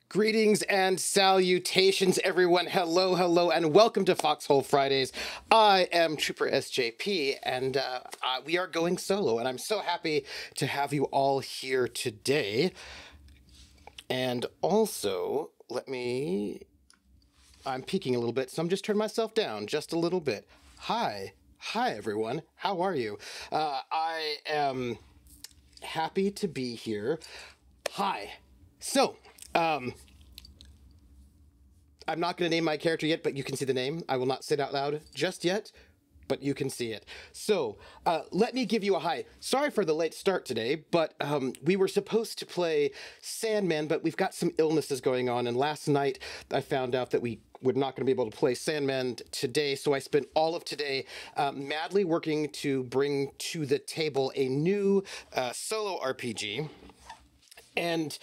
Greetings and salutations, everyone. Hello, hello, and welcome to Foxhole Fridays. I am Trooper SJP, and we are going solo, and I'm so happy to have you all here today. And also, I'm peeking a little bit, so I'm just turning myself down just a little bit. Hi, everyone. How are you? I am happy to be here. Hi. So, I'm not going to name my character yet, but you can see the name. I will not say it out loud just yet, but you can see it. So, let me give you a hi. Sorry for the late start today, but we were supposed to play Sandman, but we've got some illnesses going on, and last night I found out that we were not going to be able to play Sandman today, so I spent all of today madly working to bring to the table a new solo RPG, and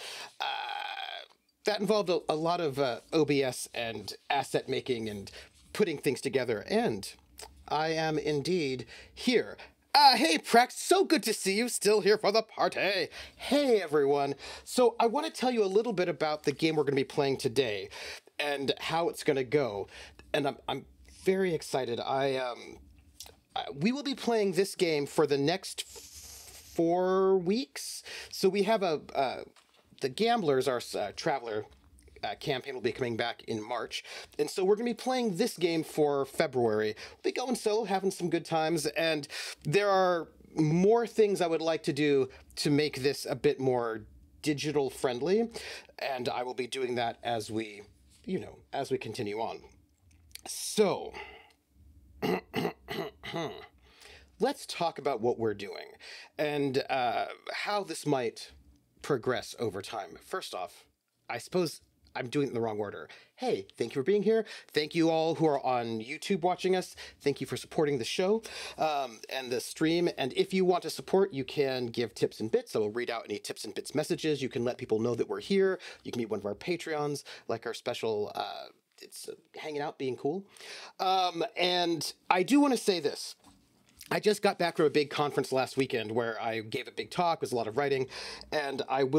that involved a lot of OBS and asset making and putting things together, and I am indeed here. Hey, Prex, so good to see you, still here for the party. Hey, everyone. So I want to tell you a little bit about the game we're going to be playing today and how it's going to go, and I'm very excited. We will be playing this game for the next 4 weeks. So we have the Gamblers, our Traveler campaign, will be coming back in March. And so we're going to be playing this game for February. We'll be going solo, having some good times. And there are more things I would like to do to make this a bit more digital friendly. And I will be doing that as we continue on. So, let's talk about what we're doing and how this might progress over time. First off, I suppose I'm doing it in the wrong order. Hey, thank you for being here. Thank you all who are on YouTube watching us. Thank you for supporting the show and the stream. And if you want to support, you can give tips and bits. I will read out any tips and bits messages. You can let people know that we're here. You can be one of our Patreons, like our special it's hanging out, being cool. And I do want to say this. I just got back from a big conference last weekend where I gave a big talk, was a lot of writing, and I've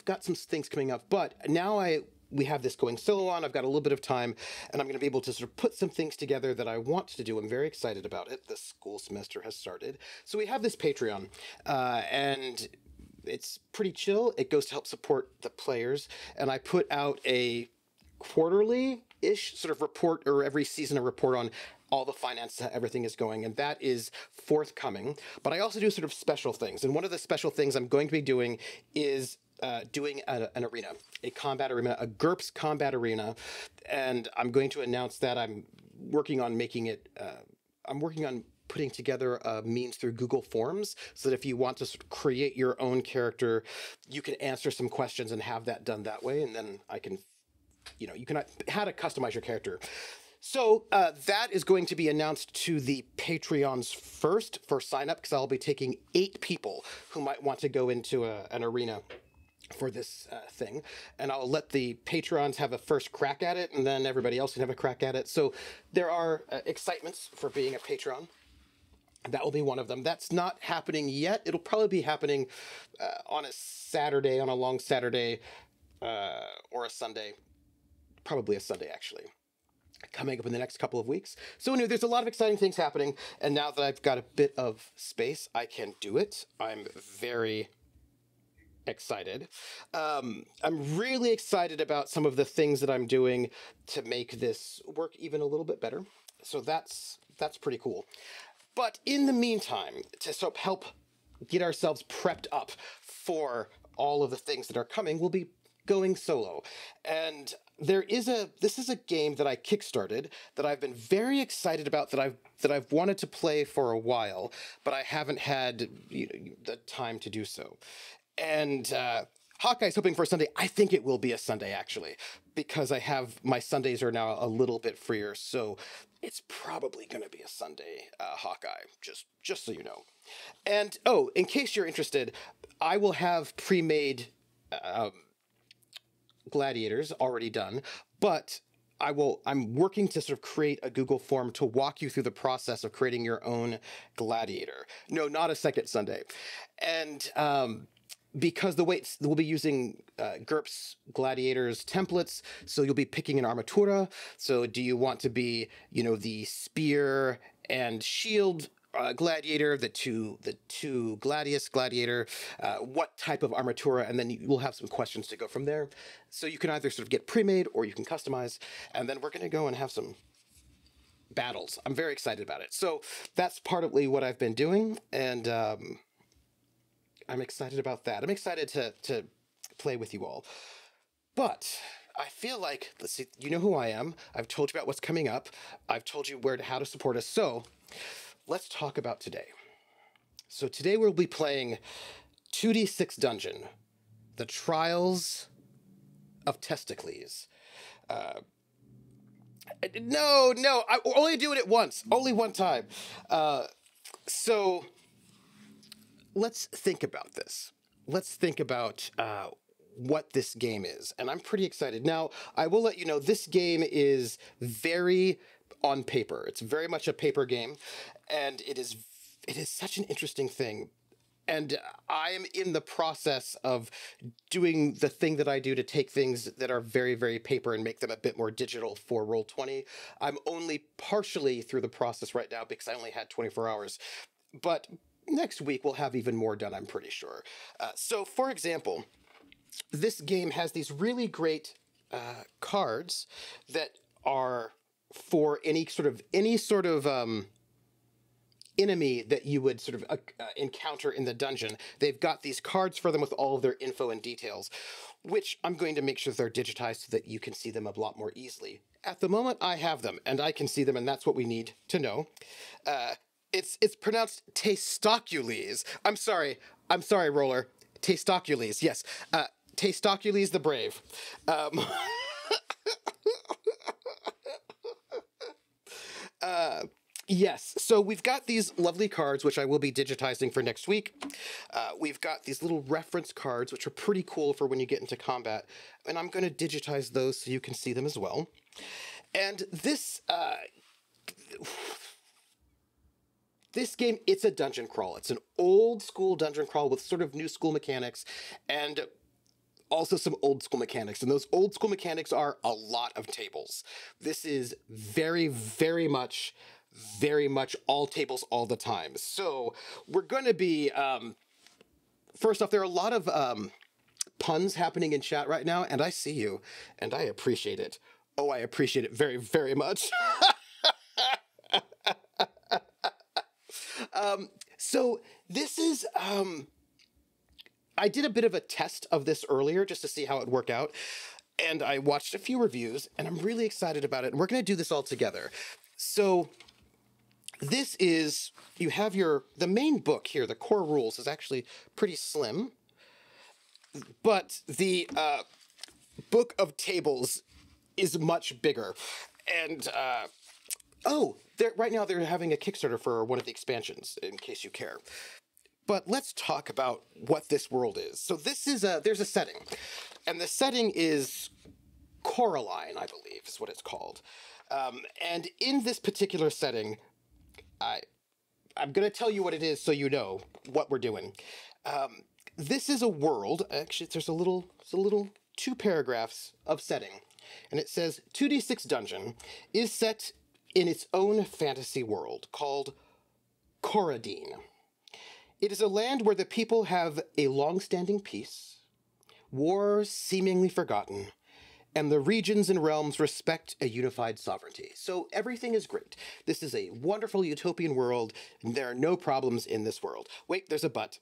got some things coming up, but now we have this going solo on. I've got a little bit of time, and I'm going to be able to sort of put some things together that I want to do. I'm very excited about it. The school semester has started. So we have this Patreon, and it's pretty chill. It goes to help support the players, and I put out a quarterly-ish sort of report, or every season a report on all the finance, everything is going, and that is forthcoming. But I also do sort of special things, and one of the special things I'm going to be doing is doing an arena, a combat arena, a GURPS combat arena, and I'm going to announce that I'm working on making it, I'm working on putting together a means through Google Forms so that if you want to sort of create your own character, you can answer some questions and have that done that way, and then I can, you can how to customize your character. So that is going to be announced to the Patreons first for sign up, because I'll be taking 8 people who might want to go into an arena for this thing, and I'll let the Patrons have a first crack at it, and then everybody else can have a crack at it. So there are excitements for being a Patron. That will be one of them. That's not happening yet. It'll probably be happening on a Saturday, on a long Saturday, or a Sunday. Probably a Sunday, actually, coming up in the next couple of weeks. So anyway, there's a lot of exciting things happening, and now that I've got a bit of space, I can do it. I'm very excited. I'm really excited about some of the things that I'm doing to make this work even a little bit better. So that's pretty cool. But in the meantime, to sort of help get ourselves prepped up for all of the things that are coming, we'll be going solo. And this is a game that I kickstarted that I've been very excited about, that I've wanted to play for a while, but I haven't had the time to do so. And Hawkeye's hoping for a Sunday. I think it will be a Sunday, actually, because my Sundays are now a little bit freer, so it's probably going to be a Sunday, Hawkeye, just so you know. And, in case you're interested, I will have pre-made gladiators already done, but I'm working to sort of create a Google form to walk you through the process of creating your own gladiator. No, not a second Sunday. And because the weights, we'll be using GURPS Gladiators templates, so you'll be picking an armatura. So do you want to be, you know, the spear and shield gladiator, the two gladius gladiator, what type of armatura, and then you will have some questions to go from there. So you can either sort of get pre-made or you can customize, and then we're going to go and have some battles. I'm very excited about it. So that's partly what I've been doing, and I'm excited about that. I'm excited to play with you all. But I feel like, let's see, you know who I am. I've told you about what's coming up. I've told you how to support us. So let's talk about today. So today we'll be playing 2d6 Dungeon, The Trials of Testaklees. No, I only do it once. Only one time. So let's think about this. Let's think about what this game is. And I'm pretty excited. Now, I will let you know, this game is very on paper. It's very much a paper game. And it is such an interesting thing. And I am in the process of doing the thing that I do to take things that are very, very paper and make them a bit more digital for Roll20. I'm only partially through the process right now because I only had 24 hours. But next week we'll have even more done, I'm pretty sure. So, for example, this game has these really great cards that are for any sort of enemy that you would sort of encounter in the dungeon. They've got these cards for them with all of their info and details, which I'm going to make sure they're digitized so that you can see them a lot more easily. At the moment, I have them, and I can see them, and that's what we need to know. It's pronounced Testaklees. I'm sorry, Roller. Testaklees, yes. Testaklees the Brave. Yes, so we've got these lovely cards, which I will be digitizing for next week. We've got these little reference cards, which are pretty cool for when you get into combat, and I'm going to digitize those so you can see them as well. And this game, it's a dungeon crawl. It's an old school dungeon crawl with sort of new school mechanics, and also some old school mechanics. And those old school mechanics are a lot of tables. This is very, very much all tables all the time. So we're going to be, first off, there are a lot of puns happening in chat right now, and I see you, and I appreciate it. Oh, I appreciate it very, very much. So this is, I did a bit of a test of this earlier just to see how it worked out, and I watched a few reviews, and I'm really excited about it, and we're going to do this all together. So this is, you have the main book here, the core rules, is actually pretty slim, but the book of tables is much bigger. And, right now they're having a Kickstarter for one of the expansions, in case you care. But let's talk about what this world is. So this is there's a setting, and the setting is Coraline, I believe is what it's called. And in this particular setting, I'm going to tell you what it is so you know what we're doing. This is a world, actually there's a little 2 paragraphs of setting, and it says 2d6 Dungeon is set in its own fantasy world called Coradine. It is a land where the people have a long-standing peace, war seemingly forgotten, and the regions and realms respect a unified sovereignty. So everything is great. This is a wonderful utopian world, and there are no problems in this world. Wait, there's a but.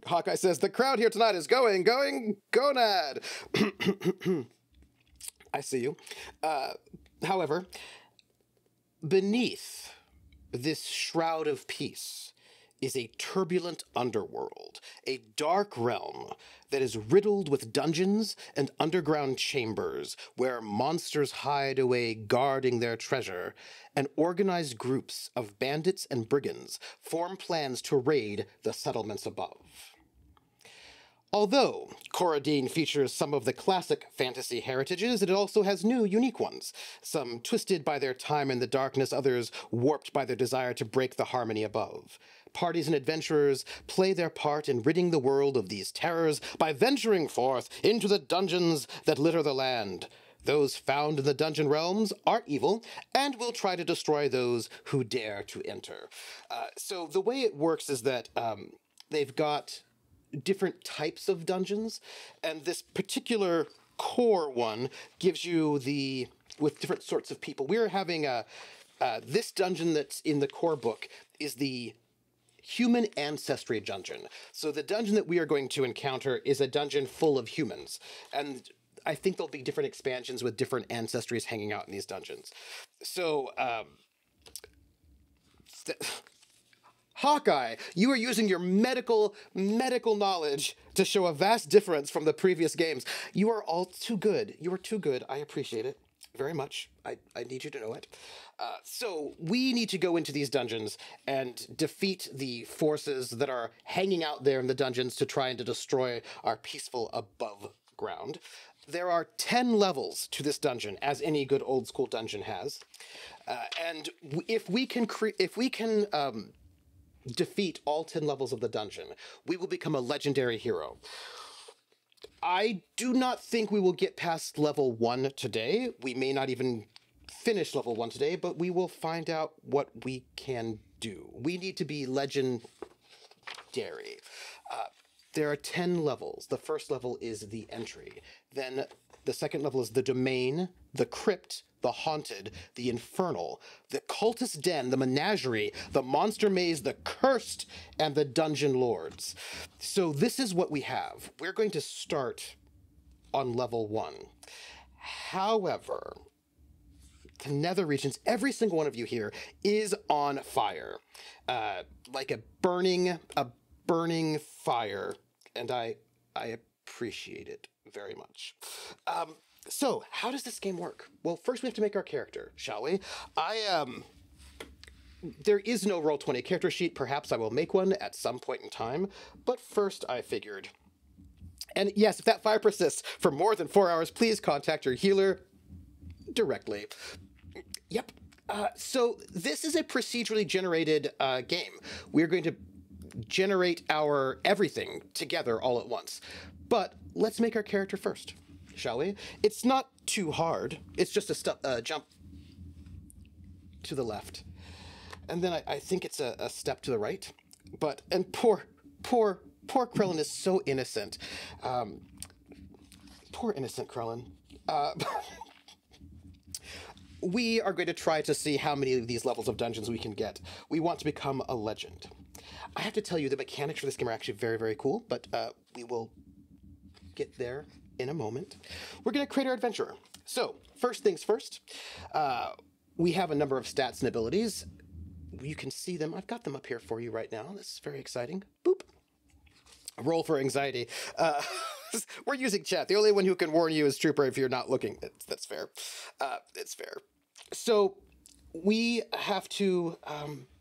Hawkeye says, the crowd here tonight is going, gonad. I see you. However, beneath this shroud of peace is a turbulent underworld, a dark realm that is riddled with dungeons and underground chambers where monsters hide away guarding their treasure, and organized groups of bandits and brigands form plans to raid the settlements above. Although Coradine features some of the classic fantasy heritages, it also has new, unique ones, some twisted by their time in the darkness, others warped by their desire to break the harmony above. Parties and adventurers play their part in ridding the world of these terrors by venturing forth into the dungeons that litter the land. Those found in the dungeon realms are evil and will try to destroy those who dare to enter. So the way it works is that they've got different types of dungeons, and this particular core one gives you with different sorts of people. We're having this dungeon that's in the core book is the human ancestry dungeon. So the dungeon that we are going to encounter is a dungeon full of humans, and I think there'll be different expansions with different ancestries hanging out in these dungeons. So, Hawkeye, you are using your medical knowledge to show a vast difference from the previous games. You are all too good. You are too good. I appreciate it very much. I need you to know it. So we need to go into these dungeons and defeat the forces that are hanging out there in the dungeons to try and to destroy our peaceful above ground. There are 10 levels to this dungeon, as any good old school dungeon has. And if we can defeat all 10 levels of the dungeon, we will become a legendary hero. I do not think we will get past level 1 today. We may not even finish level 1 today, but we will find out what we can do. We need to be legendary. There are 10 levels. The first level is the entry. Then the second level is the domain, the crypt, the haunted, the infernal, the cultist den, the menagerie, the monster maze, the cursed, and the dungeon lords. So this is what we have. We're going to start on level 1. However, the nether regions, every single one of you here is on fire. Like a burning fire, and I appreciate it very much. So, how does this game work? Well, first we have to make our character, shall we? There is no Roll20 character sheet. Perhaps I will make one at some point in time, but first I figured. And yes, if that fire persists for more than 4 hours, please contact your healer directly. Yep. So this is a procedurally generated game. We're going to generate our everything together all at once. But let's make our character first, shall we? It's not too hard. It's just a jump to the left. And then I think it's a step to the right. And poor Krellin is so innocent. Poor innocent Krellin. We are going to try to see how many of these levels of dungeons we can get. We want to become a legend. I have to tell you, the mechanics for this game are actually very, very cool, but we will get there in a moment. We're going to create our adventurer. So, first things first, we have a number of stats and abilities. You can see them. I've got them up here for you right now. This is very exciting. Boop. Roll for anxiety. We're using chat. The only one who can warn you is Trooper if you're not looking. That's fair. It's fair. So we have to...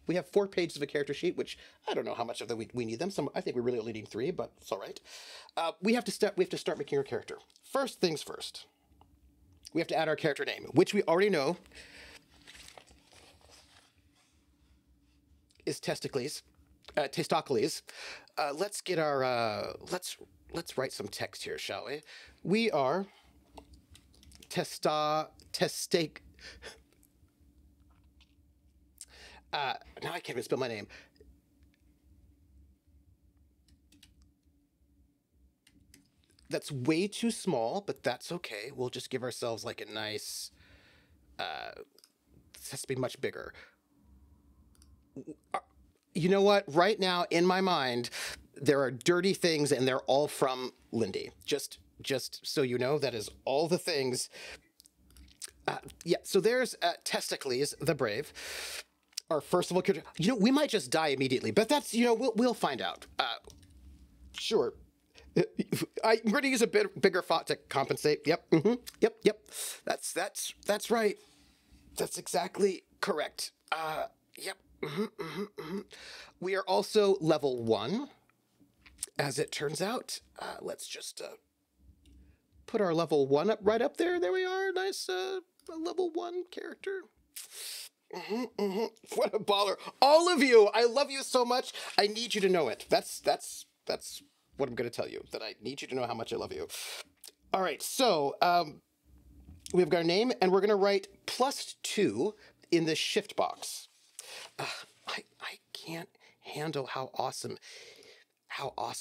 we have 4 pages of a character sheet, which I don't know how much of them we need them. I think we really only need 3, but it's all right. We have to start making our character. First things first. We have to add our character name, which we already know is Testaklees. Let's get our let's write some text here, shall we? We are Testak. Now I can't even spell my name. That's way too small, but that's okay. We'll just give ourselves like a nice, this has to be much bigger. You know what? Right now, in my mind, there are dirty things, and they're all from Lindy. Just so you know, that is all the things. Yeah, so there's Testaklees the Brave. Our first of all, we might just die immediately, but that's, we'll find out. Sure. I'm going to use a bit bigger font to compensate. Yep. Yep. That's right. That's exactly correct. Yep. We are also level 1, as it turns out. Let's just put our level 1 right up there. There we are. Nice level 1 character. What a baller. All of you, I love you so much. I need you to know it. That's what I'm going to tell you, that I need you to know how much I love you. All right, so we've got a name, and we're going to write +2 in the shift box. I can't handle how awesome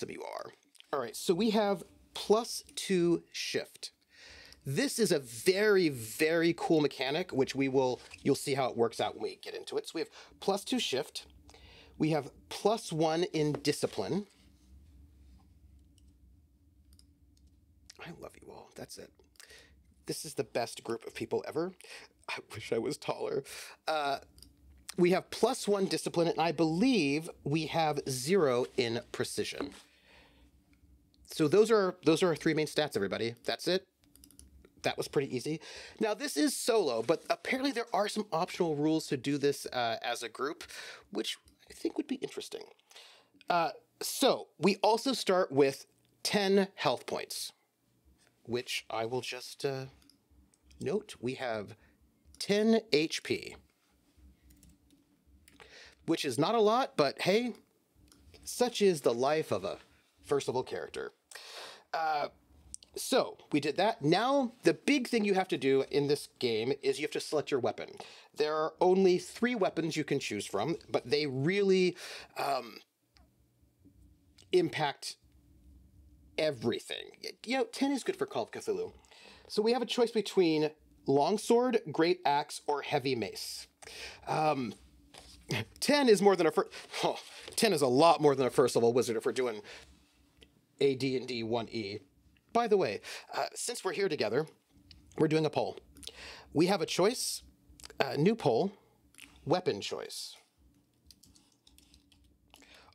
you are. All right, so we have +2 shift. This is a very, very cool mechanic, which you'll see how it works out when we get into it. So we have +2 shift. We have +1 in discipline. I love you all. That's it. This is the best group of people ever. I wish I was taller. We have +1 discipline, and I believe we have 0 in precision. So those are our 3 main stats, everybody. That's it. That was pretty easy. Now, this is solo, but apparently there are some optional rules to do this as a group, which I think would be interesting. So we also start with 10 health points, which I will just note. We have 10 HP, which is not a lot, but hey, such is the life of a first level character. So we did that. Now, the big thing you have to do in this game is you have to select your weapon. There are only 3 weapons you can choose from, but they really impact everything. 10 is good for Call of Cthulhu. So we have a choice between longsword, great axe, or heavy mace. 10 is more than a 10 is a lot more than a first level wizard if we're doing AD&D 1E. By the way, since we're here together, we're doing a poll. We have a choice, new poll, weapon choice.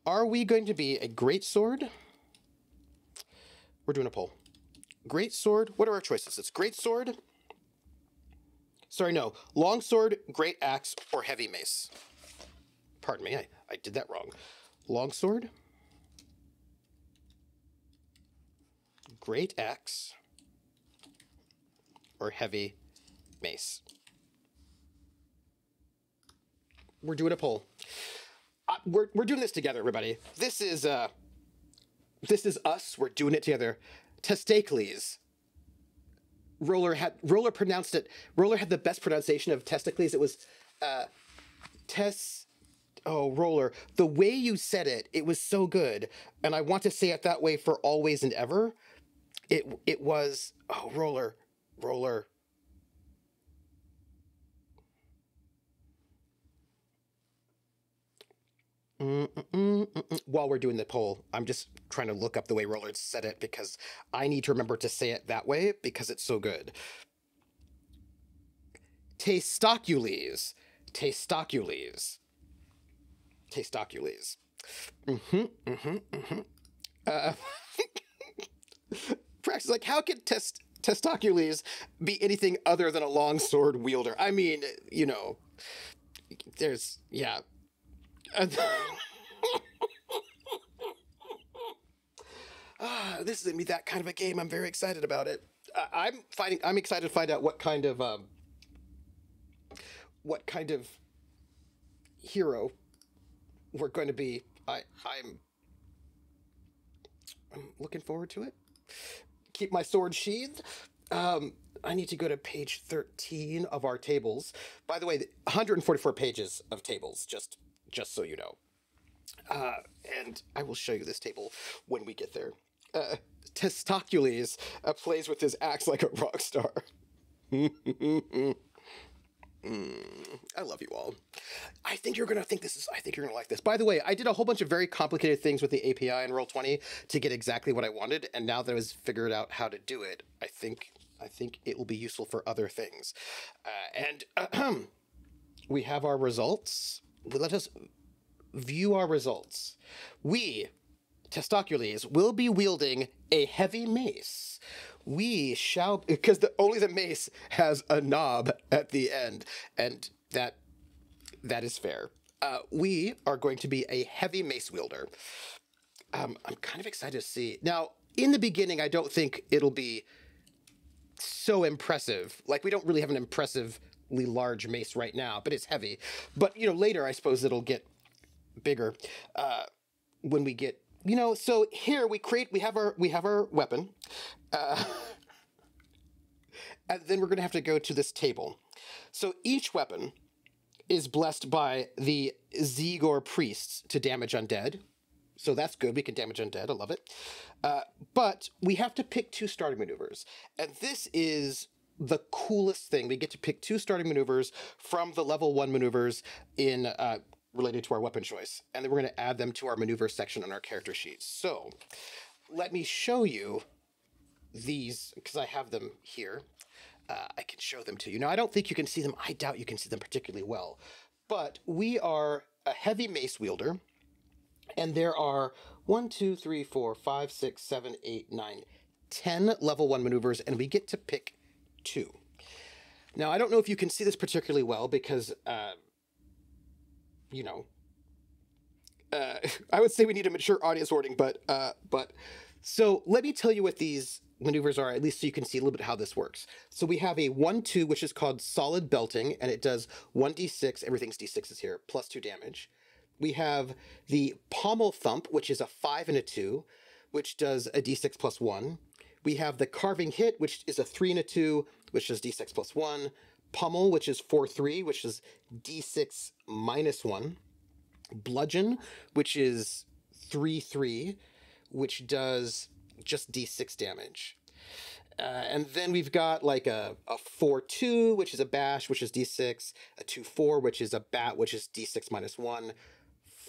Are we going to be a great sword? We're doing a poll. Great sword, what are our choices? It's great sword. Sorry, no, long sword, great axe, or heavy mace. Pardon me, I did that wrong. Long sword, great axe, or heavy mace. We're doing a poll. We're doing this together, everybody. This is us. We're doing it together. Testaklees. Roller pronounced it. Roller had the best pronunciation of Testaklees. It was Oh, Roller. The way you said it, it was so good, and I want to say it that way for always and ever. It was, oh, Roller. While we're doing the poll, I'm just trying to look up the way Roller said it because I need to remember to say it that way because it's so good. Testaklees. Prax is like, how can Testaklees be anything other than a long sword wielder? I mean, there's, yeah. This is gonna be that kind of a game. I'm very excited about it. I'm excited to find out what kind of hero we're going to be. I'm looking forward to it. Keep my sword sheathed. I need to go to page 13 of our tables. By the way, 144 pages of tables, just so you know. And I will show you this table when we get there. Testaklees plays with his axe like a rock star. I love you all. I think you're gonna like this. By the way, I did a whole bunch of very complicated things with the API in Roll20 to get exactly what I wanted, and now that I was figured out how to do it, I think it will be useful for other things. And we have our results. Let us view our results. We, Testaklees, will be wielding a heavy mace. We shall, because only the mace has a knob at the end, and that is fair. We are going to be a heavy mace wielder. I'm kind of excited to see. Now, in the beginning, I don't think it'll be so impressive. Like, we don't really have an impressive large mace right now, but it's heavy. But, you know, later I suppose it'll get bigger when we get, you know, so here we have our weapon. And then we're going to have to go to this table. So each weapon is blessed by the Zegor priests to damage undead. So that's good. We can damage undead. I love it. But we have to pick 2 starting maneuvers. And this is the coolest thing. We get to pick 2 starting maneuvers from the level 1 maneuvers in related to our weapon choice. And then we're going to add them to our maneuver section on our character sheets. So let me show you these, because I have them here. I can show them to you. Now, I don't think you can see them. I doubt you can see them particularly well. But we are a heavy mace wielder. And there are 1, 2, 3, 4, 5, 6, 7, 8, 9, 10 level 1 maneuvers, and we get to pick 2. Now, I don't know if you can see this particularly well because, you know, I would say we need a mature audience warning, but so let me tell you what these maneuvers are, at least so you can see a little bit how this works. So we have a 1-2, which is called solid belting, and it does 1d6, everything's d6s here, plus 2 damage. We have the pommel thump, which is a 5 and a 2, which does a d6 plus 1. We have the carving hit, which is a 3 and a 2, which does d6 plus 1. Pummel, which is 4-3, which is d6 minus 1. Bludgeon, which is 3-3, which does just d6 damage. And then we've got like a 4-2, which is a bash, which is d6, a 2-4, which is a bat, which is d6 minus 1,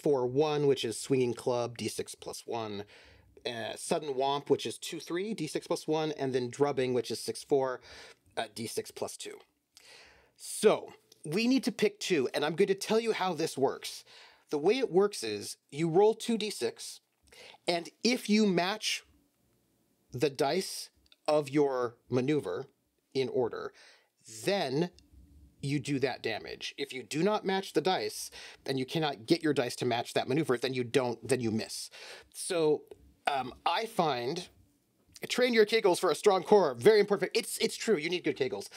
4-1, which is swinging club, d6 plus 1, sudden womp, which is 2-3, d6 plus 1, and then drubbing, which is 6-4, d6 plus 2. So we need to pick 2, and I'm going to tell you how this works. The way it works is you roll 2d6, and if you match the dice of your maneuver in order, then you do that damage. If you do not match the dice, and you cannot get your dice to match that maneuver, then you miss. So I find train your kegels for a strong core. Very important. It's true. You need good kegels.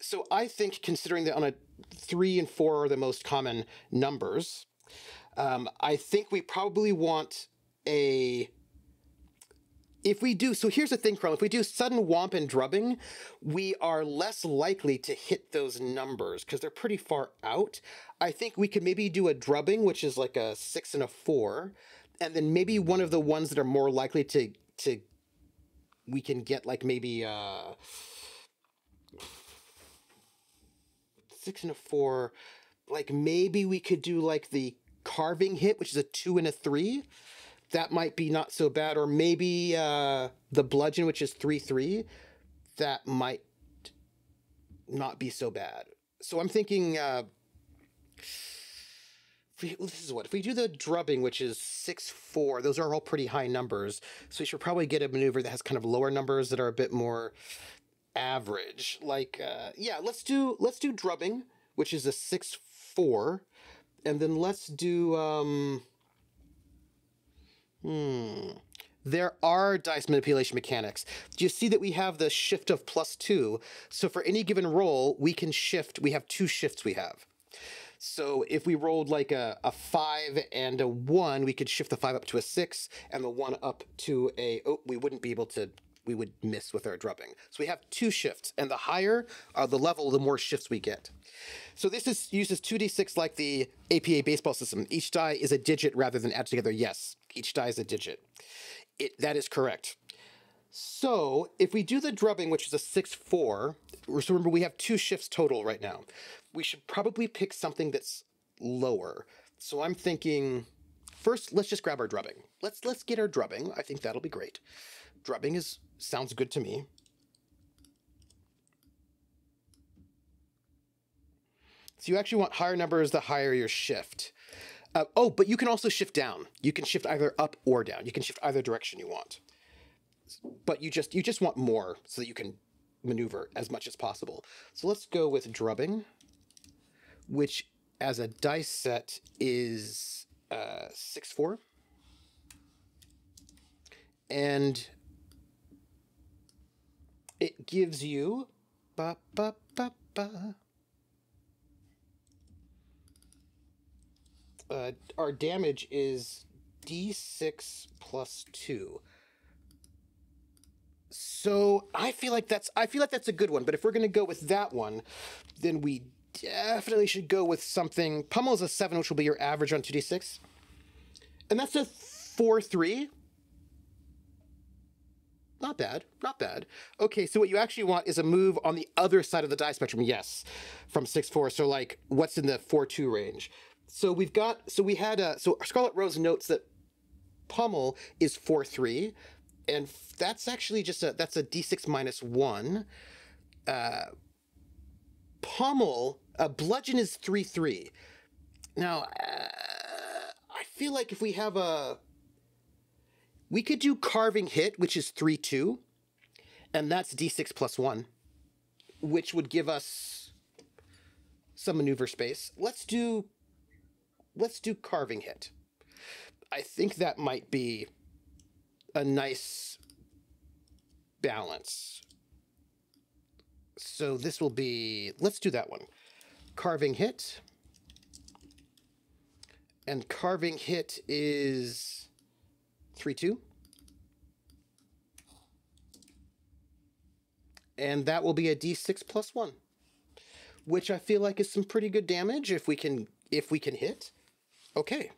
So I think, considering that on a 3 and 4 are the most common numbers, I think we probably want a... If we do, so here's the thing, Chrome, if we do sudden womp and drubbing, we are less likely to hit those numbers because they're pretty far out. I think we could maybe do a drubbing, which is like a 6 and a 4, and then maybe one of the ones that are more likely to we can get like maybe 6 and a 4, like maybe we could do like the carving hit, which is a 2 and a 3. That might be not so bad. Or maybe the bludgeon, which is 3-3. That might not be so bad. So I'm thinking, this is what, if we do the drubbing, which is 6-4, those are all pretty high numbers. So we should probably get a maneuver that has kind of lower numbers that are a bit more average. Like, yeah, let's do drubbing, which is a 6-4. And then let's do... There are dice manipulation mechanics. Do you see that we have the shift of +2? So for any given roll, we can shift. We have 2 shifts we have. So if we rolled like a 5 and a 1, we could shift the 5 up to a 6 and the 1 up to a... Oh, we wouldn't be able to... We would miss with our drubbing. So we have 2 shifts, and the higher the level, the more shifts we get. So this uses 2d6 like the APA baseball system. Each die is a digit rather than add together. Yes, each die is a digit. That is correct. So if we do the drubbing, which is a 6-4, so remember we have 2 shifts total right now. We should probably pick something that's lower. So I'm thinking, first, let's just grab our drubbing. Let's get our drubbing. I think that'll be great. Drubbing sounds good to me. So you actually want higher numbers the higher your shift. But you can also shift down. You can shift either up or down. You can shift either direction you want. But you just want more so that you can maneuver as much as possible. So let's go with drubbing, which as a dice set is 6-4. And it gives you Our damage is D6 plus 2. So I feel like that's a good one. But if we're going to go with that one, then we definitely should go with something. Pummel is a 7, which will be your average on 2d6, and that's a 4-3. Not bad, not bad. Okay, so what you actually want is a move on the other side of the die spectrum. Yes, from 6-4. So like, what's in the 4-2 range? So we had so Scarlet Rose notes that Pummel is 4-3. And that's actually just that's a d6 minus 1. Pummel, bludgeon is 3-3. Now, I feel like if we have we could do carving hit, which is 3-2, and that's d6 plus 1, which would give us some maneuver space. Let's do carving hit. I think that might be a nice balance. So this will be, let's do that one. Carving hit. And carving hit is 3-2. And that will be a d6 plus 1, which I feel like is some pretty good damage if we can hit. Okay.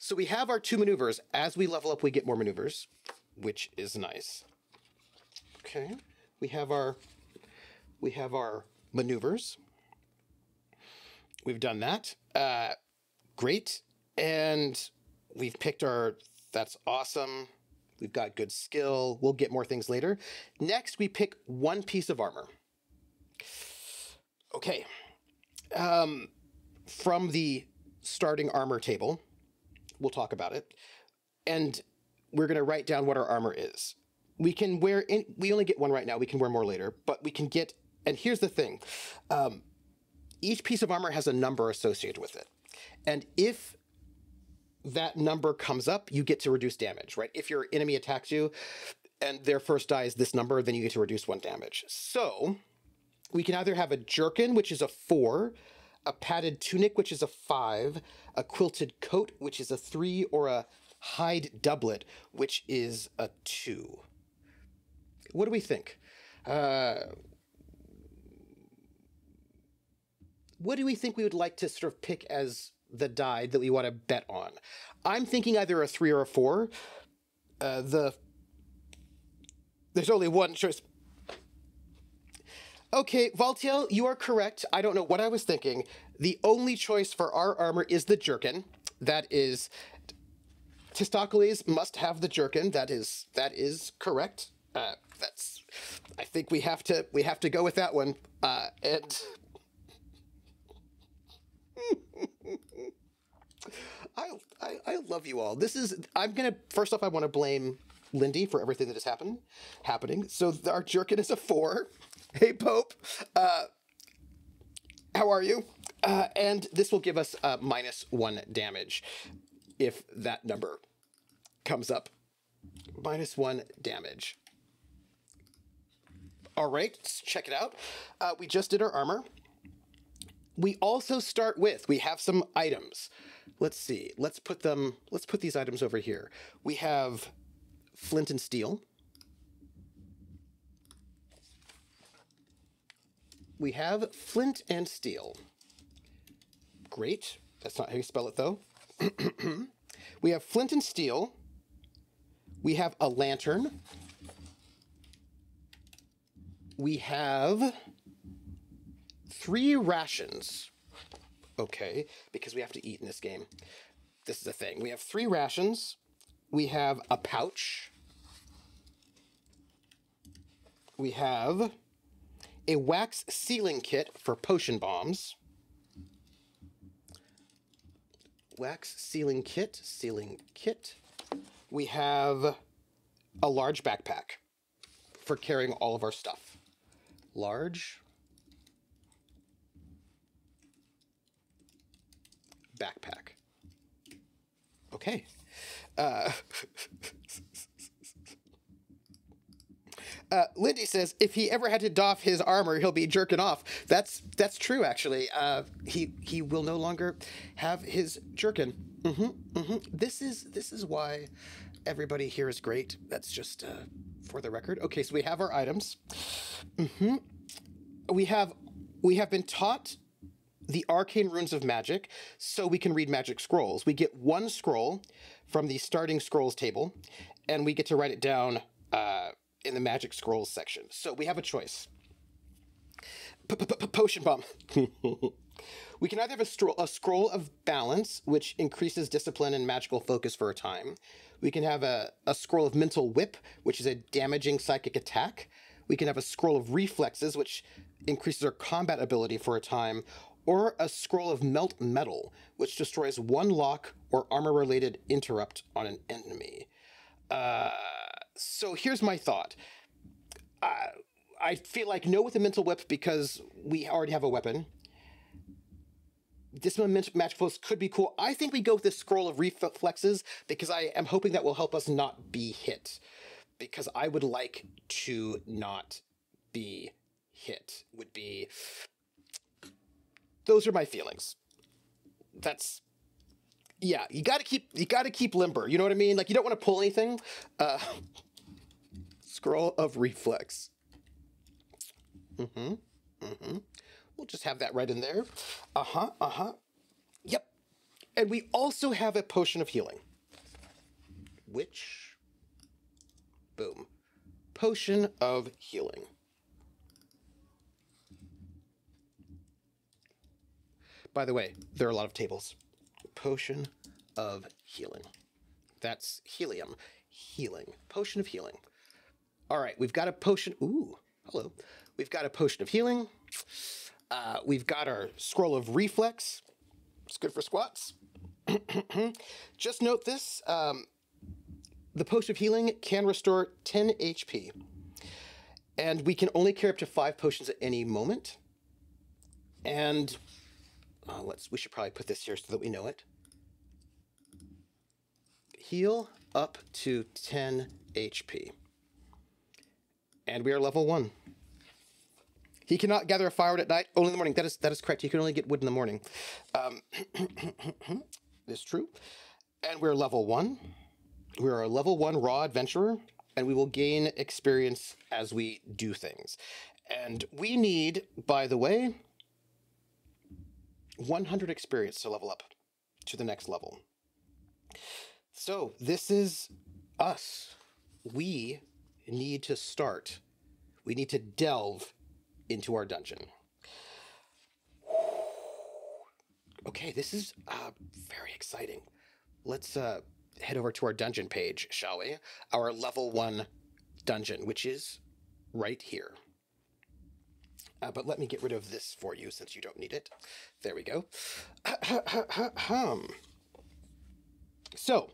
So we have our 2 maneuvers. As we level up, we get more maneuvers, which is nice. Okay, we have our maneuvers. We've done that. Great, and we've picked our. That's awesome. We've got good skill. We'll get more things later. Next, we pick 1 piece of armor. Okay, from the starting armor table. We'll talk about it. And we're going to write down what our armor is. We can wear, we only get 1 right now. We can wear more later, but we can get, and here's the thing. Each piece of armor has a number associated with it. And if that number comes up, you get to reduce damage, right? If your enemy attacks you and their first die is this number, then you get to reduce 1 damage. So we can either have a jerkin, which is a 4, a padded tunic, which is a 5, a quilted coat, which is a 3, or a hide doublet, which is a 2. What do we think? What do we think we would like to sort of pick as the die that we want to bet on? I'm thinking either a 3 or a 4. There's only one choice. Okay, Valtiel, you are correct. I don't know what I was thinking. The only choice for our armor is the jerkin. That is, Testaklees must have the jerkin. That is correct. I think we have to go with that one. And I love you all. First off, I want to blame Lindy for everything that is happening. So our jerkin is a 4. Hey, Pope. How are you? And this will give us -1 damage if that number comes up. -1 damage. All right, let's check it out. We just did our armor. We also start with, we have some items. Let's see. Let's put these items over here. We have flint and steel. We have flint and steel. Great. That's not how you spell it, though. We have flint and steel. We have a lantern. We have 3 rations. Okay, because we have to eat in this game. This is a thing. We have 3 rations. We have a pouch. We have a wax sealing kit for potion bombs. Wax sealing kit. We have a large backpack for carrying all of our stuff. Large backpack. Okay. Lindy says, if he ever had to doff his armor, he'll be jerking off. That's true, actually. He will no longer have his jerkin. This is why everybody here is great. That's just for the record. Okay, so we have our items. We have been taught the arcane runes of magic, so we can read magic scrolls. We get one scroll from the starting scrolls table, and we get to write it down in the magic scrolls section. So we have a choice. Potion bomb. We can either have a scroll of balance, which increases discipline and magical focus for a time. We can have a scroll of mental whip, which is a damaging psychic attack. We can have a scroll of reflexes, which increases our combat ability for a time, or a scroll of melt metal, which destroys one lock or armor-related interrupt on an enemy. So here's my thought. I feel like no with the mental whip because we already have a weapon. Discipline magic focus could be cool. I think we go with the scroll of reflexes because I am hoping that will help us not be hit. Because I would like to not be hit. Those are my feelings. Yeah, you gotta keep limber. You know what I mean? Like, you don't want to pull anything. Scroll of reflex. We'll just have that right in there. Yep. And we also have a potion of healing. Which, boom. Potion of healing. By the way, there are a lot of tables. Potion of healing. That's helium. Healing. Potion of healing. All right, we've got a potion. Ooh, hello. We've got a potion of healing. We've got our scroll of reflex. It's good for squats. Just note this. The potion of healing can restore 10 HP. And we can only carry up to 5 potions at any moment. And we should probably put this here so that we know it. Heal up to 10 HP. And we are level 1. He cannot gather a firewood at night, only in the morning. That is correct. He can only get wood in the morning. This is true. And we're level 1. We're a level 1 raw adventurer, and we will gain experience as we do things. And we need, by the way, 100 experience to level up to the next level. So this is us. We need to start. We need to delve into our dungeon. Okay, this is very exciting. Let's head over to our dungeon page, shall we? Our level 1 dungeon, which is right here. But let me get rid of this for you since you don't need it. There we go. So,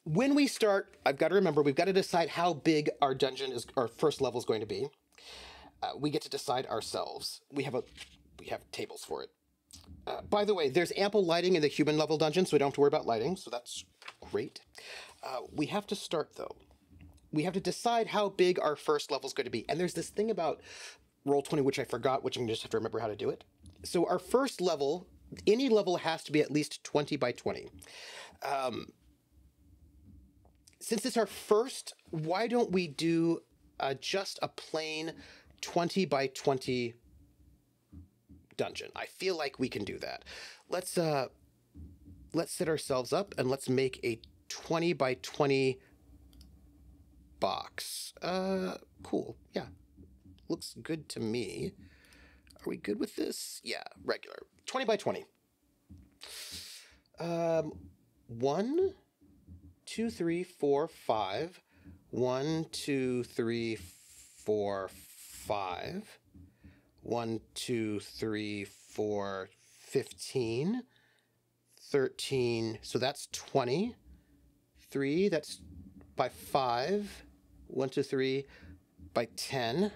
when we start, I've got to remember, we've got to decide how big our dungeon is, our first level is going to be. We get to decide ourselves. We have tables for it. By the way, there's ample lighting in the human level dungeon, so we don't have to worry about lighting, so that's great. We have to start, though. We have to decide how big our first level is going to be. And there's this thing about Roll20, which I forgot, which I'm just have to remember how to do it. So our first level, any level has to be at least 20 by 20. Since it's our first, why don't we do just a plain 20 by 20 dungeon? I feel like we can do that. Let's set ourselves up and let's make a 20 by 20 box. Cool. Yeah. Looks good to me. Are we good with this? Yeah, regular. 20 by 20. 1, 2, 3, 4, 5. 1, 2, 3, 4, 5. 1, 2, 3, 4, 15. 13. So that's 20. 3, that's by 5. 1, 2, 3 by 10.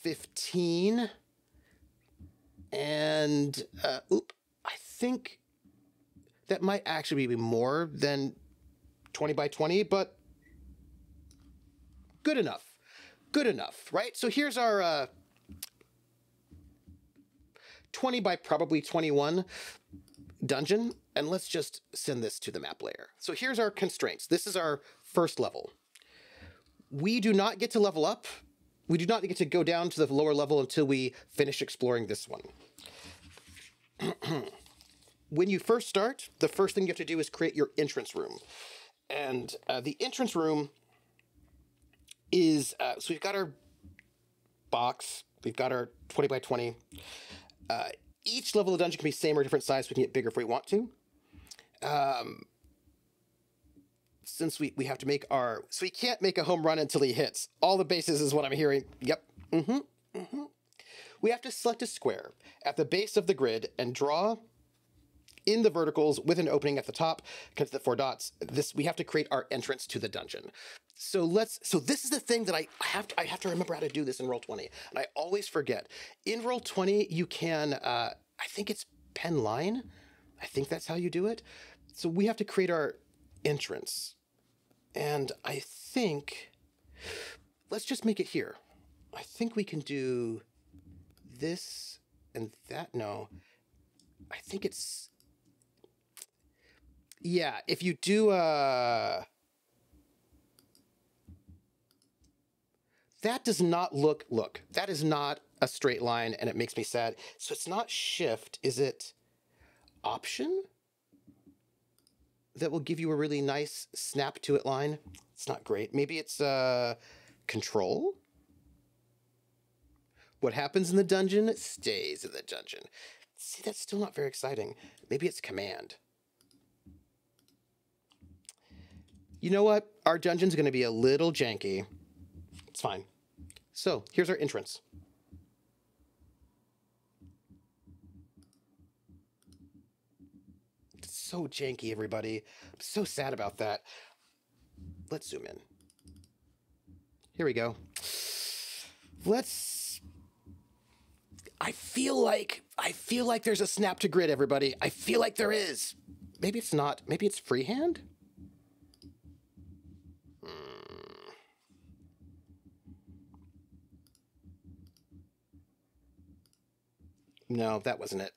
15. And, I think that might actually be more than 20 by 20, but Good enough. Good enough, right? So here's our 20 by probably 21 dungeon, and let's just send this to the map layer. So here's our constraints. This is our first level. We do not get to level up. We do not get to go down to the lower level until we finish exploring this one. When you first start, the first thing you have to do is create your entrance room. And the entrance room is, so we've got our box, we've got our 20 by 20. Each level of the dungeon can be same or different size, so we can get bigger if we want to. Since we have to make our, so we can't make a home run until he hits. All the bases is what I'm hearing. Yep. We have to select a square at the base of the grid and draw in the verticals with an opening at the top, because the 4 dots. We have to create our entrance to the dungeon. So this is the thing that I have to remember how to do this in Roll20, and I always forget. In Roll20, you can, I think it's pen line. I think that's how you do it. So we have to create our entrance, and I think, let's just make it here. I think we can do this and that. No, I think it's, yeah, if you do that does not look, that is not a straight line, and it makes me sad. So it's not shift, is it option? That will give you a really nice snap to it line. It's not great. Maybe it's control? What happens in the dungeon stays in the dungeon. See, that's still not very exciting. Maybe it's command. You know what? Our dungeon's going to be a little janky. It's fine. So here's our entrance. It's so janky, everybody. I'm so sad about that. Let's zoom in. Here we go. I feel like there's a snap to grid, everybody. I feel like there is. Maybe it's not. Maybe it's freehand? No, that wasn't it.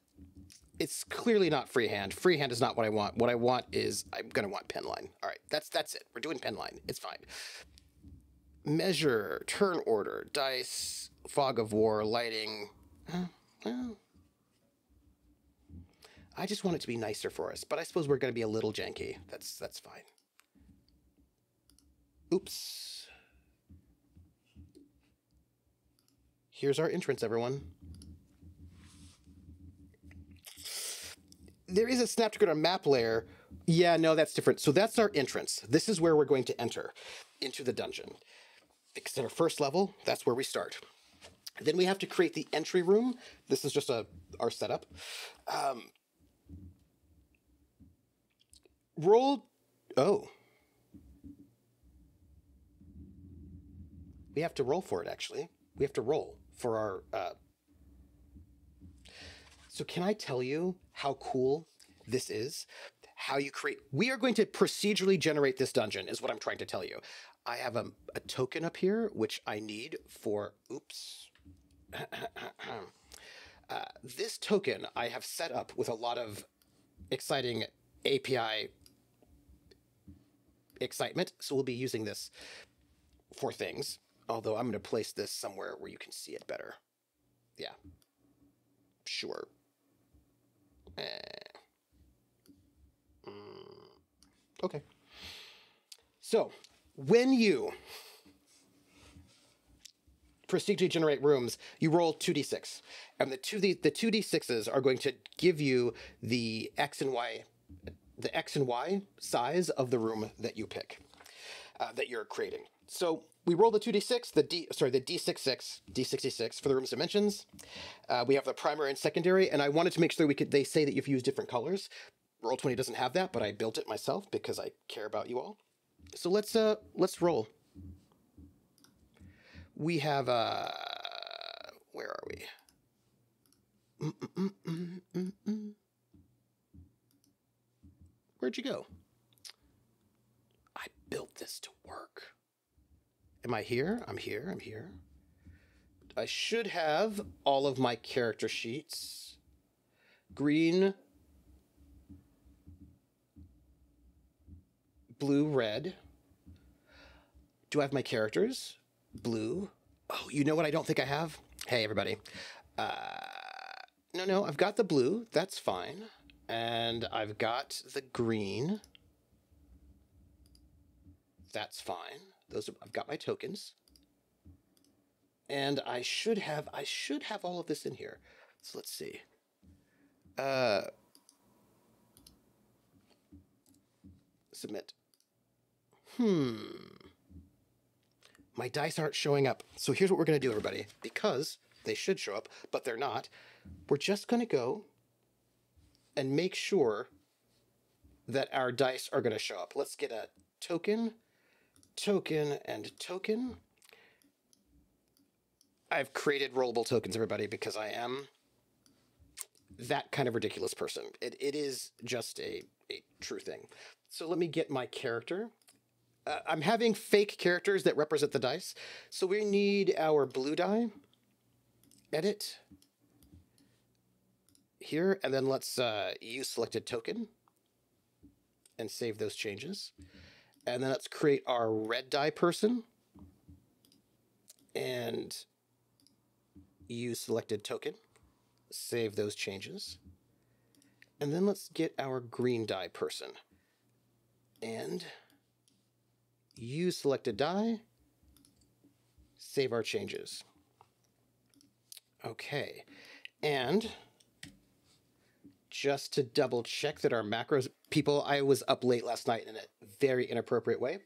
It's clearly not freehand. Freehand is not what I want. What I want is, I'm going to want pen line. All right, that's it. We're doing pen line. It's fine. Measure, turn order, dice, fog of war, lighting. Well, I just want it to be nicer for us, but I suppose we're going to be a little janky. That's fine. Oops. Here's our entrance, everyone. There is a snap to grid on map layer. Yeah, no, that's different. So that's our entrance. This is where we're going to enter into the dungeon. Because at our first level, that's where we start. Then we have to create the entry room. This is just our setup. Oh. We have to roll for it, actually. We have to roll for our... So can I tell you how cool this is? How you create... We are going to procedurally generate this dungeon, is what I'm trying to tell you. I have a token up here, which I need for... Oops. This token I have set up with a lot of exciting API excitement, so we'll be using this for things. Although I'm going to place this somewhere where you can see it better. Yeah. Sure. Okay. So, when you procedurally generate rooms, you roll 2d6. And the 2d6s are going to give you the X and Y size of the room that you pick, that you're creating. So we roll the 2d6, the d66 for the room's dimensions. We have the primary and secondary, and I wanted to make sure they say that you have used different colors. Roll20 doesn't have that, but I built it myself because I care about you all. So let's roll. We have where are we? Where'd you go? I built this to work. Am I here? I'm here. I'm here. I should have all of my character sheets. Green, blue, red. Do I have my characters? Blue. Oh, you know what I don't think I have? Hey, everybody. No, I've got the blue. That's fine. And I've got the green. That's fine. I've got my tokens. And I should have all of this in here. So let's see. Submit. My dice aren't showing up. So here's what we're going to do, everybody. Because they should show up, but they're not. We're just going to go and make sure that our dice are going to show up. Let's get a token, and token. I've created rollable tokens, everybody, because I am that kind of ridiculous person. It is just a true thing. So let me get my character. I'm having fake characters that represent the dice. So we need our blue die. Edit. Here, and then let's use selected token and save those changes. And then let's create our red die person and use selected token, save those changes. And then let's get our green die person and use selected die, save our changes. Okay, and just to double check that our macros, people, I was up late last night in a very inappropriate way.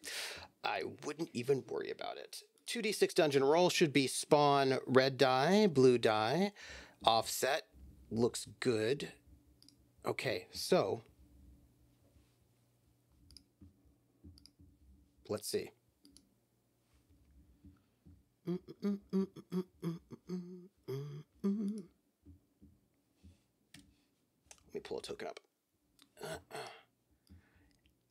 I wouldn't even worry about it. 2d6 dungeon roll should be spawn red die, blue die, offset, looks good. Okay, so let's see. Let me pull a token up.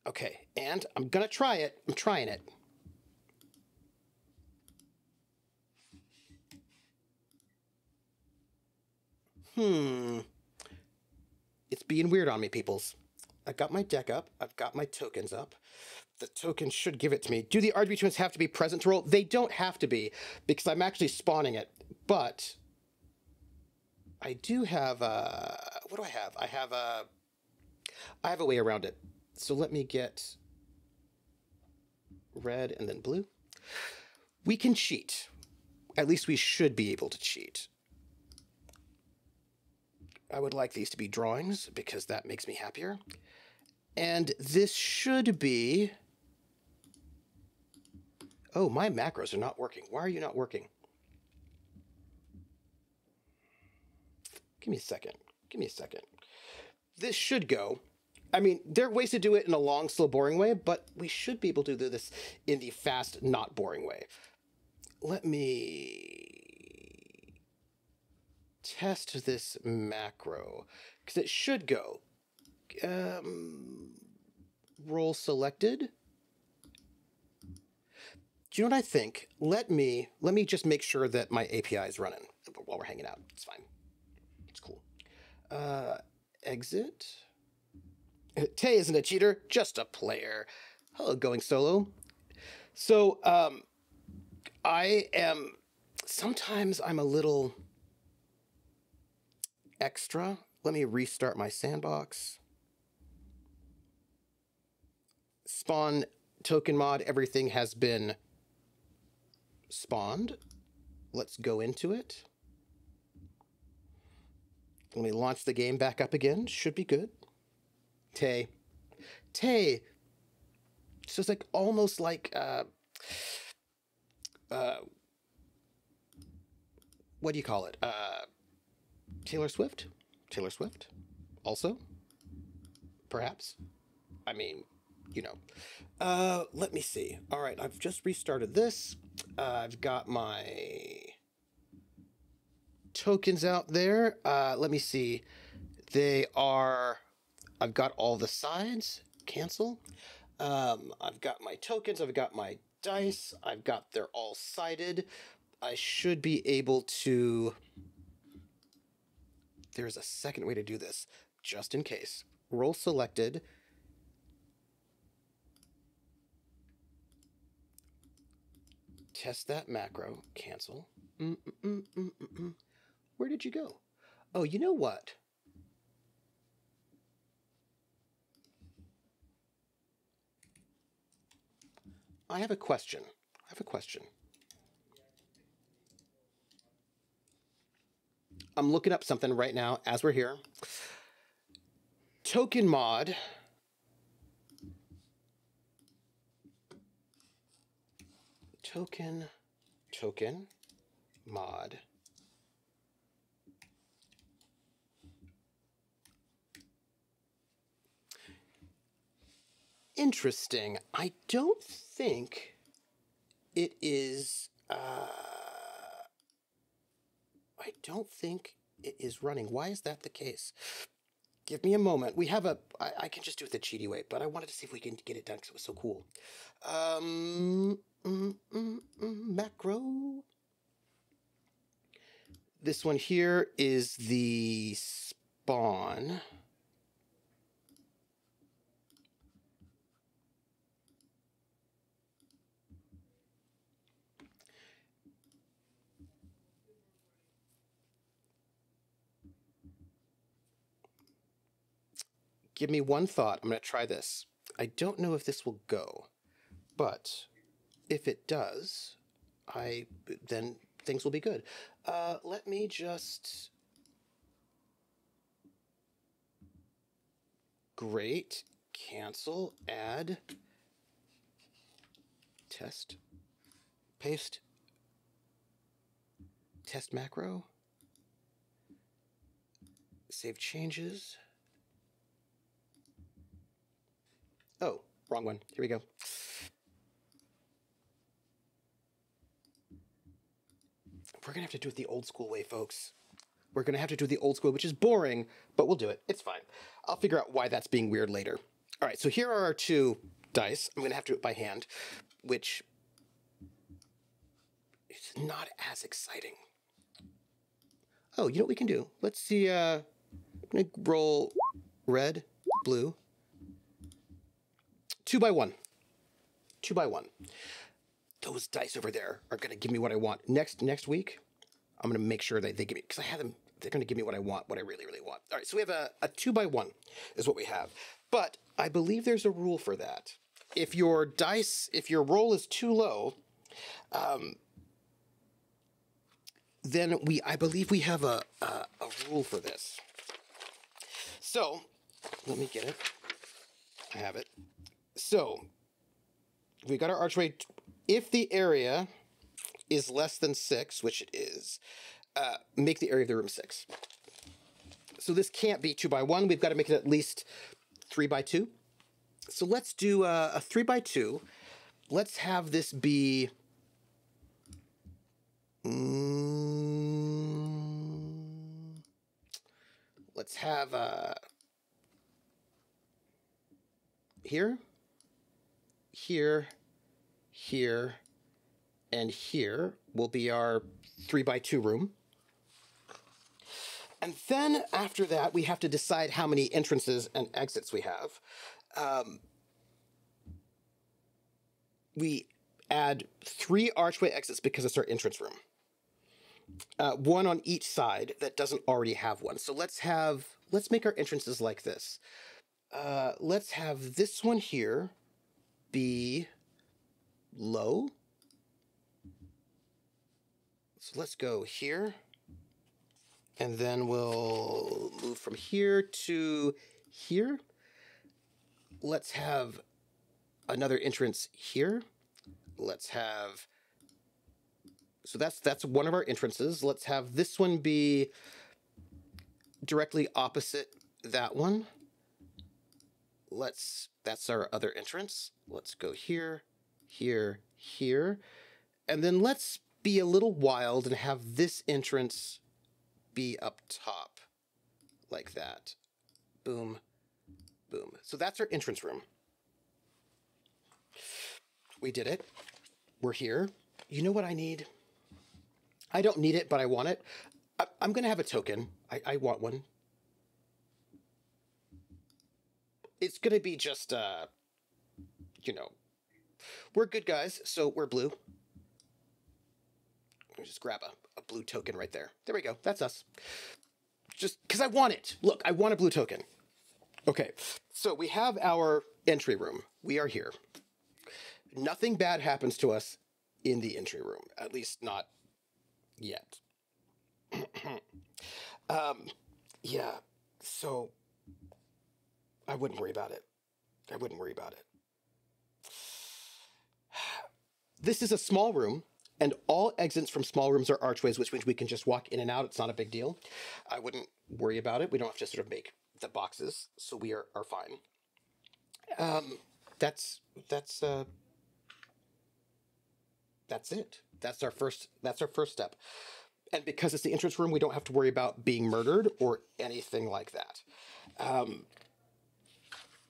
Okay, and I'm gonna try it. I'm trying it. It's being weird on me, peoples. I've got my deck up. I've got my tokens up. The tokens should give it to me. Do the RGB twins have to be present to roll? They don't have to be, because I'm actually spawning it. But I do have what do I have? I have a way around it. So let me get red and then blue. We can cheat. At least we should be able to cheat. I would like these to be drawings because that makes me happier. And this should be... Oh, my macros are not working. Why are you not working? Give me a second. Give me a second. This should go. I mean, there are ways to do it in a long, slow, boring way, but we should be able to do this in the fast, not boring way. Let me test this macro, because it should go. Roll selected. Do you know what I think? Let me just make sure that my API is running while we're hanging out. It's fine. It's cool. Exit. Tay isn't a cheater, just a player. Hello, going solo. So, sometimes I'm a little extra. Let me restart my sandbox. Spawn token mod, everything has been spawned. Let's go into it. Let me launch the game back up again. Should be good. Tay. So it's like almost like what do you call it? Taylor Swift? Taylor Swift? Also? Perhaps? I mean, you know. Let me see. All right, I've just restarted this. I've got my tokens out there. Let me see. They are... I've got all the sides. Cancel. I've got my tokens, I've got my dice, they're all sided. I should be able to, there's a second way to do this, just in case. Roll selected. Test that macro, cancel. Where did you go? Oh, you know what? I have a question. I'm looking up something right now as we're here. Token mod. Token mod. Interesting. I don't think it is. I don't think it is running. Why is that the case? Give me a moment. We have I can just do it the cheaty way, but I wanted to see if we can get it done because it was so cool. Macro. This one here is the spawn. Give me one thought. I'm going to try this. I don't know if this will go, but if it does, then things will be good. Let me just... Great. Cancel. Add. Test. Paste. Test macro. Save changes. Oh, wrong one. Here we go. We're going to have to do it the old school way, folks. We're going to have to do it the old school, which is boring, but we'll do it. It's fine. I'll figure out why that's being weird later. All right, so here are our two dice. I'm going to have to do it by hand, which is not as exciting. Oh, you know what we can do? Let's see. I'm going to roll red, blue. 2 by 1. 2 by 1. Those dice over there are going to give me what I want. Next week, I'm going to make sure that they give me, because I have them, they're going to give me what I want, what I really, really want. All right, so we have a 2 by 1 is what we have. But I believe there's a rule for that. If your roll is too low, then I believe we have a rule for this. So, let me get it. I have it. So, we got our archway. If the area is less than 6, which it is, make the area of the room 6. So this can't be 2 by 1. We've got to make it at least 3 by 2. So let's do a 3 by 2. Let's have this be... let's have... here, and here will be our 3 by 2 room. And then after that, we have to decide how many entrances and exits we have. We add 3 archway exits because it's our entrance room. 1 on each side that doesn't already have one. So let's make our entrances like this. Let's have this one here be low. So let's go here. And then we'll move from here to here. Let's have another entrance here. Let's have... So that's one of our entrances. Let's have this one be directly opposite that one. That's our other entrance. Let's go here, here, here. And then let's be a little wild and have this entrance be up top like that. Boom, boom. So that's our entrance room. We did it. We're here. You know what I need? I don't need it, but I want it. I'm going to have a token. I want one. It's going to be just, you know, we're good guys, so we're blue. Let me just grab a blue token right there. There we go. That's us. Just because I want it. Look, I want a blue token. Okay, so we have our entry room. We are here. Nothing bad happens to us in the entry room, at least not yet. Yeah, so I wouldn't worry about it. I wouldn't worry about it. This is a small room, and all exits from small rooms are archways, which means we can just walk in and out. It's not a big deal. I wouldn't worry about it. We don't have to sort of make the boxes, so we are fine. That's it. That's our first step. And because it's the entrance room, we don't have to worry about being murdered or anything like that.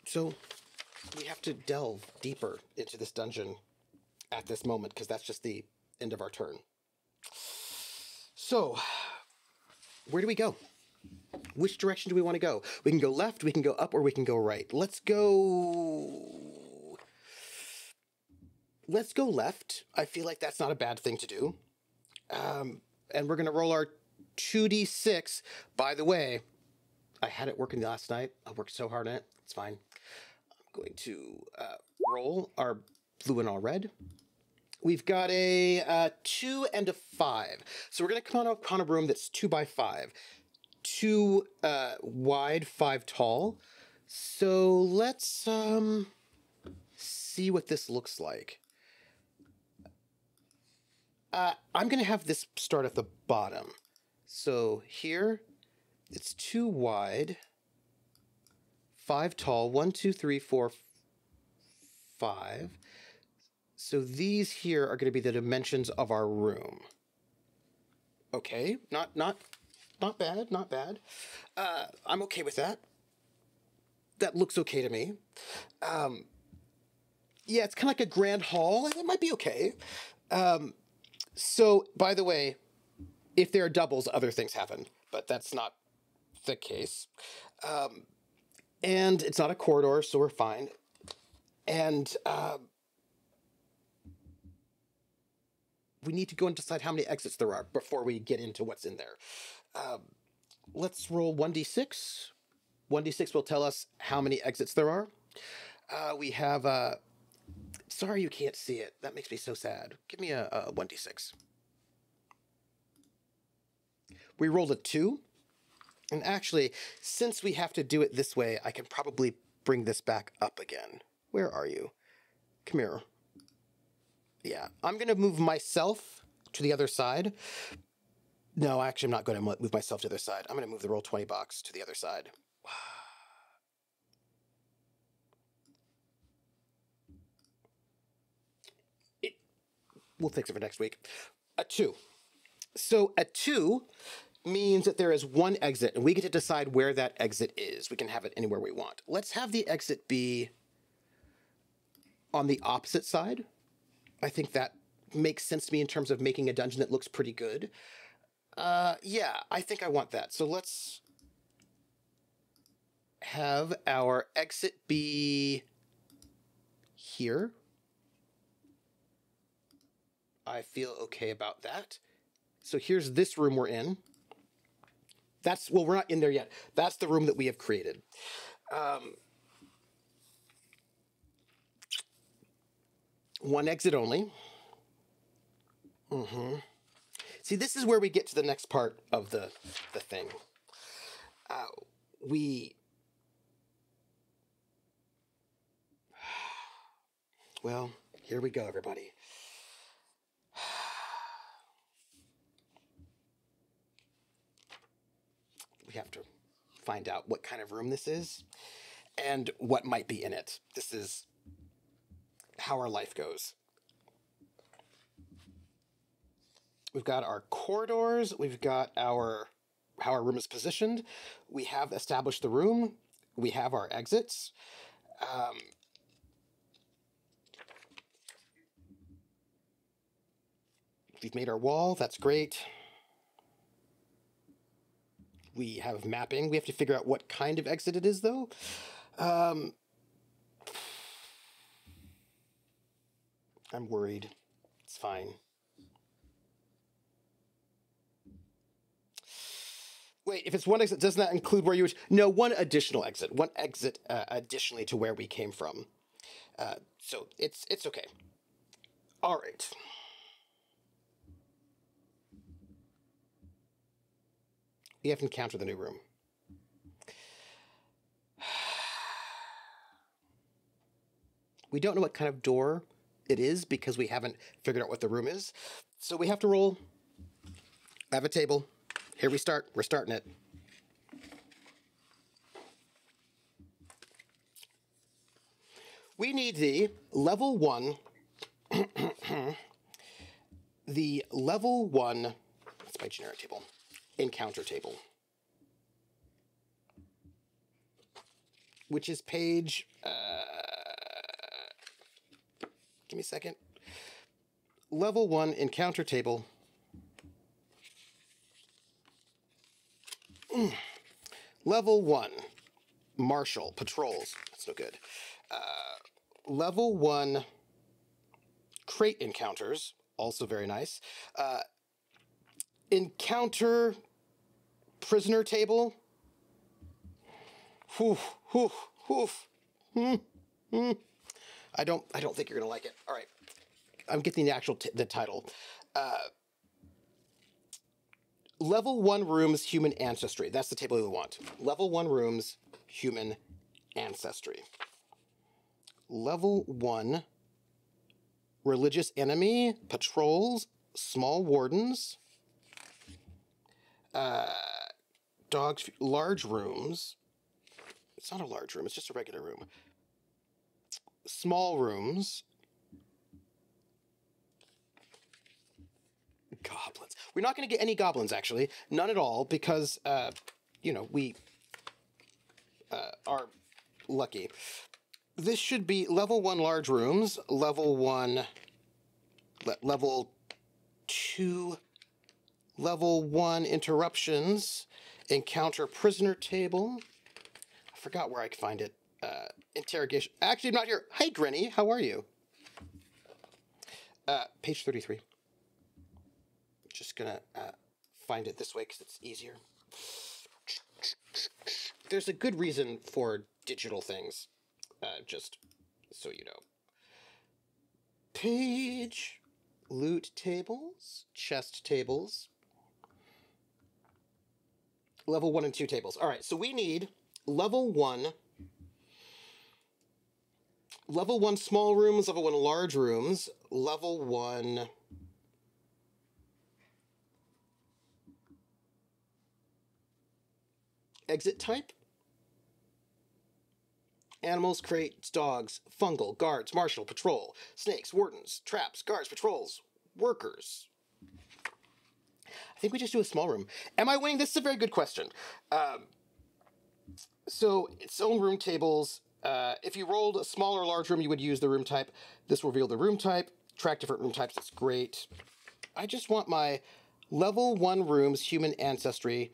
So we have to delve deeper into this dungeon at this moment, because that's just the end of our turn. So, where do we go? Which direction do we want to go? We can go left, we can go up, or we can go right. Let's go left. I feel like that's not a bad thing to do. And we're going to roll our 2d6. By the way, I had it working last night. I worked so hard on it. It's fine. I'm going to roll our blue and all red. We've got a 2 and a 5. So we're going to come upon a room that's 2 by 5. 2 wide, 5 tall. So let's see what this looks like. I'm going to have this start at the bottom. So here, it's 2 wide, 5 tall, 1, 2, 3, 4, 5. So these here are going to be the dimensions of our room. Okay, not bad, not bad. I'm okay with that. That looks okay to me. Yeah, it's kind of like a grand hall. It might be okay. So, by the way, if there are doubles, other things happen, but that's not the case. And it's not a corridor, so we're fine. And we need to go and decide how many exits there are before we get into what's in there. Let's roll 1d6. 1d6 will tell us how many exits there are. We have sorry you can't see it. That makes me so sad. Give me a 1d6. We rolled a 2. And actually, since we have to do it this way, I can probably bring this back up again. Where are you? Come here. Yeah, I'm going to move myself to the other side. No, actually, I'm not going to move myself to the other side. I'm going to move the Roll20 box to the other side. We'll fix it for next week. A 2. So a 2 means that there is one exit, and we get to decide where that exit is. We can have it anywhere we want. Let's have the exit be on the opposite side. I think that makes sense to me in terms of making a dungeon that looks pretty good. Yeah, I think I want that. So let's have our exit be here. I feel okay about that. So here's this room we're in. Well, we're not in there yet. That's the room that we have created. One exit only. See, this is where we get to the next part of the thing. Well, here we go, everybody. We have to find out what kind of room this is and what might be in it. This is how our life goes. We've got our corridors. We've got how our room is positioned. We have established the room. We have our exits. We've made our wall. That's great. We have mapping. We have to figure out what kind of exit it is, though. I'm worried. It's fine. Wait, if it's one exit, doesn't that include where you were? No, one additional exit. One exit additionally to where we came from. So it's okay. All right. We have encountered the new room. We don't know what kind of door it is because we haven't figured out what the room is. So we have to roll. I have a table. Here we start. We're starting it. We need the level 1. The level 1, that's my generic table, encounter table. Which is page, give me a second. Level 1 encounter table. Level 1, marshal, patrols. That's no good. Level 1, crate encounters. Also very nice. Encounter prisoner table. Woof, woof, woof. I don't think you're gonna like it. All right, I'm getting the actual the title. Level 1 rooms, human ancestry. That's the table we want. Level 1 rooms, human ancestry. Level 1, religious enemy, patrols, small wardens, dogs, large rooms. It's not a large room, it's just a regular room. Small rooms. Goblins. We're not going to get any goblins, actually. None at all, because, you know, we are lucky. This should be level 1 large rooms, level 1, level 2, level 1 interruptions, encounter prisoner table. I forgot where I could find it. Interrogation. Actually, I'm not here. Hi, Grinny. How are you? Page 33. Just gonna find it this way because it's easier. There's a good reason for digital things, just so you know. Page, loot tables, chest tables, level 1 and 2 tables. All right, so we need level 1 small rooms, level 1 large rooms, level 1 exit type. Animals, crates, dogs, fungal, guards, marshal, patrol, snakes, wardens, traps, guards, patrols, workers. I think we just do a small room. Am I winning? This is a very good question. So its own room tables. If you rolled a small or large room, you would use the room type. This will reveal the room type. Track different room types. That's great. I just want my level 1 rooms, human ancestry,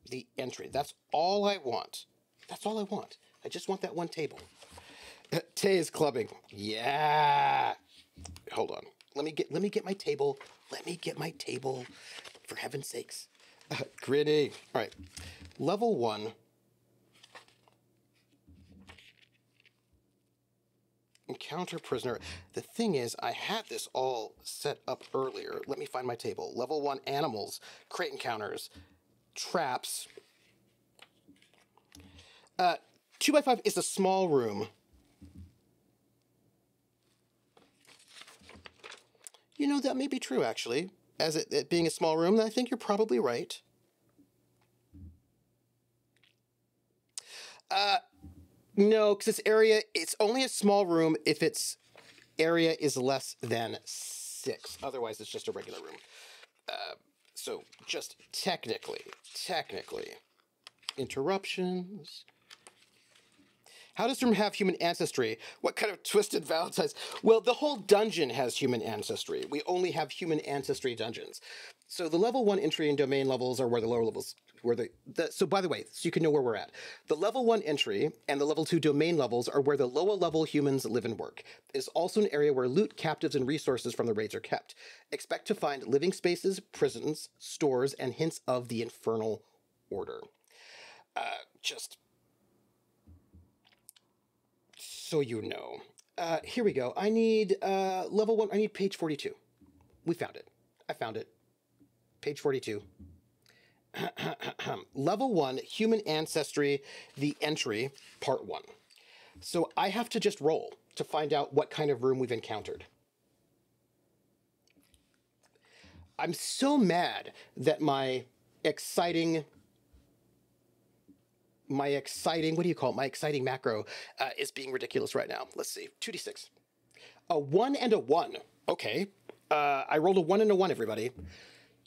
the entry. That's all I want. That's all I want. I just want that one table. Tay is clubbing. Yeah. Hold on. Let me get my table. Let me get my table. For heaven's sakes. Gritty. All right. Level 1. Encounter prisoner. The thing is, I had this all set up earlier. Let me find my table. Level 1 animals, crate encounters, traps. 2x5 is a small room. You know, that may be true, actually. As it being a small room, I think you're probably right. No, because it's only a small room if its area is less than 6. Otherwise, it's just a regular room. So, just technically, interruptions. How does the room have human ancestry? What kind of twisted Valentine's? Well, the whole dungeon has human ancestry. We only have human ancestry dungeons. So the level 1 entry and domain levels are where the lower levels, so by the way, so you can know where we're at. The level 1 entry and the level 2 domain levels are where the lower level humans live and work. It is also an area where loot, captives, and resources from the raids are kept. Expect to find living spaces, prisons, stores, and hints of the infernal order. Just so you know. Here we go. I need level 1. I need page 42. We found it. I found it. Page 42. Level 1, Human Ancestry, the entry, part 1. So I have to just roll to find out what kind of room we've encountered. I'm so mad that my exciting, what do you call it? My exciting macro is being ridiculous right now. Let's see, 2d6. A 1 and a 1. Okay. I rolled a 1 and a 1, everybody.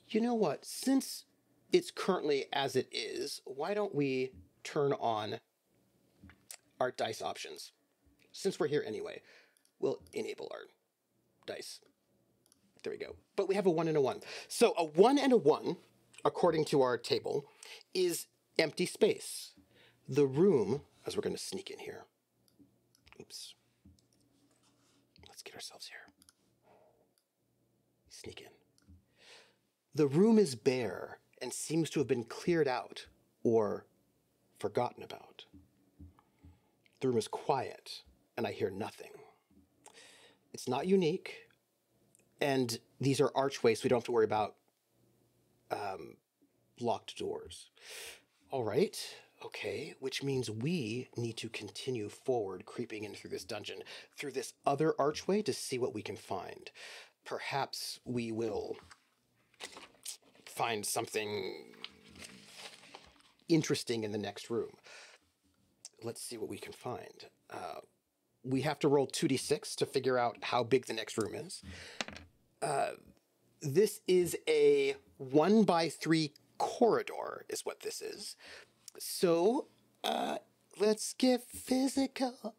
You know what? Since it's currently as it is, why don't we turn on our dice options? Since we're here anyway, we'll enable our dice. There we go. But we have a 1 and a 1. So a 1 and a 1, according to our table, is empty space. The room, as we're going to sneak in here. Oops. Let's get ourselves here. Sneak in. The room is bare and seems to have been cleared out or forgotten about. The room is quiet and I hear nothing. It's not unique, and these are archways, so we don't have to worry about locked doors. All right, okay, which means we need to continue forward, creeping in through this dungeon, through this other archway to see what we can find. Perhaps we will find something interesting in the next room. Let's see what we can find. We have to roll 2d6 to figure out how big the next room is. This is a 1x3 corridor is what this is. So let's get physical.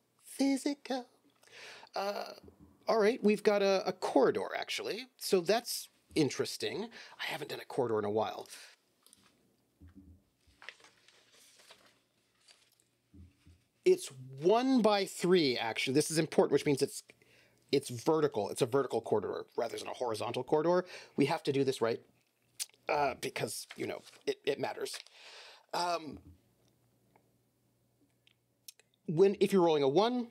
All right, we've got a corridor, actually. So that's interesting. I haven't done a corridor in a while. It's 1x3, actually. This is important, which means it's vertical. It's a vertical corridor rather than a horizontal corridor. We have to do this right because, you know, it matters. If you're rolling a 1,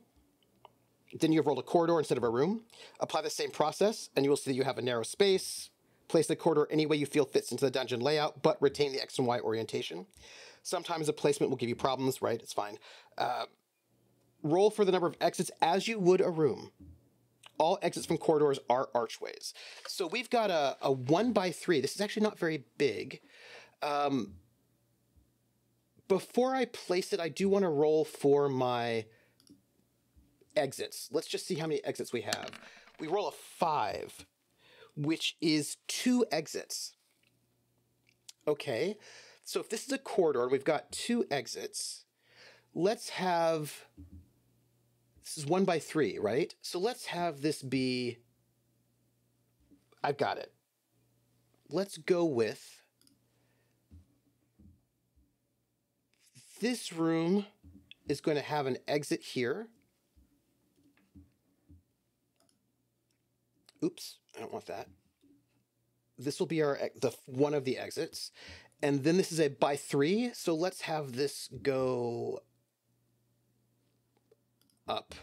then you've rolled a corridor instead of a room. Apply the same process, and you will see that you have a narrow space. Place the corridor any way you feel fits into the dungeon layout, but retain the X and Y orientation. Sometimes a placement will give you problems, right? It's fine. Roll for the number of exits as you would a room. All exits from corridors are archways. So we've got a 1x3. This is actually not very big. Before I place it, I do want to roll for my exits. Let's just see how many exits we have. We roll a 5, which is 2 exits. Okay, so if this is a corridor and we've got 2 exits, let's have, this is 1x3, right? So let's have this be, I've got it. Let's go with, this room is going to have an exit here. Oops, I don't want that. This will be one of the exits. And then this is a by 3, so let's have this go up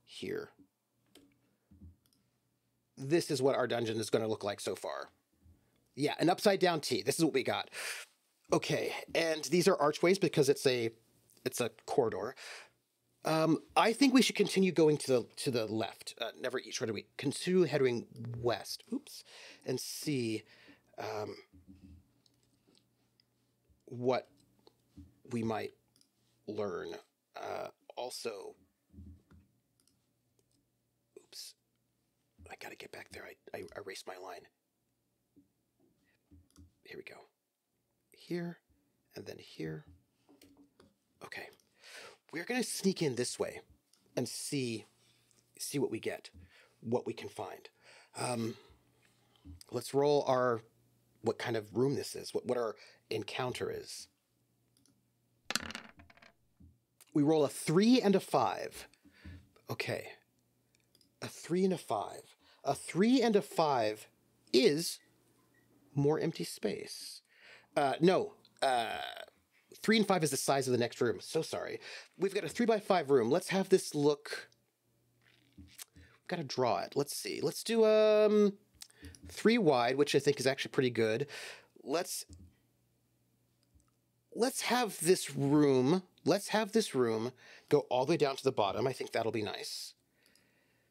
here. This is what our dungeon is going to look like so far. Yeah, an upside down T. This is what we got. Okay, and these are archways because it's a corridor. I think we should continue going to the left. Never each. Where do we continue heading west? Oops, and see what we might learn. Also, oops, I gotta get back there. I erased my line. Here we go. Here, and then here. Okay. we're going to sneak in this way and see what we get, what we can find. Let's roll what kind of room this is, what our encounter is. We roll a 3 and a 5. Okay. A 3 and a 5. A 3 and a 5 is more empty space. No. 3 and 5 is the size of the next room. So sorry. We've got a 3 by 5 room. Let's have this look. We've got to draw it. Let's see. Let's do 3 wide, which I think is actually pretty good. Let's have this room. Let's have this room go all the way down to the bottom. I think that'll be nice.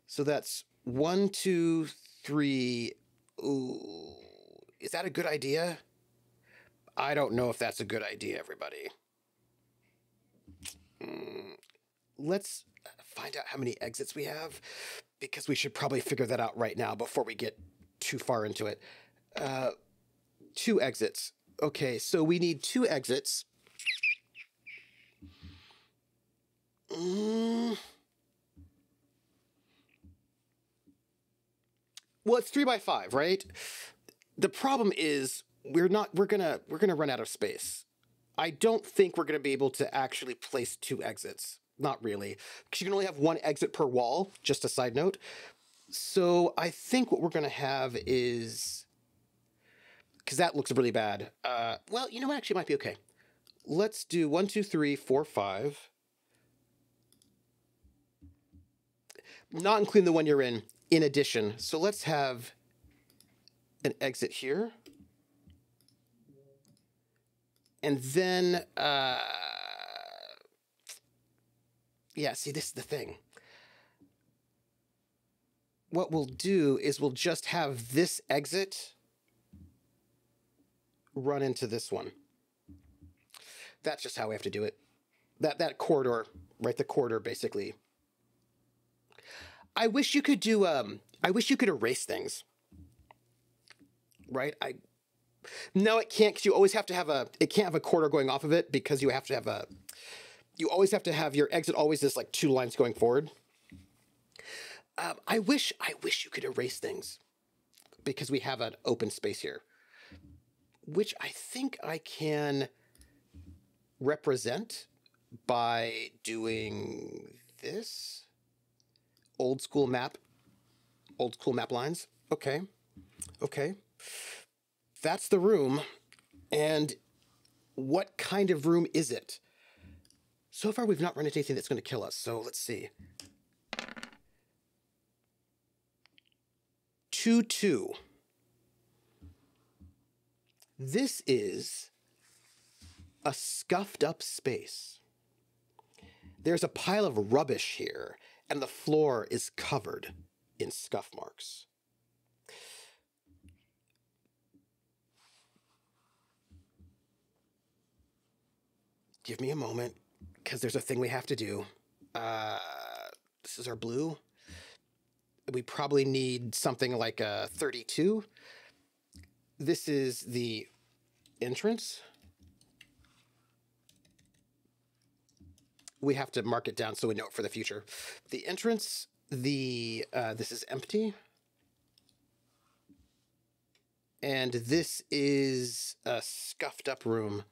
So that's 1, 2, 3. Ooh, is that a good idea? I don't know if that's a good idea, everybody. Let's find out how many exits we have, because we should probably figure that out right now before we get too far into it. 2 exits. Okay, so we need 2 exits. Well, it's 3 by 5, right? The problem is we're gonna run out of space. I don't think we're gonna be able to actually place 2 exits. Not really, because you can only have 1 exit per wall. Just a side note. So I think what we're gonna have is, because that looks really bad. Well, you know what? Actually, it might be okay. Let's do 1, 2, 3, 4, 5. Not including the one you're in addition. So let's have an exit here. And then, yeah, see, this is the thing. What we'll do is we'll just have this exit run into this one. That's just how we have to do it. That corridor, right? The corridor, basically. I wish you could do, I wish you could erase things. Right? No, it can't, because you always have to have it can't have a corridor going off of it, because you have to have you always have to have your exit always this like 2 lines going forward. I wish you could erase things, because we have an open space here, which I think I can represent by doing this old school map lines. Okay. That's the room. And what kind of room is it? So far, we've not run into anything that's going to kill us. So let's see. 2, 2. This is a scuffed up space. There's a pile of rubbish here, and the floor is covered in scuff marks. Give me a moment, because there's a thing we have to do. This is our blue. We probably need something like a 32. This is the entrance. We have to mark it down so we know it for the future. The entrance, this is empty. And this is a scuffed up room.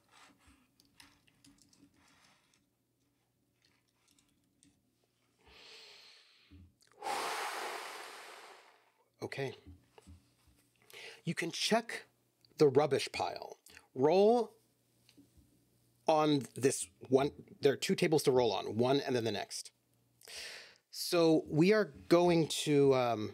Okay. You can check the rubbish pile. Roll on this one. There are 2 tables to roll on, one and then the next. So we are going to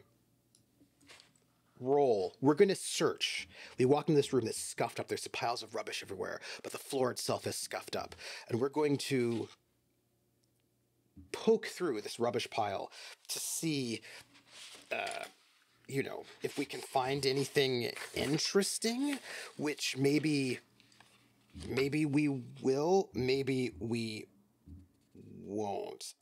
roll. We're going to search. We walk into this room that's scuffed up. There's piles of rubbish everywhere, but the floor itself is scuffed up. And we're going to poke through this rubbish pile to see if we can find anything interesting, which maybe we will, maybe we won't.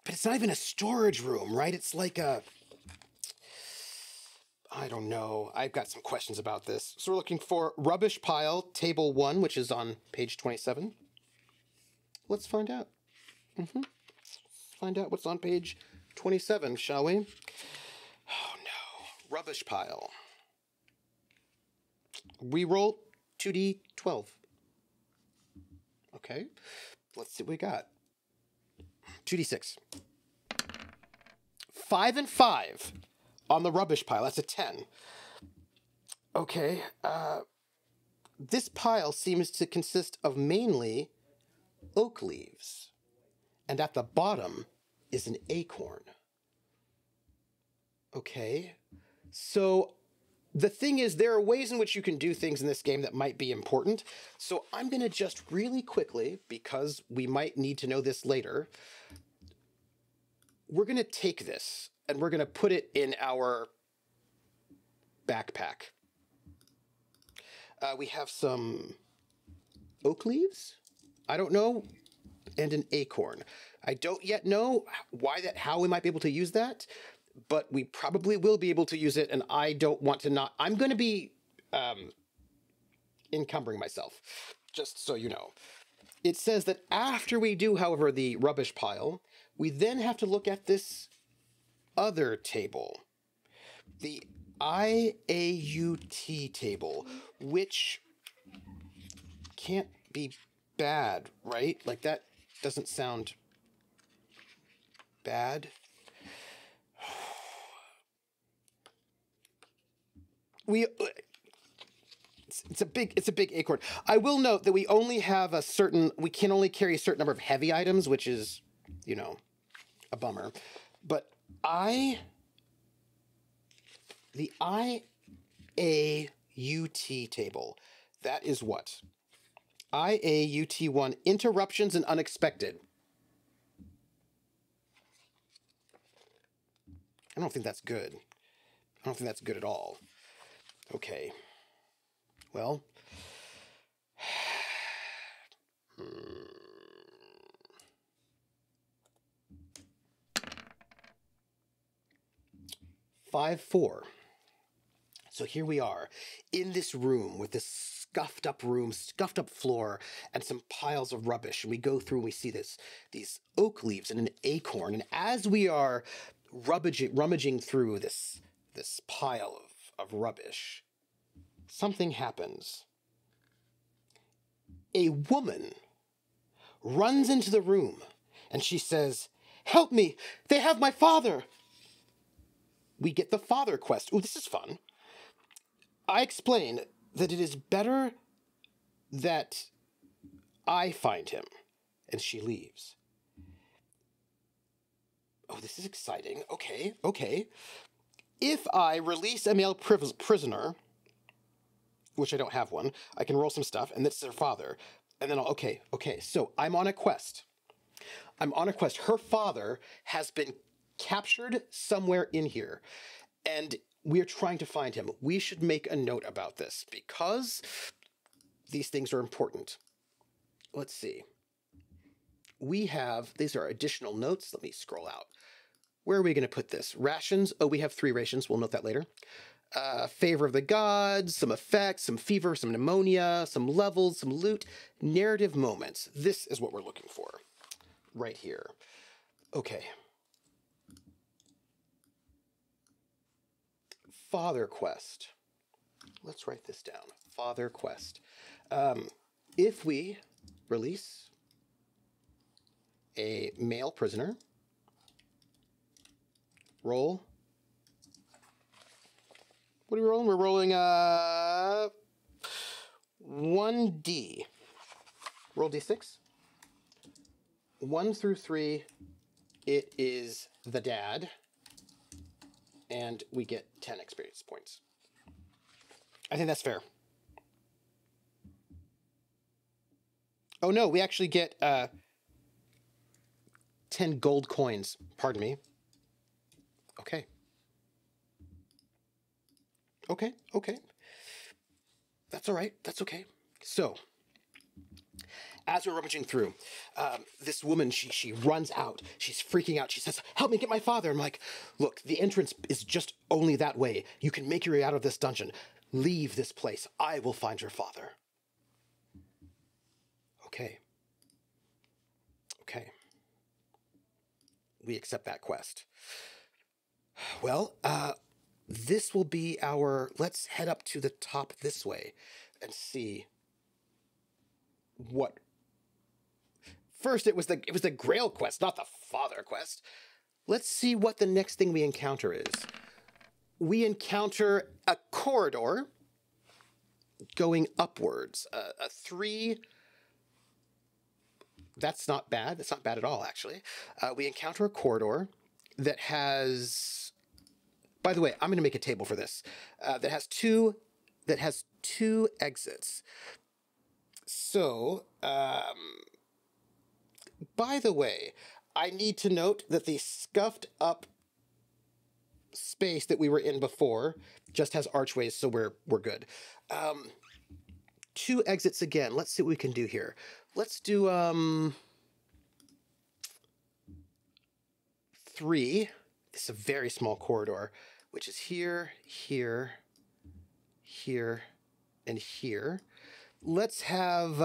But it's not even a storage room, right? It's like I I don't know. I've got some questions about this. So we're looking for rubbish pile, table 1, which is on page 27. Let's find out. Find out what's on page 27, shall we? Oh no. Rubbish pile. We roll 2d12. Okay. Let's see what we got. 2d6. 5 and 5 on the rubbish pile. That's a 10. Okay. This pile seems to consist of mainly oak leaves. And at the bottom is an acorn. Okay. So the thing is, there are ways in which you can do things in this game that might be important. So I'm going to just really quickly, because we might need to know this later, we're going to take this and we're going to put it in our backpack. We have some oak leaves, I don't know, and an acorn. I don't yet know how we might be able to use that, but we probably will be able to use it, and I don't want to not... I'm going to be encumbering myself, just so you know. It says that after we do, however, the rubbish pile, we then have to look at this other table, the IAUT table, which can't be bad, right? Like, that doesn't sound bad. It's a big acorn. I will note that we can only carry a certain number of heavy items, which is, you know, a bummer. But the IAUT table, that is what? IAUT1, interruptions and unexpected. I don't think that's good. I don't think that's good at all. Okay. Well. Five, 4. So here we are in this room with this scuffed up floor, and some piles of rubbish. And we go through and we see these oak leaves and an acorn. And as we are rummaging through this pile of rubbish, something happens. A woman runs into the room and she says, "Help me! They have my father!" We get the father quest. Ooh, this is fun. I explain that it is better that I find him, and she leaves. Oh, this is exciting. Okay. If I release a male prisoner, which I don't have one, I can roll some stuff, and that's their father. And then okay. So I'm on a quest. Her father has been captured somewhere in here, and we're trying to find him. We should make a note about this because these things are important. Let's see. These are additional notes. Let me scroll out. Where are we going to put this? Rations. Oh, we have 3 rations. We'll note that later. Favor of the gods, some effects, some fever, some pneumonia, some levels, some loot, narrative moments. This is what we're looking for right here. Okay. Father quest. Let's write this down. Father quest. If we release a male prisoner, roll. What are we rolling? We're rolling 1D. Roll D6. 1 through 3, it is the dad. And we get 10 experience points. I think that's fair. Oh no, we actually get 10 gold coins. Pardon me. Okay. That's all right. That's okay. So, as we're rummaging through, this woman, she runs out. She's freaking out. She says, "Help me get my father." I'm like, "Look, the entrance is just only that way. You can make your way out of this dungeon. Leave this place. I will find your father." Okay. Okay. We accept that quest. Well, this will be our... Let's head up to the top this way and see what... First, it was the Grail quest, not the Father quest. Let's see what the next thing we encounter is. We encounter a corridor going upwards. A 3... That's not bad. That's not bad at all, actually. We encounter a corridor that has... By the way, I'm going to make a table for this. That has two exits. So, by the way, I need to note that the scuffed up space that we were in before just has archways, so we're good. 2 exits again. Let's see what we can do here. Let's do 3. It's a very small corridor, which is here, here, here, and here. Let's have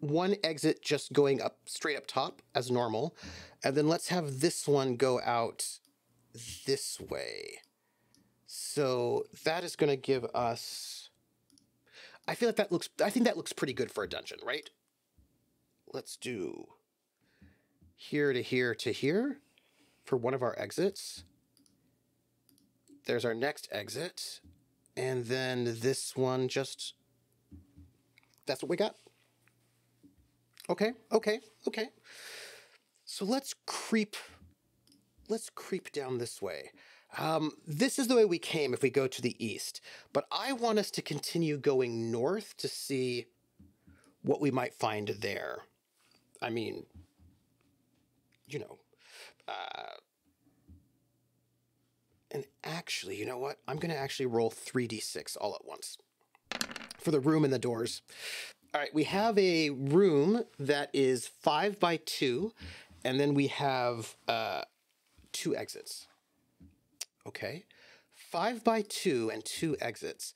1 exit just going up straight up top as normal, and then let's have this one go out this way. So that is going to give us... I think that looks pretty good for a dungeon, right? Let's do here to here to here for one of our exits. There's our next exit. And then this one just... That's what we got. Okay. So let's creep down this way. This is the way we came if we go to the east, but I want us to continue going north to see what we might find there. I mean, you know, and actually, you know what? I'm going to actually roll 3d6 all at once for the room and the doors. All right, we have a room that is 5 by 2, and then we have 2 exits. Okay, 5 by 2 and 2 exits.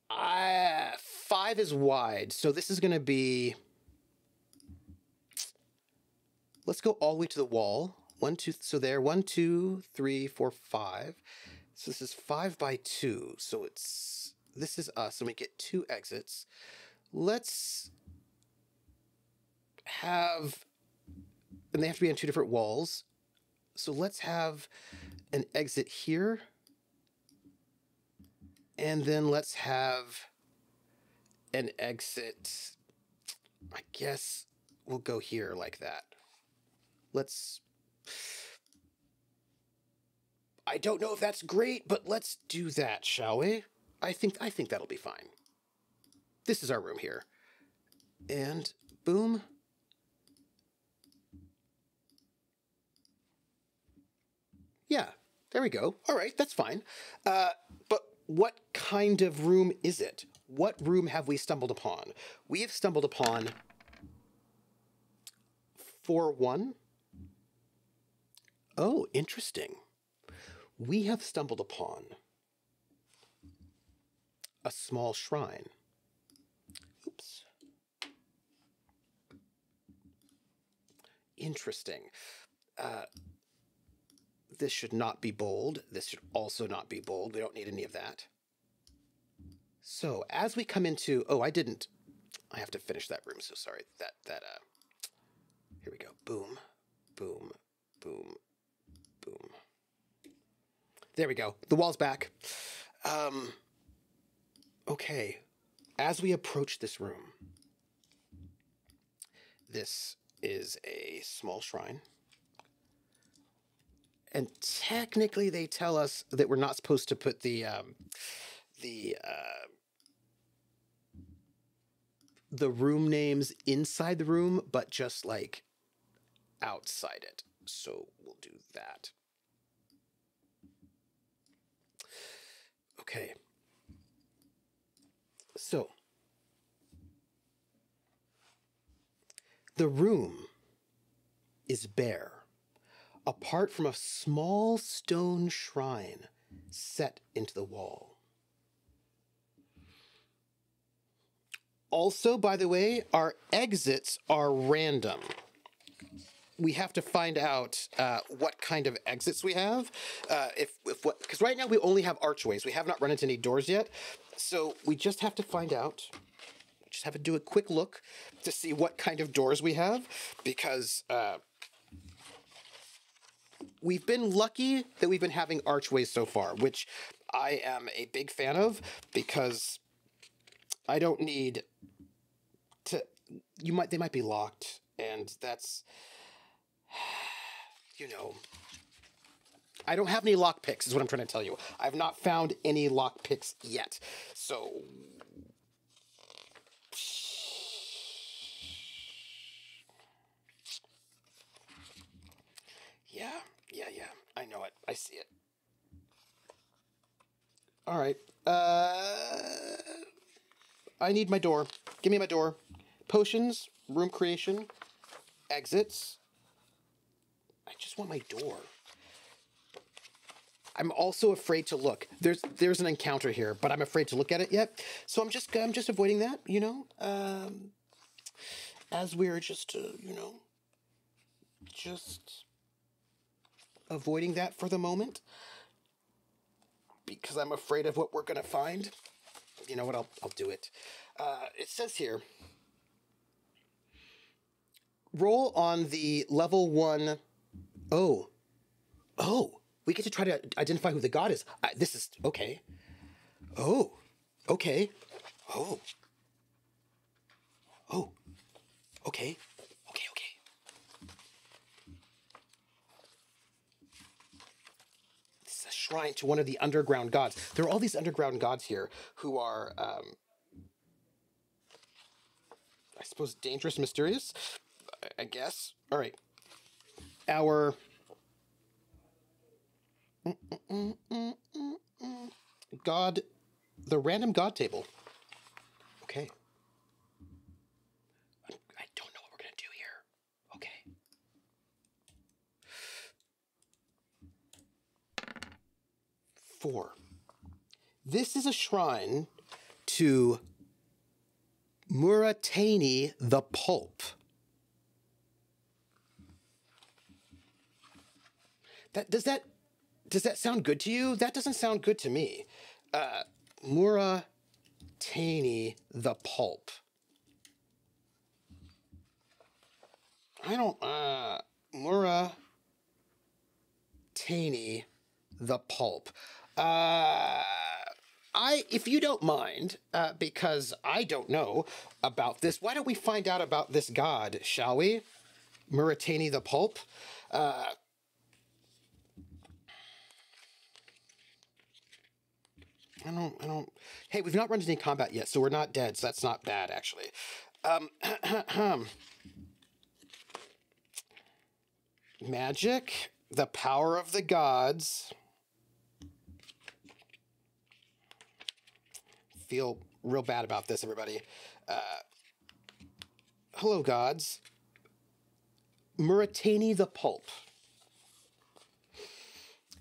5 is wide, so this is going to be... Let's go all the way to the wall. 1, 2, so there, 1, 2, 3, 4, 5. So this is 5 by 2, so this is us, and we get 2 exits. Let's have... And they have to be on 2 different walls. So let's have an exit here. And then let's have an exit. I guess we'll go here like that. I don't know if that's great, but let's do that, shall we? I think that'll be fine. This is our room here. And boom. Yeah, there we go. All right, that's fine. But what kind of room is it? What room have we stumbled upon? We have stumbled upon 4-1. Oh, interesting. We have stumbled upon a small shrine. Oops. Interesting. This should not be bold. This should also not be bold. We don't need any of that. So as we come into... Oh, I have to finish that room, so sorry. Here we go. Boom, boom, boom, boom. There we go. The wall's back. Okay. As we approach this room, this is a small shrine. And technically they tell us that we're not supposed to put the room names inside the room, but just like outside it. So we'll do that. Okay. So The room is bare, apart from a small stone shrine set into the wall. Also, by the way, our exits are random. We have to find out what kind of exits we have. Because right now we only have archways. We have not run into any doors yet. So we just have to find out. Just have to do a quick look to see what kind of doors we have. Because we've been lucky that we've been having archways so far, which I am a big fan of, because I don't need to... They might be locked, and that's... You know, I don't have any lock picks, is what I'm trying to tell you. I've not found any lock picks yet. So, yeah. I know it. I see it. All right. I need my door. Give me my door. Potions, room creation, exits. I just want my door. I'm also afraid to look. There's an encounter here, but I'm afraid to look at it yet. So I'm just avoiding that, you know. As we're just just avoiding that for the moment, because I'm afraid of what we're gonna find. You know what? I'll do it. It says here. Roll on the level 1. Oh, we get to try to identify who the god is. This is, okay. Oh, okay. Oh, okay. This is a shrine to one of the underground gods. There are all these underground gods here who are, I suppose, dangerous, mysterious, I guess. All right. Our God, the random god table. Okay. I don't know what we're going to do here. Okay. 4. This is a shrine to Muratani the Pulp. Does that sound good to you? That doesn't sound good to me. Muratani the Pulp. Muratani the Pulp. If you don't mind, because I don't know about this, why don't we find out about this god, shall we? Muratani the Pulp. I don't... Hey, we've not run into any combat yet, so we're not dead, so that's not bad, actually. Magic, the power of the gods. Feel real bad about this, everybody. Hello, gods. Muratani the Pulp.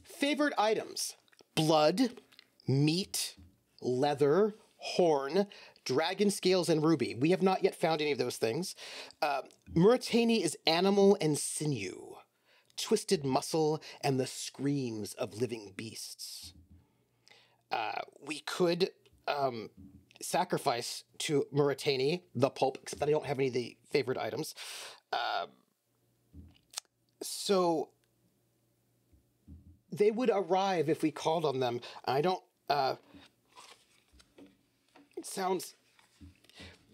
Favorite items: blood, meat, leather, horn, dragon scales, and ruby. We have not yet found any of those things. Muratani is animal and sinew, twisted muscle, and the screams of living beasts. We could sacrifice to Muratani the Pulp, except that I don't have any of the favorite items. So they would arrive if we called on them. I don't...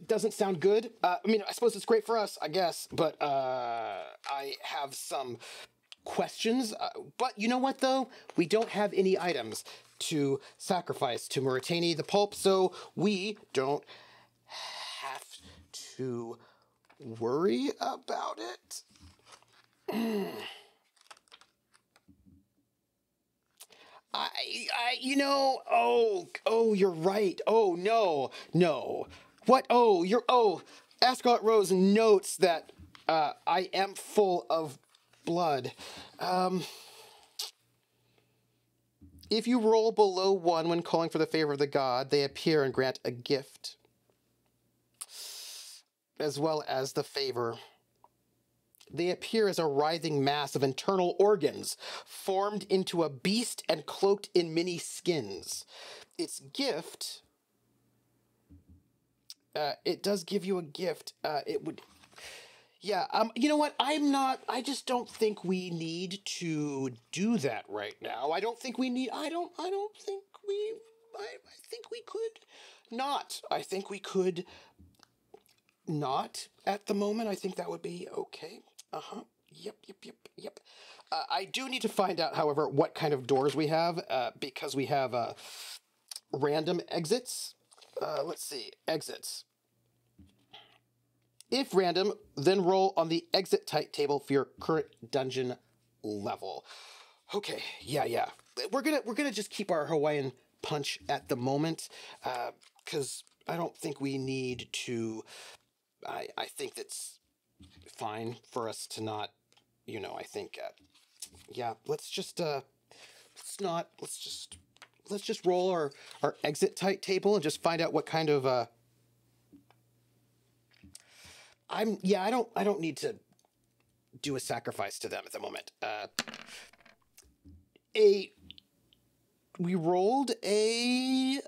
doesn't sound good. I mean, I suppose it's great for us, I guess, but I have some questions. But you know what, though? We don't have any items to sacrifice to Muratani the Pulp, so we don't have to worry about it. You're right. No. What? Ascot Rose notes that I am full of blood. If you roll below 1 when calling for the favor of the god, they appear and grant a gift, as well as the favor. They appear as a writhing mass of internal organs, formed into a beast and cloaked in many skins. Its gift, it does give you a gift. It would, yeah. You know what? I just don't think we need to do that right now. I don't think we need. I think we. I think we could not. I think we could not at the moment. I think that would be okay. Yep. I do need to find out, however, what kind of doors we have, because we have random exits. Let's see. Exits. If random, then roll on the exit type table for your current dungeon level. Okay, yeah. We're gonna just keep our Hawaiian punch at the moment, because I don't think we need to. I think that's fine for us to not, I think, yeah, let's just roll our exit type table and just find out what kind of, I don't need to do a sacrifice to them at the moment. We rolled a,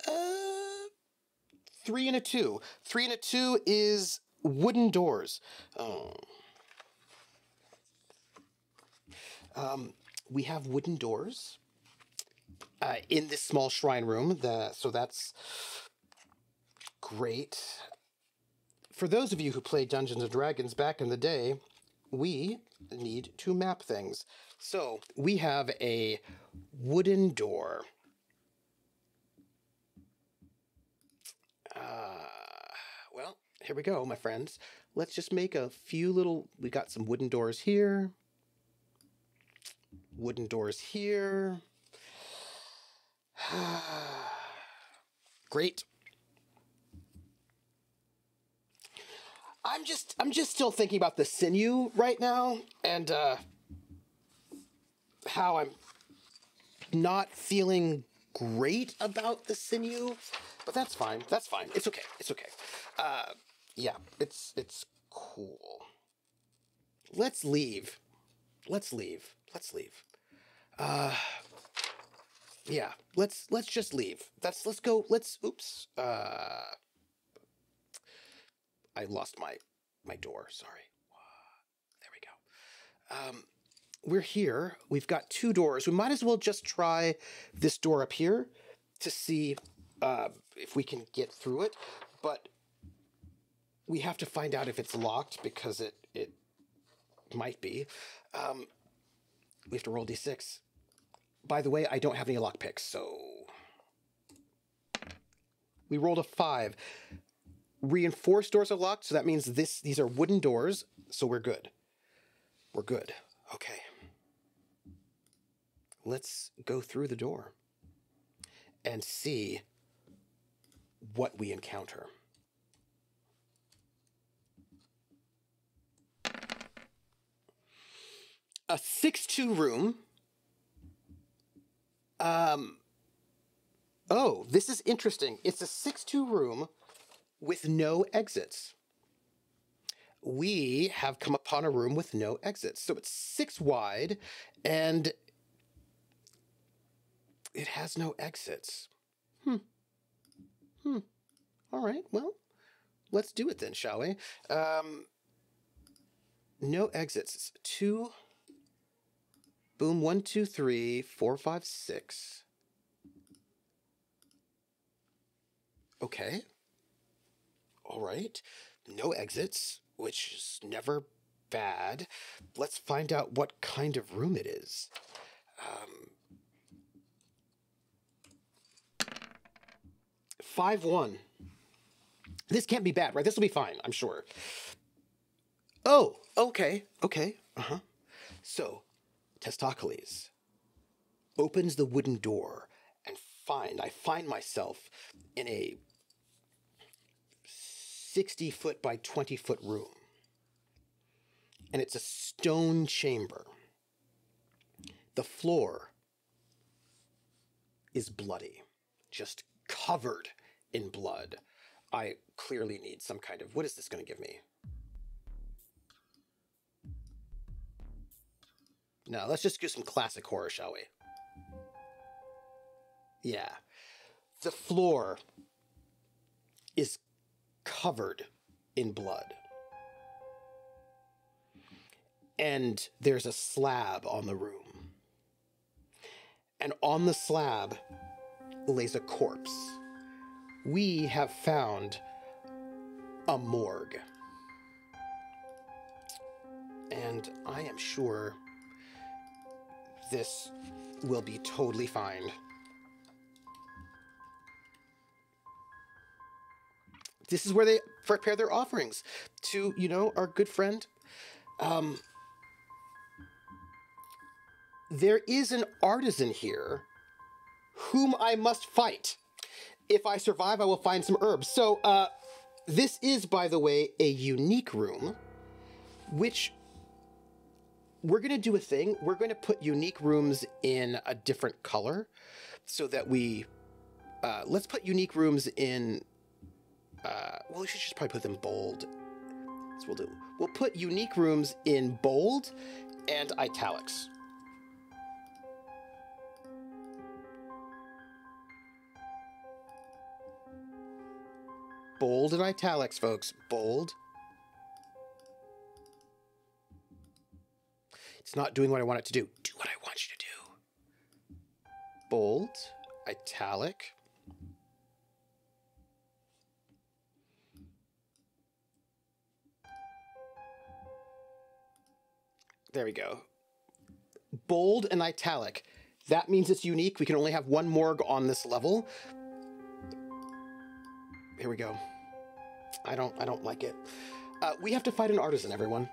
3 and a 2. 3 and a 2 is wooden doors. We have wooden doors in this small shrine room, so that's great. For those of you who played Dungeons & Dragons back in the day, we need to map things. So we have a wooden door. Well, here we go, my friends. Let's just make a few little... We got some wooden doors here. Wooden doors here. Great. I'm just still thinking about the sinew right now, and how I'm not feeling great about the sinew, but that's fine. It's okay. Yeah, it's cool. Let's leave. Yeah, let's just leave. Let's go. Oops. I lost my door. Sorry. There we go. We're here. We've got 2 doors. We might as well just try this door up here to see if we can get through it. But we have to find out if it's locked, because it might be. We have to roll d6. By the way, I don't have any lockpicks, so... We rolled a 5. Reinforced doors are locked, so that means these are wooden doors, so we're good. Okay. Let's go through the door and see what we encounter. A 6-2 room. Oh, this is interesting. It's a 6-2 room with no exits. We have come upon a room with no exits. So it's 6 wide, and it has no exits. All right, well, let's do it then, shall we? No exits. It's 2... Boom, 1, 2, 3, 4, 5, 6. Okay. All right. No exits, which is never bad. Let's find out what kind of room it is. 5-1. This can't be bad, right? This will be fine, I'm sure. Oh, okay. So... Testaklees opens the wooden door, and I find myself in a 60-foot by 20-foot room. and it's a stone chamber. The floor is bloody, just covered in blood. I clearly need some kind of... What is this going to give me? No, let's just do some classic horror, shall we? Yeah. The floor is covered in blood. And there's a slab on the room. And on the slab lays a corpse. We have found a morgue. And I am sure this will be totally fine. This is where they prepare their offerings to, you know, our good friend. There is an artisan here whom I must fight. If I survive, I will find some herbs. So, this is, by the way, a unique room, which we're going to do a thing. We're going to put unique rooms in a different color so that we, let's put unique rooms in, well, we should just probably put them bold. That's what we'll do. We'll put unique rooms in bold and italics. Bold and italics, folks. Bold. It's not doing what I want it to do. Do what I want you to do. Bold, italic. There we go. Bold and italic. That means it's unique. We can only have one morgue on this level. Here we go. I don't like it. We have to fight an artisan, everyone.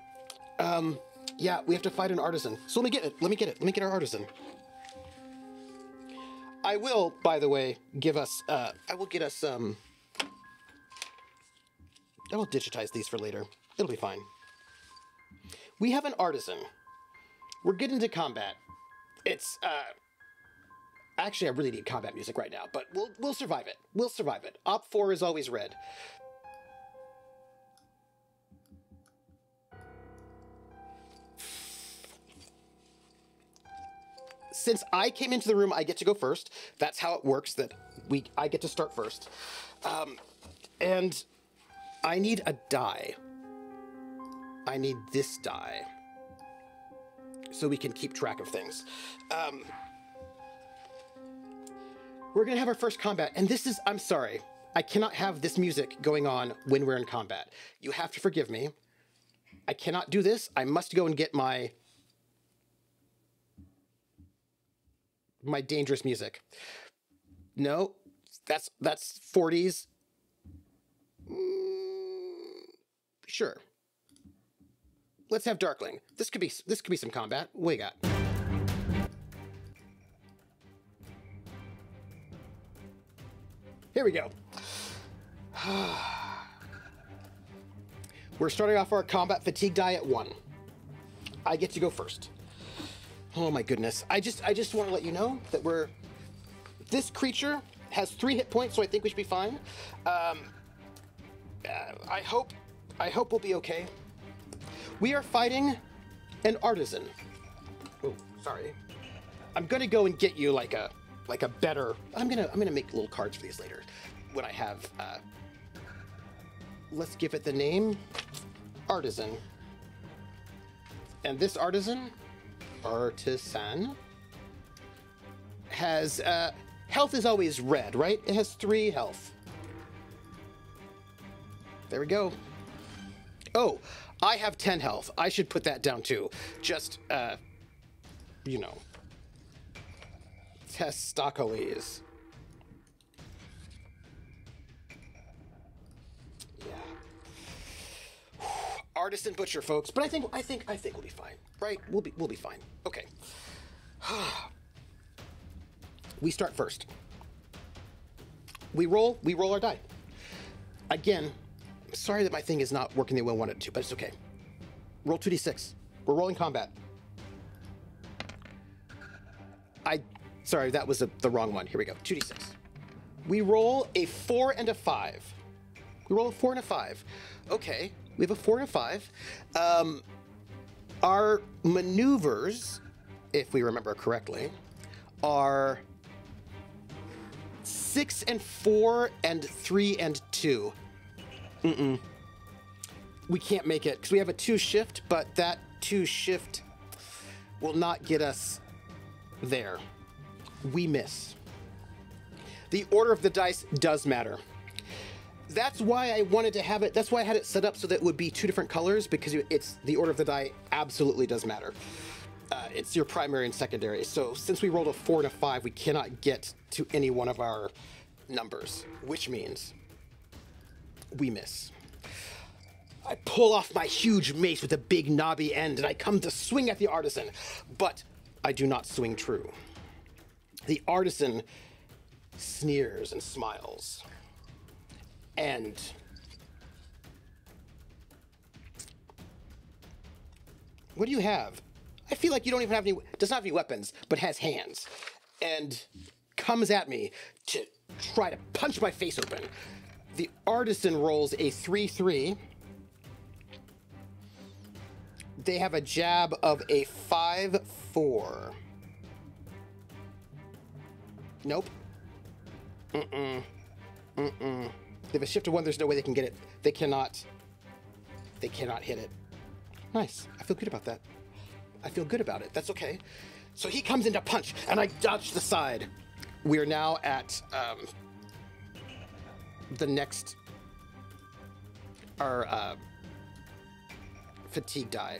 Yeah, we have to fight an artisan. So let me get it. Let me get our artisan. I will, by the way, give us, I will digitize these for later. It'll be fine. We have an artisan. We're getting to combat. It's, actually, I really need combat music right now, but we'll survive it. We'll survive it. Op 4 is always red. Since I came into the room, I get to go first. That's how it works, that I get to start first. And I need a die. I need this die. So we can keep track of things. We're going to have our first combat, and this is, I'm sorry, I cannot have this music going on when we're in combat. You have to forgive me. I cannot do this. I must go and get my dangerous music. No, that's 40s. Sure. Let's have Darkling. This could be some combat. What do you got? Here we go. We're starting off our combat fatigue die at 1. I get to go first. Oh my goodness. I just want to let you know that this creature has 3 hit points, so I think we should be fine. I hope we'll be okay. We are fighting an artisan. Oh, sorry. I'm gonna go and get you like a better. I'm gonna make little cards for these later when I have. Let's give it the name Artisan. And this artisan has health is always red, right? It has 3 health. There we go. Oh, I have 10 health. I should put that down too. Just you know. Testaklees. Yeah. Artisan butcher, folks. But I think we'll be fine, right? We'll be fine. Okay. We start first. We roll our die. Again, sorry that my thing is not working the way I want it to, but it's okay. Roll 2d6. We're rolling combat. Sorry, that was the wrong one. Here we go. 2d6. We roll a 4 and a 5. We roll a 4 and a 5. Okay, we have a 4 and a 5. Our maneuvers, if we remember correctly, are 6 and 4 and 3 and 2. We can't make it because we have a 2 shift, but that 2 shift will not get us there. We miss. The order of the dice does matter. That's why I wanted to have it. That's why I had it set up so that it would be 2 different colors, because it's the order of the die absolutely does matter. It's your primary and secondary. So since we rolled a 4 and a 5, we cannot get to any one of our numbers, which means we miss. I pull off my huge mace with a big knobby end, and I come to swing at the artisan, but I do not swing true. The artisan sneers and smiles, and what do you have? I feel like you don't even have any, does not have any weapons, but has hands, and comes at me to try to punch my face open. The artisan rolls a 3-3. They have a jab of a 5-4. Nope. They have a shift of 1. There's no way they can get it. They cannot hit it. Nice. I feel good about that. I feel good about it. That's okay. So he comes in to punch, and I dodge the side. We are now at the next, our fatigue die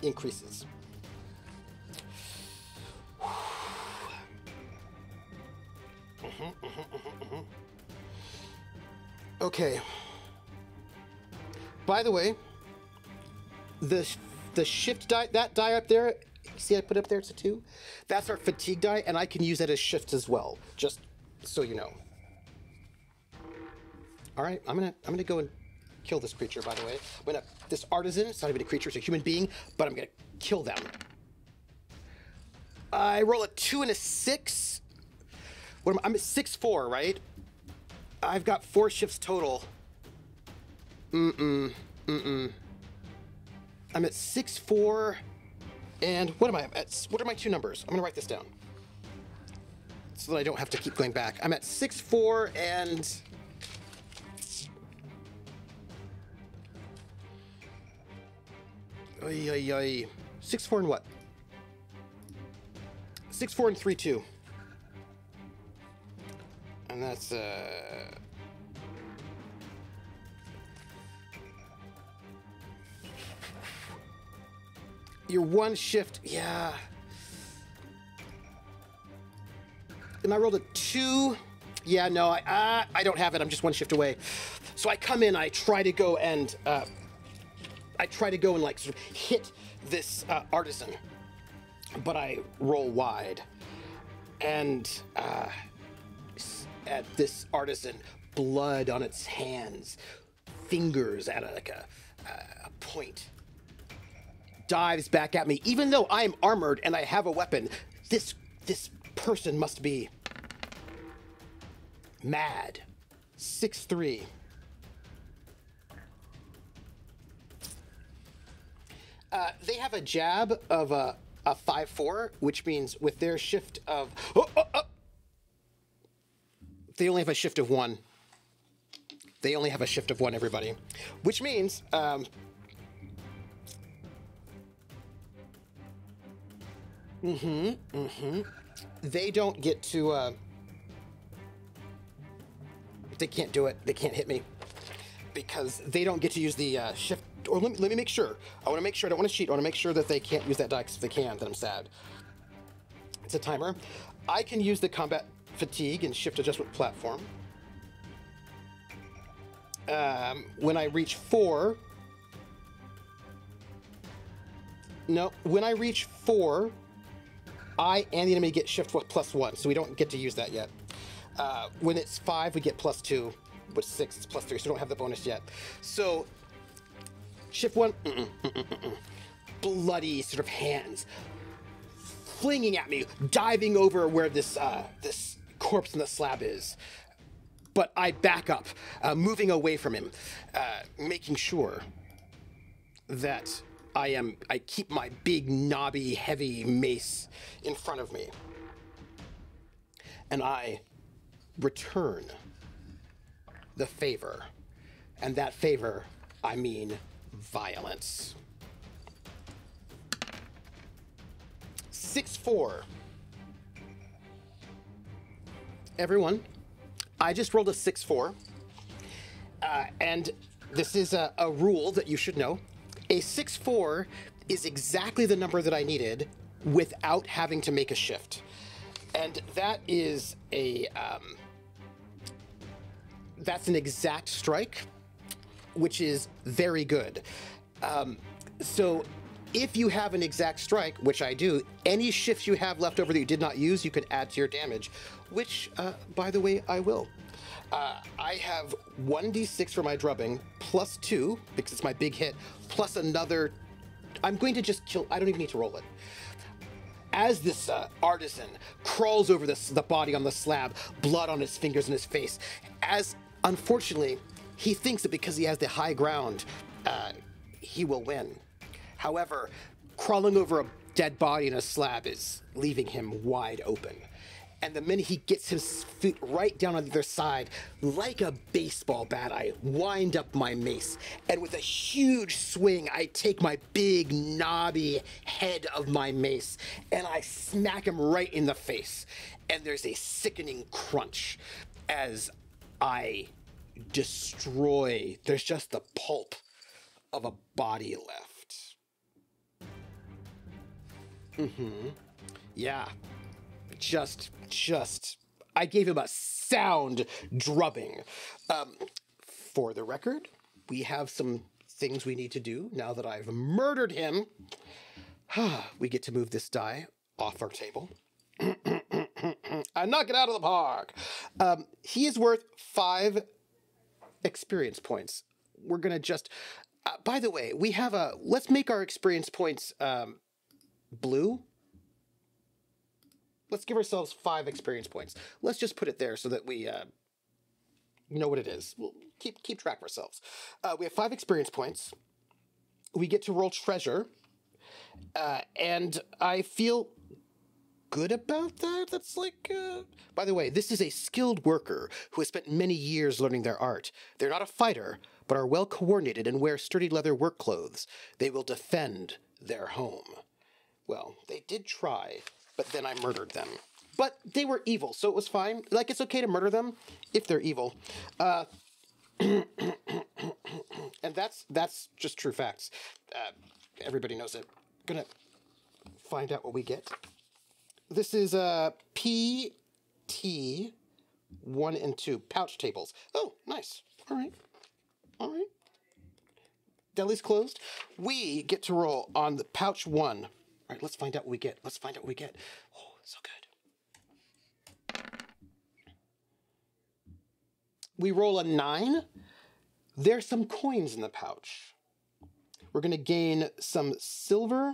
increases. Okay. By the way, the shift die, that die up there, see I put up there, it's a 2? That's our fatigue die, and I can use that as shift as well, just so you know. All right, I'm gonna go and kill this creature, by the way. This artisan, it's not even a creature, it's a human being, but I'm gonna kill them. I roll a 2 and a 6. I'm at 6-4, right? I've got 4 shifts total. I'm at 6-4, and what am I at? What are my 2 numbers? I'm gonna write this down so that I don't have to keep going back. I'm at 6-4 and oy, oy, oy. 6-4 and what? 6-4 and 3-2. And that's your 1 shift, yeah. And I rolled a 2. Yeah, no, I don't have it. I'm just 1 shift away. So I come in, I try to go and like sort of hit this artisan, but I roll wide, and at this artisan, blood on its hands, fingers at a point, dives back at me. Even though I am armored and I have a weapon, this person must be mad. 6-3. They have a jab of a 5-4, which means with their shift of they only have a shift of 1. They only have a shift of 1, everybody, which means they don't get to they can't do it. They can't hit me because they don't get to use the shift. Or let me make sure. I want to make sure. I don't want to cheat. I want to make sure that they can't use that die, because if they can, then I'm sad. It's a timer. I can use the combat fatigue and shift adjustment platform. When I reach 4... No, when I reach 4, I and the enemy get shift +1, so we don't get to use that yet. When it's 5, we get +2. With 6, it's +3, so we don't have the bonus yet. So Shift one. Bloody sort of hands flinging at me, diving over where this this corpse in the slab is. But I back up, moving away from him, making sure that I keep my big, knobby, heavy mace in front of me. And I return the favor. And that favor, I mean violence. 6-4. Everyone, I just rolled a 6-4. And this is a rule that you should know. A 6-4 is exactly the number that I needed without having to make a shift. And that is that's an exact strike, which is very good. So if you have an exact strike, which I do, any shifts you have left over that you did not use, you can add to your damage, which, by the way, I will. I have 1d6 for my drubbing, plus 2, because it's my big hit, plus another. I'm going to just kill. I don't even need to roll it. As this artisan crawls over the body on the slab, blood on his fingers and his face, as unfortunately he thinks that because he has the high ground, he will win. However, crawling over a dead body in a slab is leaving him wide open. And the minute he gets his feet right down on the other side, like a baseball bat, I wind up my mace. And with a huge swing, I take my big, knobby head of my mace, and I smack him right in the face. And there's a sickening crunch as I destroy. There's just the pulp of a body left. Yeah. Just, I gave him a sound drubbing. For the record, we have some things we need to do now that I've murdered him. We get to move this die off our table. I knock it out of the park. He is worth 5 experience points. We're going to just, by the way, we have let's make our experience points blue. Let's give ourselves 5 experience points. Let's just put it there so that we know what it is. We'll keep track of ourselves. We have 5 experience points. We get to roll treasure. And I feel good about that. That's like... By the way, this is a skilled worker who has spent many years learning their art. They're not a fighter, but are well coordinated and wear sturdy leather work clothes. They will defend their home. Well, they did try... but then I murdered them. But they were evil, so it was fine. Like, it's okay to murder them if they're evil. And that's just true facts. Everybody knows it. Gonna find out what we get. This is PT 1 and 2 pouch tables. Oh, nice. All right. All right. Deli's closed. We get to roll on the pouch 1. All right, let's find out what we get. Let's find out what we get. Oh, so good. We roll a 9. There's some coins in the pouch. We're going to gain some silver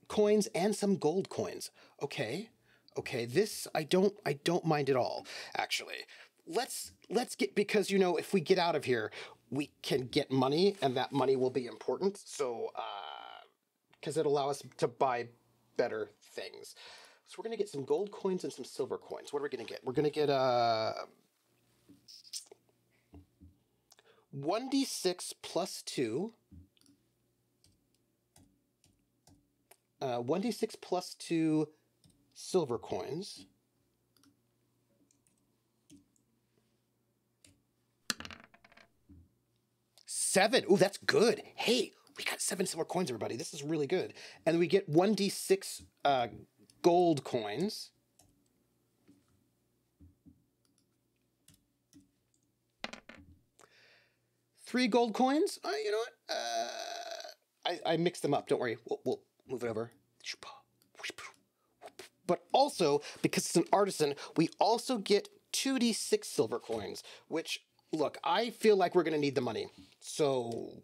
coins and some gold coins. Okay. Okay, this I don't mind at all, actually. Let's get, because you know, if we get out of here, we can get money and that money will be important. So because it'll allow us to buy better things. So we're going to get some gold coins and some silver coins. What are we going to get? We're going to get 1d6 plus 2. 1d6 plus 2 silver coins. Seven. Ooh, that's good. Hey, we got 7 silver coins, everybody. This is really good. And we get 1d6 gold coins. Three gold coins. You know what? I mixed them up. Don't worry. We'll move it over. But also, because it's an artisan, we also get 2d6 silver coins, which, look, I feel like we're going to need the money. So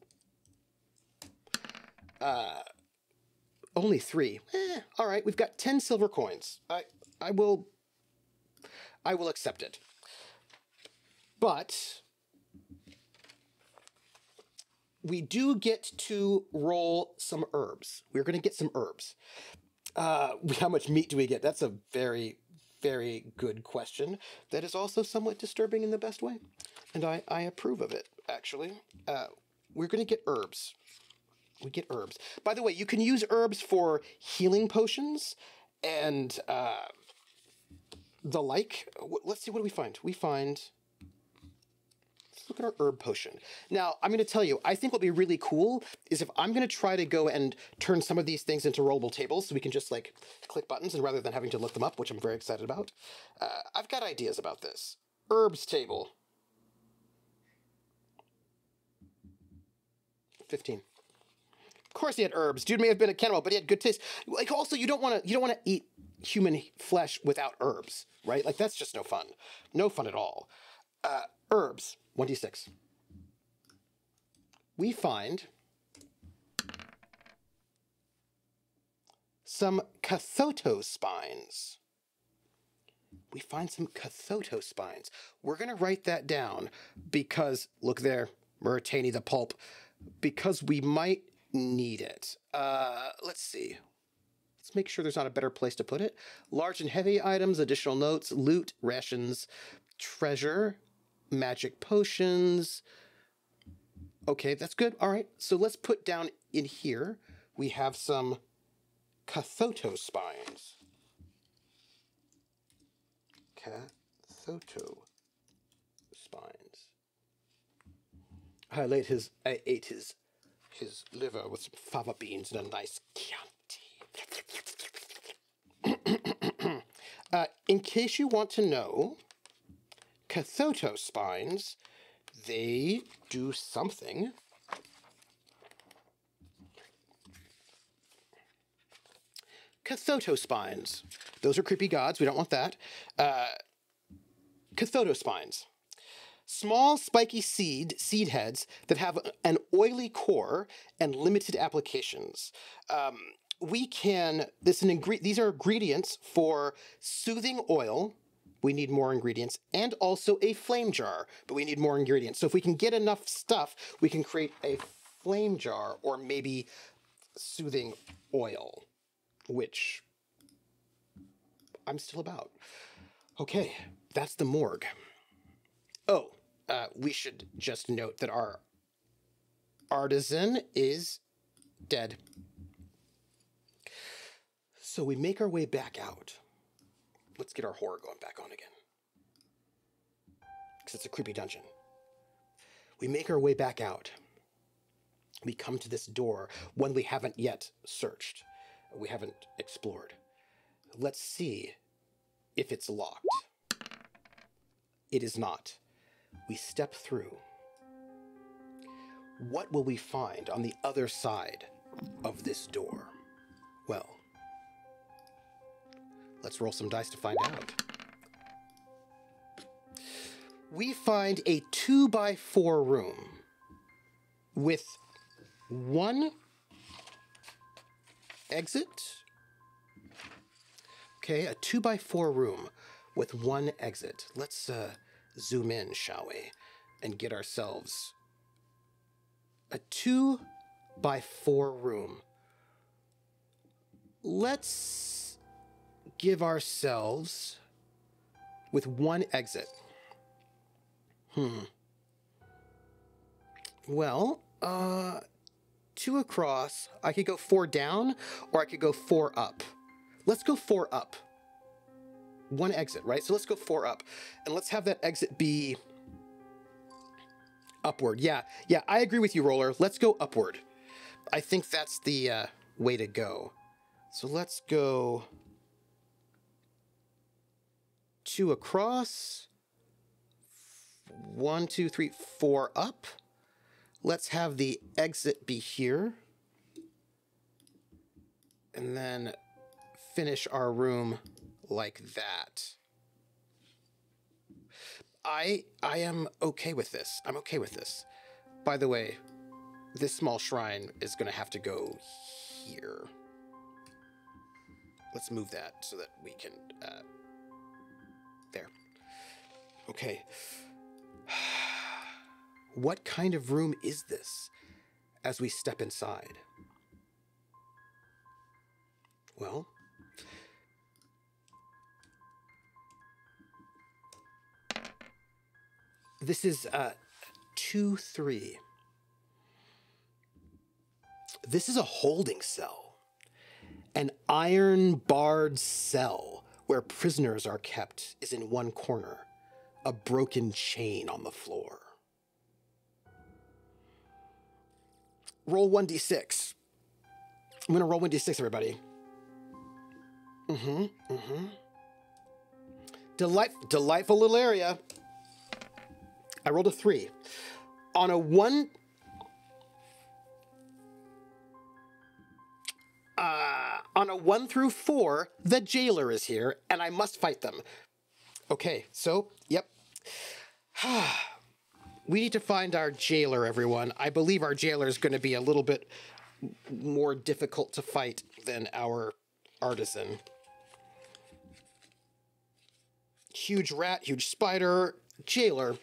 Only 3. All right, we've got 10 silver coins. I will accept it. But we do get to roll some herbs. We're going to get some herbs. How much meat do we get? That's a very, very good question. That is also somewhat disturbing in the best way. And I approve of it, actually. We're going to get herbs. We get herbs. By the way, you can use herbs for healing potions and the like. Let's see, what do we find? We find... Let's look at our herb potion. Now, I'm going to tell you, I think what would be really cool is if I'm going to try to go and turn some of these things into rollable tables so we can just, like, click buttons and rather than having to look them up, which I'm very excited about. I've got ideas about this. Herbs table. 15. Of course he had herbs. Dude may have been a cannibal, but he had good taste. Like, also, you don't want to eat human flesh without herbs, right? Like, that's just no fun. No fun at all. Herbs. 1d6. We find some Cathoto spines. We find some Cathoto spines. We're going to write that down because, look there, Muratani the pulp, because we might need it. Let's see. Let's make sure there's not a better place to put it. Large and heavy items, additional notes, loot, rations, treasure, magic potions. Okay, that's good. All right, so let's put down in here, we have some Cathoto spines. Cathoto spines. I ate his liver with some fava beans and a nice Chianti. In case you want to know, Cathoto spines, they do something. Cathoto spines. Those are creepy gods. We don't want that. Cathoto spines. Small, spiky seed heads that have an oily core and limited applications. These are ingredients for soothing oil. We need more ingredients, and also a flame jar, but we need more ingredients. So if we can get enough stuff, we can create a flame jar or maybe soothing oil, which I'm still about. Okay, that's the morgue. Oh, we should just note that our artisan is dead. So we make our way back out. Let's get our horror going back on again. Because it's a creepy dungeon. We make our way back out. We come to this door, one we haven't yet searched. We haven't explored. Let's see if it's locked. It is not. We step through. What will we find on the other side of this door? Well, let's roll some dice to find out. We find a 2x4 room with one exit. Okay, a 2x4 room with one exit. Let's zoom in, shall we, and get ourselves a 2x4 room. Let's give ourselves with one exit. Well, 2 across. I could go 4 down, or I could go 4 up. Let's go 4 up. One exit, right? So let's go 4 up. And let's have that exit be upward. Yeah, I agree with you, Roller. Let's go upward. I think that's the way to go. So let's go 2 across. 1, 2, 3, 4 up. Let's have the exit be here. And then finish our room like that. I am okay with this. I'm okay with this. By the way, this small shrine is going to have to go here. Let's move that so that we can, there. Okay. What kind of room is this as we step inside? Well, this is 2-3. This is a holding cell, an iron-barred cell where prisoners are kept is in one corner, a broken chain on the floor. Roll 1d6. I'm gonna roll 1d6, everybody. Delightful little area. I rolled a 3. On a 1... on a 1 through 4, the jailer is here, and I must fight them. Okay, so, yep. We need to find our jailer, everyone. I believe our jailer is going to be a little bit more difficult to fight than our artisan. Huge rat, huge spider, jailer.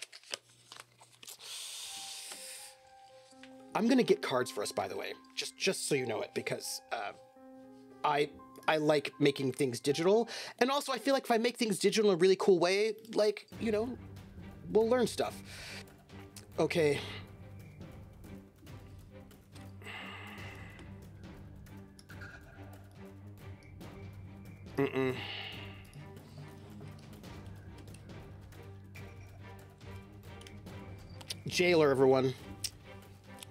I'm going to get cards for us, by the way, just so you know it, because I like making things digital. And also, I feel like if I make things digital in a really cool way, like, you know, we'll learn stuff. Okay. Jailer, everyone.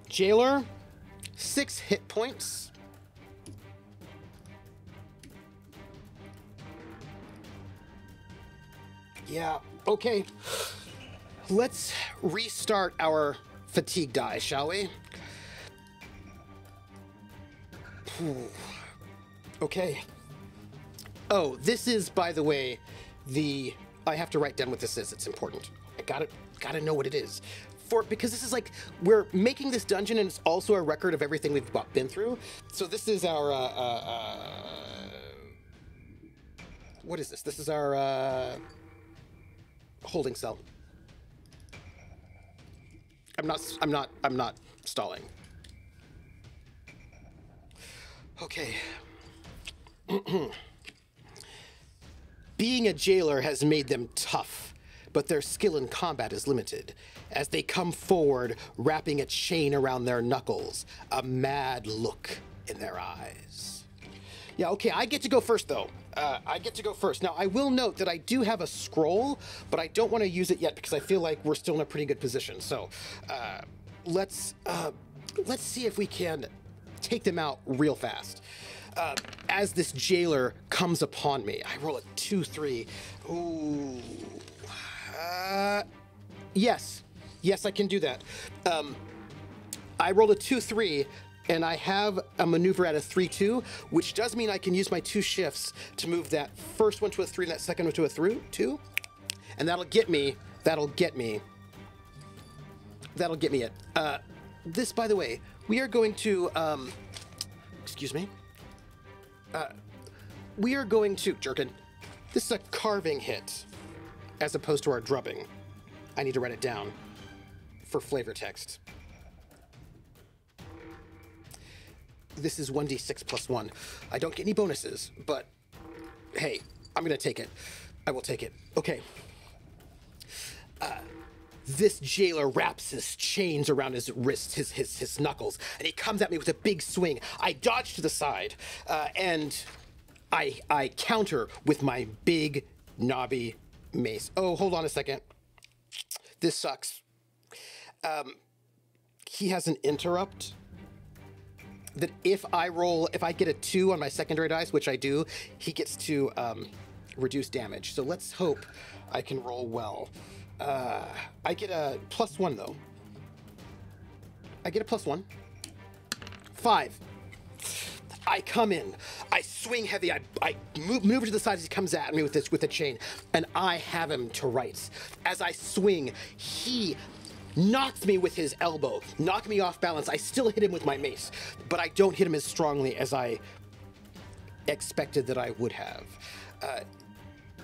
Jailer, 6 hit points. Yeah, okay. Let's restart our fatigue die, shall we? Okay. Oh, this is, by the way, I have to write down what this is. It's important. I gotta know what it is. Because this is like, we're making this dungeon and it's also a record of everything we've been through. So this is our, what is this? This is our, holding cell. I'm not stalling. Okay. Being a jailer has made them tough, but their skill in combat is limited. As they come forward, wrapping a chain around their knuckles, a mad look in their eyes. Yeah, okay, I get to go first, though. I get to go first. Now, I will note that I do have a scroll, but I don't want to use it yet because I feel like we're still in a pretty good position. So, let's see if we can take them out real fast. As this jailer comes upon me, I roll a 2-3. Ooh. Yes, I can do that. I rolled a 2-3, and I have a maneuver at a 3-2, which does mean I can use my 2 shifts to move that first one to a 3 and that second one to a 2, and that'll get me it. This, by the way, we are going to, excuse me. We are going to, Jerkin, this is a carving hit, as opposed to our drubbing. I need to write it down for flavor text. This is 1d6 plus 1. I don't get any bonuses, but hey, I'm gonna take it. I will take it. Okay. This jailer wraps his chains around his wrists, his knuckles, and he comes at me with a big swing. I dodge to the side, and I counter with my big, knobby mace. Oh, hold on a second. This sucks. He has an interrupt that if I get a 2 on my secondary dice, which I do, he gets to reduce damage. So let's hope I can roll well. I get a +1 though. I get a +1. 5. I come in, I swing heavy, I move to the side as he comes at me with a chain, and I have him to rights. As I swing, he knocks me with his elbow, knocked me off balance. I still hit him with my mace, but I don't hit him as strongly as I expected that I would have.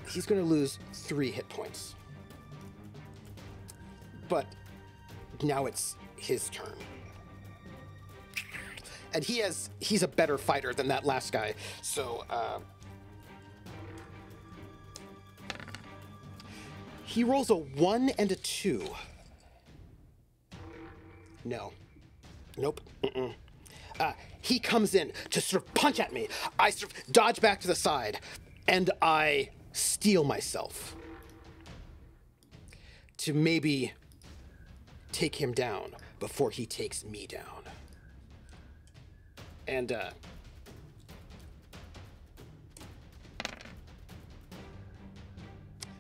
He's going to lose 3 hit points. But now it's his turn. And he's a better fighter than that last guy. So, he rolls a 1 and a 2. No. Nope. Mm-mm. He comes in to sort of punch at me. I sort of dodge back to the side, and I steel myself to maybe take him down before he takes me down. And,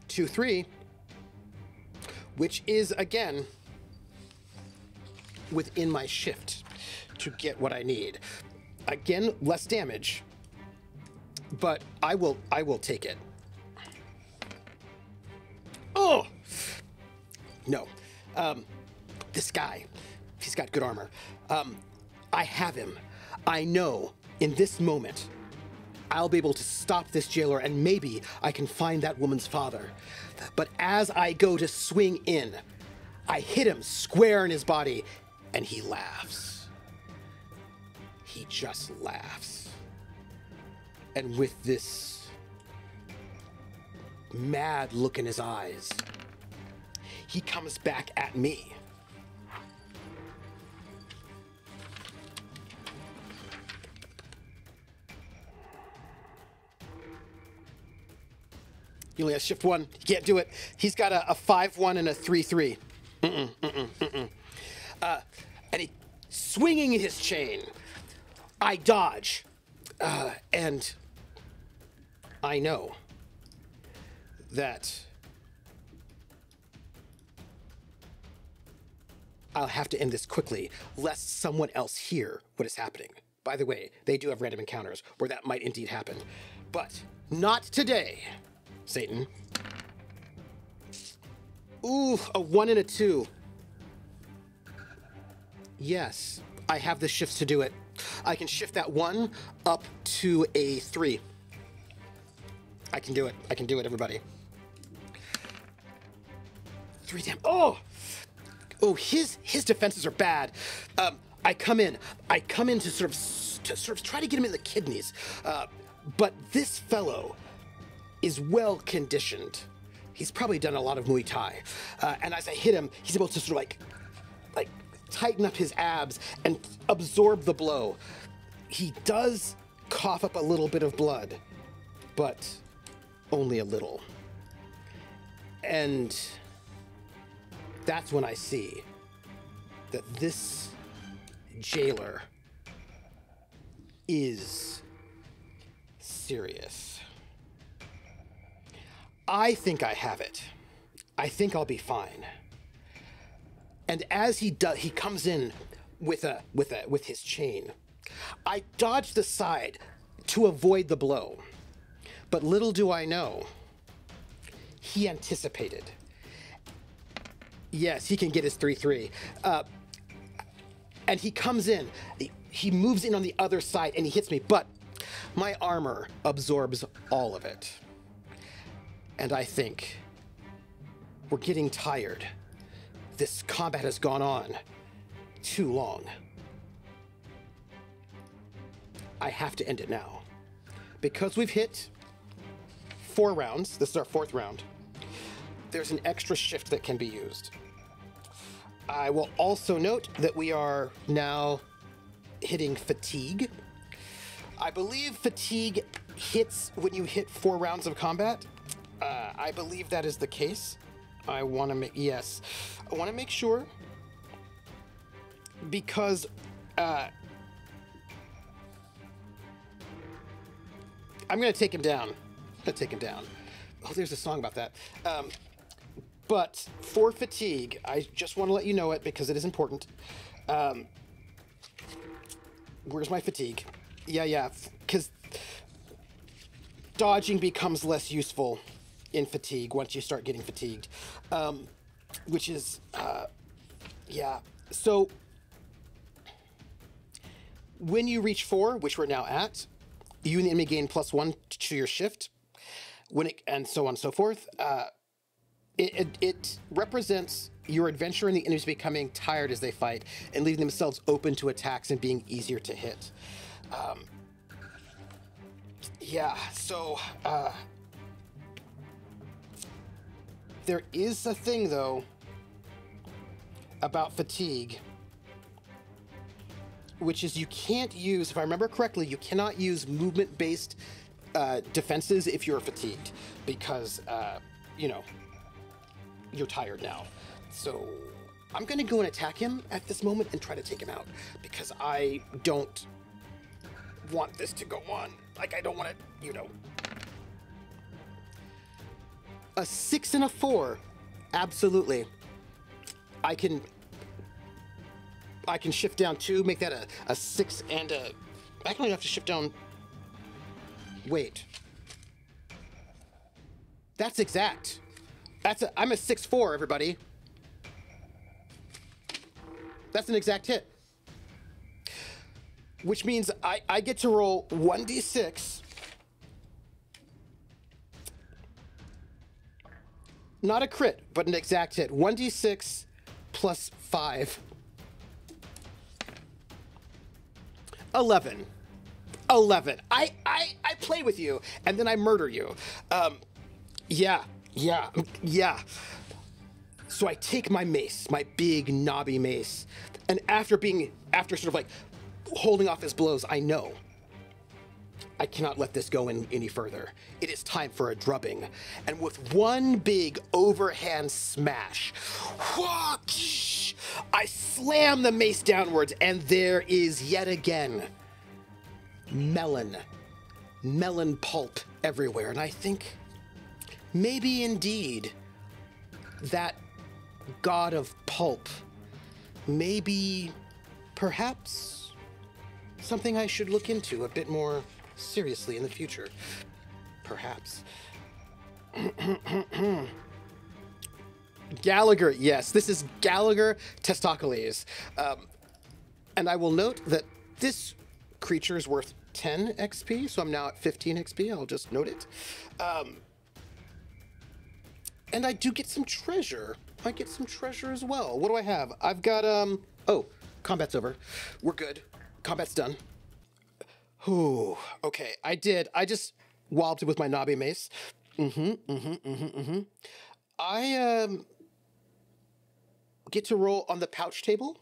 2-3, which is, again, within my shift to get what I need. Again, less damage, but I will take it. Oh! No. This guy, he's got good armor. I have him. I know in this moment I'll be able to stop this jailer, and maybe I can find that woman's father. But as I go to swing in, I hit him square in his body, and he laughs. He just laughs. And with this mad look in his eyes, he comes back at me. You only have shift 1. You can't do it. He's got a 5-1 and a 3-3. And he swinging his chain. I dodge. And I know that I'll have to end this quickly, lest someone else hear what is happening. By the way, they do have random encounters where that might indeed happen. But not today, Satan. Ooh, a 1 and a 2. Yes, I have the shifts to do it. I can shift that 1 up to a 3. I can do it. I can do it, everybody. 3 damn. Oh! Oh, his defenses are bad. I come in to sort of try to get him in the kidneys. But this fellow is well conditioned. He's probably done a lot of Muay Thai. And as I hit him, he's able to sort of like tighten up his abs and absorb the blow. He does cough up a little bit of blood, but only a little. And that's when I see that this jailer is serious. I think I have it. I think I'll be fine. And as he comes in with his chain. I dodged aside to avoid the blow. But little do I know, he anticipated. Yes, he can get his 3-3. And he comes in. He moves in on the other side and he hits me, but my armor absorbs all of it. And I think we're getting tired. This combat has gone on too long. I have to end it now. Because we've hit 4 rounds, this is our 4th round, there's an extra shift that can be used. I will also note that we are now hitting fatigue. I believe fatigue hits when you hit 4 rounds of combat. I believe that is the case. I want to make, yes. I want to make sure because I'm going to take him down. Oh, there's a song about that. But for fatigue, I just want to let you know it because it is important. Where's my fatigue? Yeah, because dodging becomes less useful in fatigue once you start getting fatigued, which is Yeah. So when you reach 4, which we're now at, you and the enemy gain +1 to your shift. And so on and so forth. It represents your adventure and the enemies becoming tired as they fight and leaving themselves open to attacks and being easier to hit. Yeah, so there is a thing, though, about fatigue, which is you can't use, if I remember correctly, you cannot use movement-based defenses if you're fatigued, because, you know, you're tired now. So I'm going to go and attack him at this moment and try to take him out, because I don't want this to go on. Like, I don't want it, you know. A 6 and a 4. Absolutely. I can shift down 2, make that a 6 and a... I don't even have to shift down... Wait. That's exact. I'm a 6-4, everybody. That's an exact hit. Which means I get to roll 1d6. Not a crit, but an exact hit. 1d6 plus 5. 11. 11. I play with you, and then I murder you. Yeah. So I take my mace, my big knobby mace, and after sort of like holding off his blows, I know I cannot let this go any further. It is time for a drubbing. And with one big overhand smash, I slam the mace downwards, and there is yet again melon pulp everywhere. And I think maybe indeed that god of pulp may be perhaps something I should look into a bit more seriously in the future. Perhaps. Gallagher, yes, this is Gallagher Testaklees. And I will note that this creature is worth 10 XP, so I'm now at 15 XP. I'll just note it. And I do get some treasure. I get some treasure as well. What do I have? I've got, oh, combat's over. We're good. Combat's done. Ooh, okay, I just walloped it with my knobby mace. I, get to roll on the pouch table.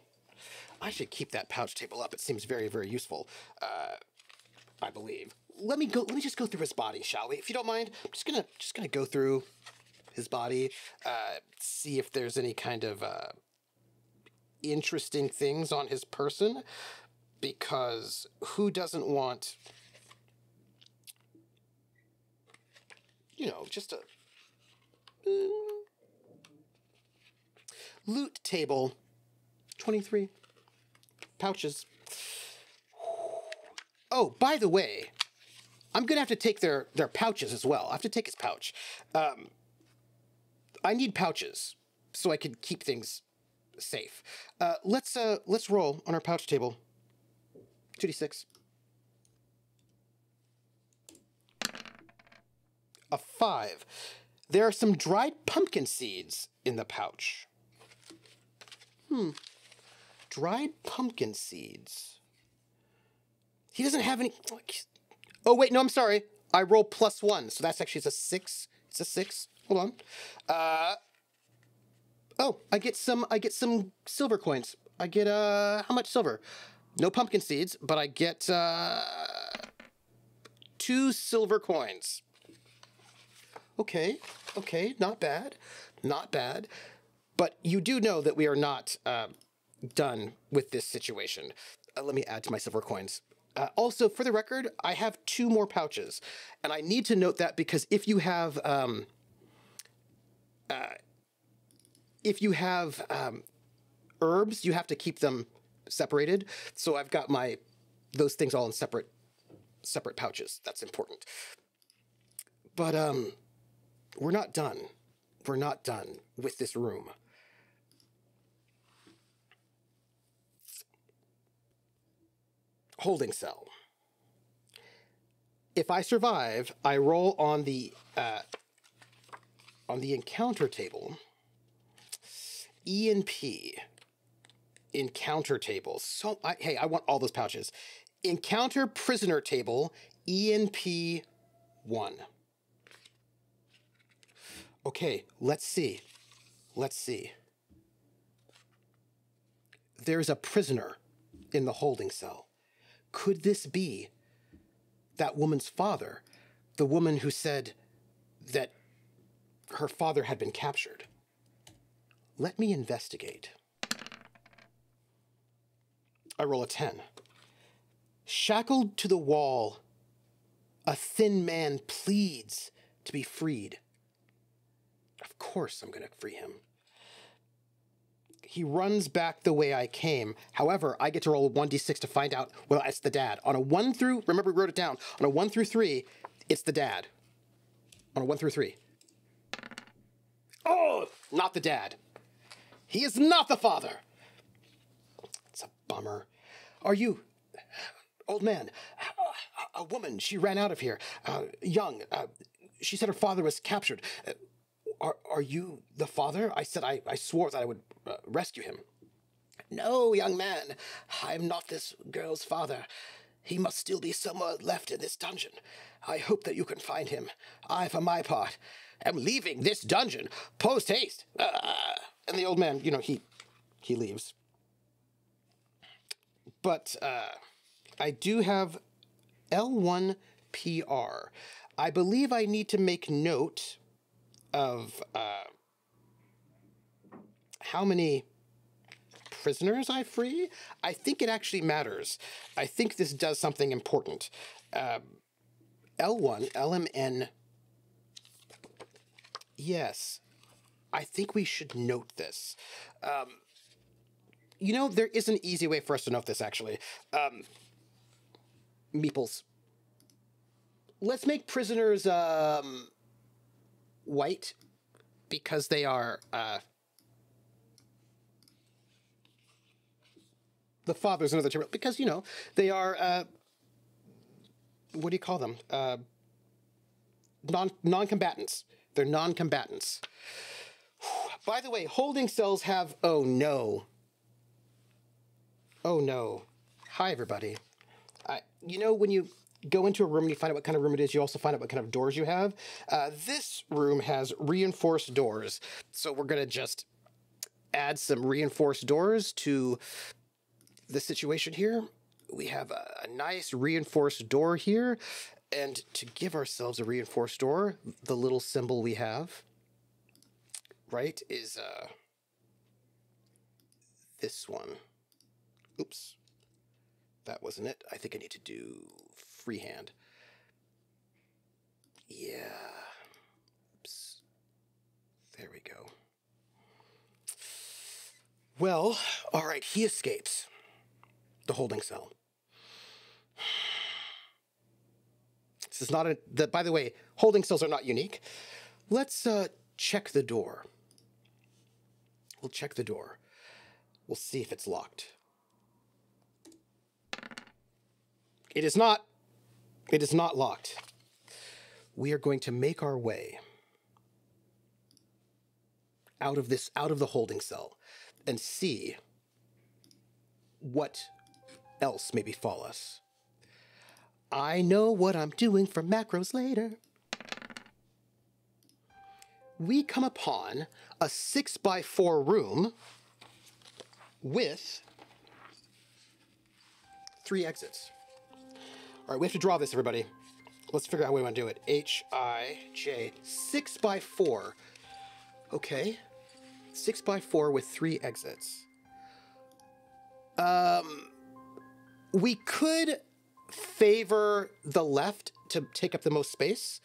I should keep that pouch table up. It seems very, very useful, I believe. Let me just go through his body, shall we? If you don't mind, I'm just gonna go through his body, see if there's any kind of interesting things on his person, because who doesn't want, you know, just a loot table. 23 pouches. Oh, by the way, I'm gonna have to take their pouches as well. I have to take his pouch. I need pouches so I can keep things safe. Let's roll on our pouch table. 2d6. A 5. There are some dried pumpkin seeds in the pouch. Dried pumpkin seeds. He doesn't have any... Oh, wait, no, I'm sorry. I roll +1, so that's actually, it's a 6. It's a 6. Hold on. Oh, I get some silver coins. I get, how much silver? No pumpkin seeds, but I get, 2 silver coins. Okay, not bad. Not bad. But you do know that we are not, done with this situation. Let me add to my silver coins. Also, for the record, I have 2 more pouches, and I need to note that because if you have herbs, you have to keep them separated. So I've got those things all in separate pouches. That's important. But we're not done. We're not done with this room. holding cell. If I survive, I roll on the encounter table. E and P. Encounter table. So, hey, I want all those pouches. Encounter prisoner table, ENP 1. Okay, let's see. Let's see. There's a prisoner in the holding cell. Could this be that woman's father? The woman who said that her father had been captured. Let me investigate. I roll a 10. Shackled to the wall, a thin man pleads to be freed. Of course I'm going to free him. He runs back the way I came. However, I get to roll a 1d6 to find out, well, it's the dad. On a 1 through, remember we wrote it down, on a 1 through 3, it's the dad. On a 1 through 3. Oh, not the dad. He is not the father. It's a bummer. Are you, old man, a woman, she ran out of here, young, she said her father was captured. Are you the father? I said I swore that I would rescue him. No, young man, I'm not this girl's father. He must still be somewhere left in this dungeon. I hope that you can find him. I, for my part, am leaving this dungeon post-haste. And the old man, you know, he leaves. But I do have L1PR. I believe I need to make note of how many prisoners I free. I think it actually matters. I think this does something important. L1, LMN. Yes, I think we should note this. You know, there is an easy way for us to note this, actually. Meeples. Let's make prisoners white, because they are the father's another term, because, you know, they are what do you call them? Non-combatants. They're non-combatants. By the way, holding cells have, oh no. Hi, everybody. You know, when you go into a room and you find out what kind of room it is, you also find out what kind of doors you have. This room has reinforced doors. So we're going to just add some reinforced doors to the situation here. We have a nice reinforced door here. And to give ourselves a reinforced door, the little symbol we have, right, is this one. Oops. That wasn't it. I think I need to do freehand. Yeah. Oops. There we go. Well, all right, he escapes the holding cell. This is not by the way, holding cells are not unique. Let's check the door. We'll check the door. We'll see if it's locked. It is not. It is not locked. We are going to make our way out of the holding cell, and see what else may befall us. I know what I'm doing for macros later. We come upon a 6x4 room with 3 exits. All right, we have to draw this, everybody. Let's figure out how we want to do it. H-I-J, 6x4. Okay, 6x4 with 3 exits. We could favor the left to take up the most space.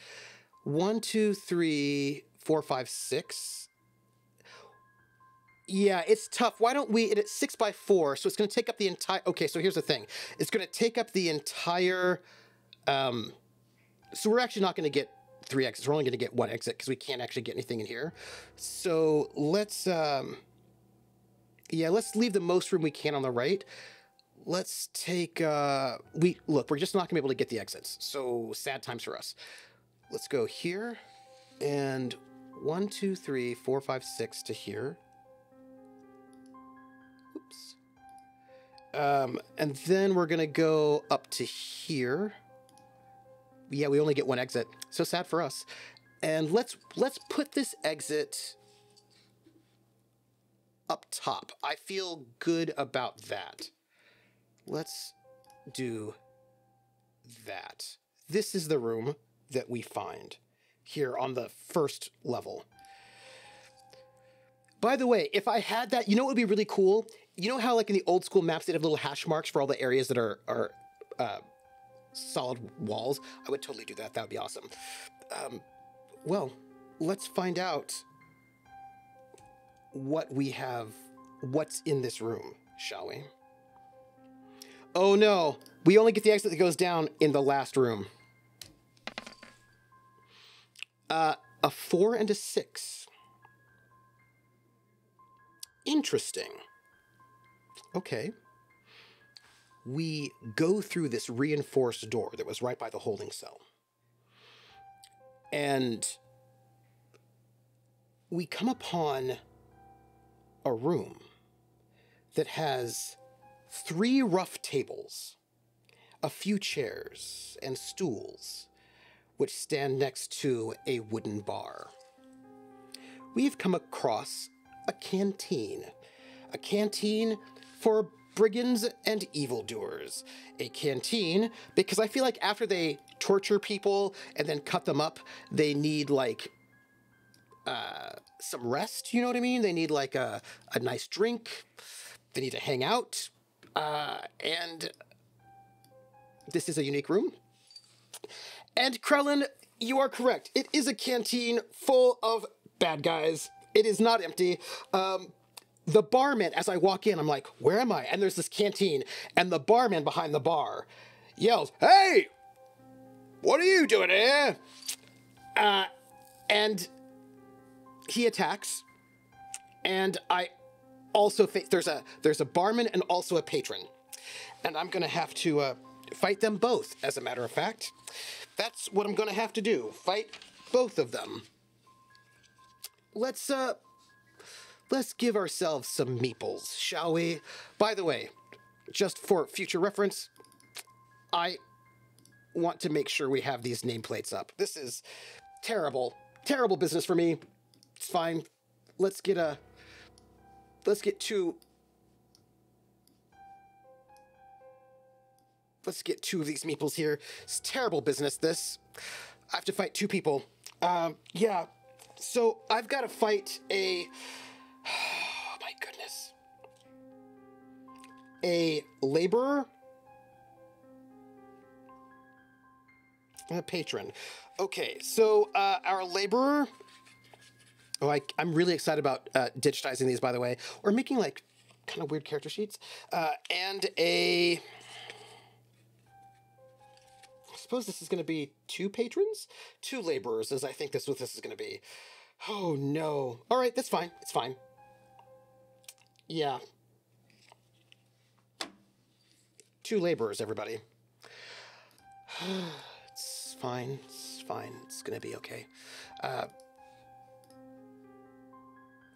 1, 2, 3, 4, 5, 6. Yeah, it's tough. Why don't we, it's 6x4, so it's going to take up the entire, okay, so here's the thing. It's going to take up the entire, so we're actually not going to get 3 exits. We're only going to get 1 exit because we can't actually get anything in here. So let's, yeah, let's leave the most room we can on the right. let's take, look, we're just not gonna be able to get the exits. So sad times for us. Let's go here and 1, 2, 3, 4, 5, 6 to here. Oops. And then we're gonna go up to here. Yeah, we only get one exit. So sad for us. And let's put this exit up top. I feel good about that. Let's do that. This is the room that we find here on the first level. By the way, if I had that, you know what would be really cool? You know how like in the old school maps, they'd have little hash marks for all the areas that are solid walls? I would totally do that. That would be awesome. Well, let's find out what we have, what's in this room, shall we? Oh no, we only get the exit that goes down in the last room. A 4 and a 6. Interesting. Okay. We go through this reinforced door that was right by the holding cell. And we come upon a room that has 3 rough tables, a few chairs and stools, which stand next to a wooden bar. We've come across a canteen for brigands and evildoers. A canteen because I feel like after they torture people and then cut them up, they need like some rest, you know what I mean? They need like a nice drink, they need to hang out, and this is a unique room. And Krellin, you are correct. It is a canteen full of bad guys. It is not empty. The barman, as I walk in, I'm like, where am I? And there's this canteen, and the barman behind the bar yells, "Hey, what are you doing here?" And he attacks, and I also there's a barman and also a patron, and I'm gonna have to fight them both. As a matter of fact, that's what I'm gonna have to do. Fight both of them. Let's give ourselves some meeples, shall we? By the way, just for future reference, I want to make sure we have these nameplates up. This is terrible, terrible business for me. It's fine. Let's get two of these meeples here. It's terrible business, this. I have to fight 2 people. Yeah. So I've got to fight a... Oh, my goodness. A laborer. And a patron. Okay, so our laborer... Oh, I'm really excited about digitizing these, by the way. Or making, like, kind of weird character sheets. And a... I suppose this is going to be 2 patrons? 2 laborers, as I think this is what this is going to be. Oh, no. All right, that's fine. It's fine. Yeah. 2 laborers, everybody. It's fine. It's fine. It's going to be okay.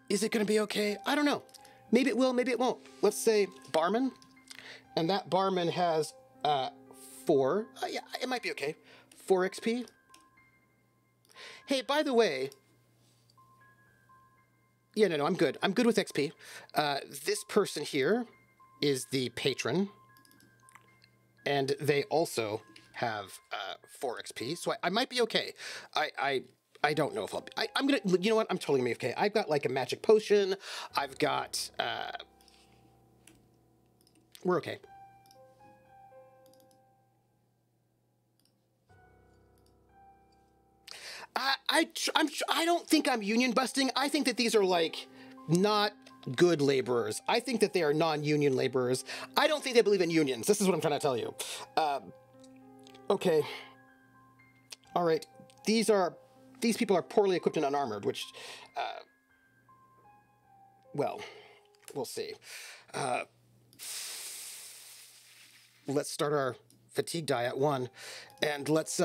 Is it going to be okay? I don't know. Maybe it will, maybe it won't. Let's say barman. And that barman has 4. Yeah, it might be okay. 4 XP. Hey, by the way... Yeah, no, I'm good. I'm good with XP. This person here is the patron. And they also have 4 XP. So I might be okay. I don't know if I'm gonna, you know what? I'm totally gonna be okay. I've got like a magic potion. I've got, we're okay. I don't think I'm union busting. I think that these are like not good laborers. I think that they are non-union laborers. I don't think they believe in unions. This is what I'm trying to tell you. Okay. All right. These people are poorly equipped and unarmored, which, well, we'll see. let's start our fatigue die at 1, and let's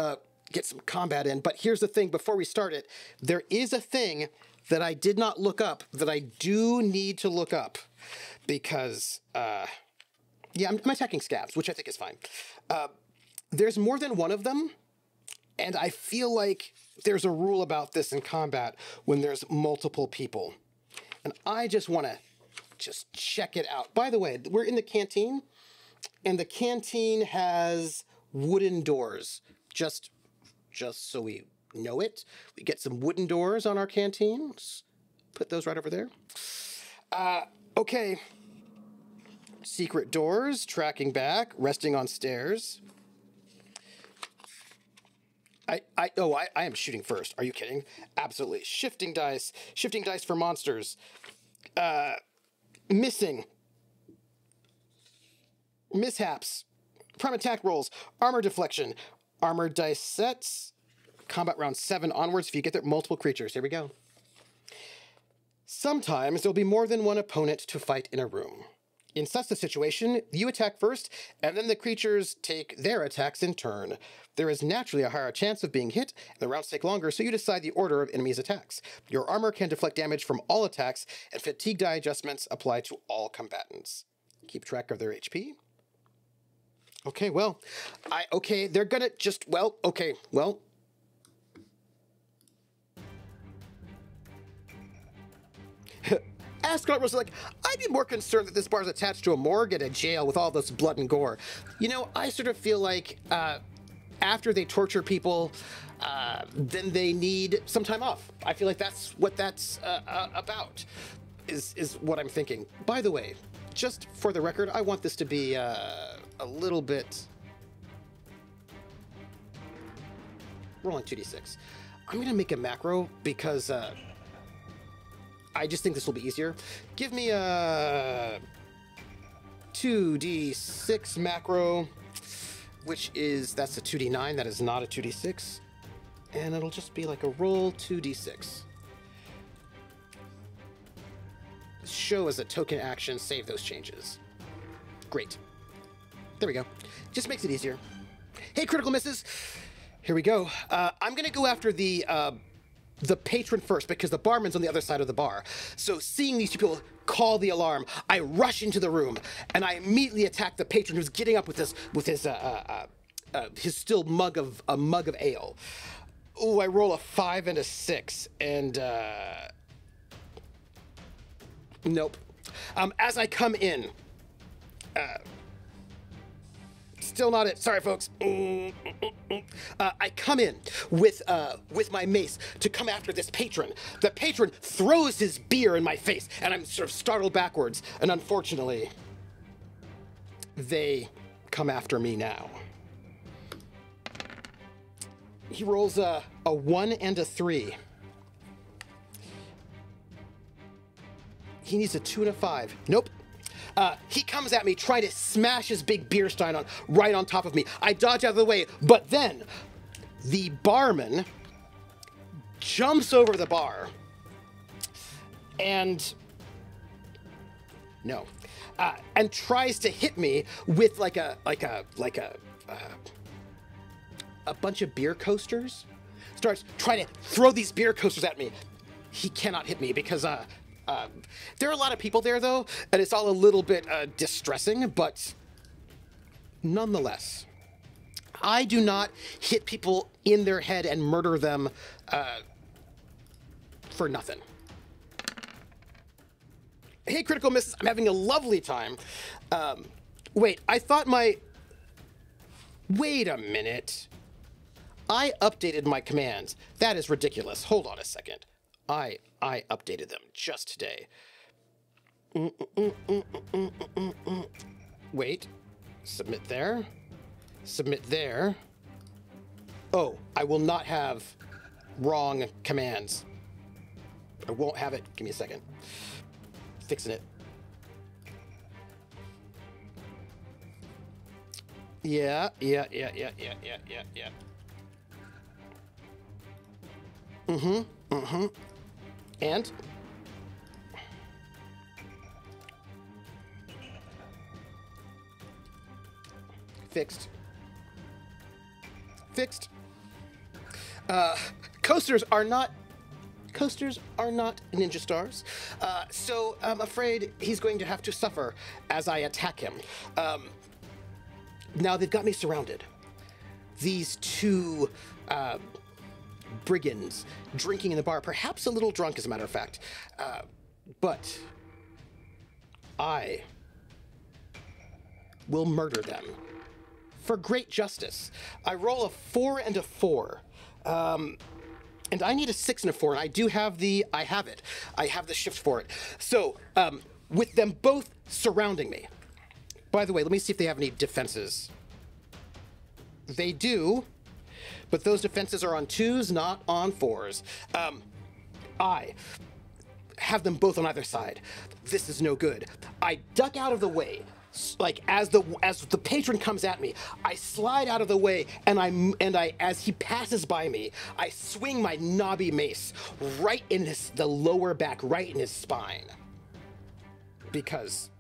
get some combat in. But here's the thing, before we start it, there is a thing that I did not look up that I do need to look up, because, yeah, I'm attacking scabs, which I think is fine. There's more than one of them, and I feel like there's a rule about this in combat when there's multiple people. And I just want to just check it out. By the way, we're in the canteen, and the canteen has wooden doors. Just so we know it. We get some wooden doors on our canteen. Let's put those right over there. Okay. Secret doors, tracking back, resting on stairs. I am shooting first. Are you kidding? Absolutely. Shifting dice for monsters. Missing. Mishaps. Prime attack rolls. Armor deflection. Armor dice sets. Combat round 7 onwards if you get there. Multiple creatures. Here we go. Sometimes there'll be more than one opponent to fight in a room. In such a situation, you attack first, and then the creatures take their attacks in turn. There is naturally a higher chance of being hit, and the rounds take longer, so you decide the order of enemies' attacks. Your armor can deflect damage from all attacks, and fatigue die adjustments apply to all combatants. Keep track of their HP. Okay, well, they're gonna just, okay. Ascot was like, I'd be more concerned that this bar is attached to a morgue and a jail with all this blood and gore. You know, I sort of feel like after they torture people, then they need some time off. I feel like that's what that's about, is what I'm thinking. By the way, just for the record, I want this to be a little bit... Rolling 2d6. I'm going to make a macro because... I just think this will be easier. Give me a 2d6 macro, which is, that's a 2d9. That is not a 2d6. And it'll just be like a roll 2d6. Show as a token action, save those changes. Great. There we go. Just makes it easier. Hey, critical misses. Here we go. I'm going to go after the patron first, because the barman's on the other side of the bar. So seeing these two people call the alarm, I rush into the room and I immediately attack the patron who's getting up with his still mug of ale. Oh, I roll a 5 and a 6, and nope. As I come in, still not it. Sorry, folks. I come in with my mace to come after this patron. The patron throws his beer in my face, and I'm sort of startled backwards. And unfortunately, they come after me now. He rolls a 1 and a 3. He needs a 2 and a 5. Nope. He comes at me trying to smash his big beer stein right on top of me. I dodge out of the way, but then the barman jumps over the bar and tries to hit me with like a bunch of beer coasters. Starts trying to throw these beer coasters at me. He cannot hit me because there are a lot of people there, though, and it's all a little bit distressing, but nonetheless, I do not hit people in their head and murder them for nothing. Hey, critical misses, I'm having a lovely time. Wait, I thought Wait a minute. I updated my commands. That is ridiculous. Hold on a second. I updated them just today. Wait. Submit there. Submit there. Oh, I will not have wrong commands. I won't have it. Give me a second. Fixing it. Yeah. And? Fixed. Fixed. Coasters are not ninja stars, so I'm afraid he's going to have to suffer as I attack him. Now they've got me surrounded. These two brigands drinking in the bar, perhaps a little drunk as a matter of fact, but I will murder them for great justice. I roll a 4 and a 4. And I need a 6 and a 4, and I have it. I have the shift for it. So, with them both surrounding me. By the way, let me see if they have any defenses. They do, but those defenses are on 2s, not on 4s. I have them both on either side. This is no good. I duck out of the way. Like as the patron comes at me, I slide out of the way, and I as he passes by me, I swing my knobby mace right in the lower back, right in his spine. Because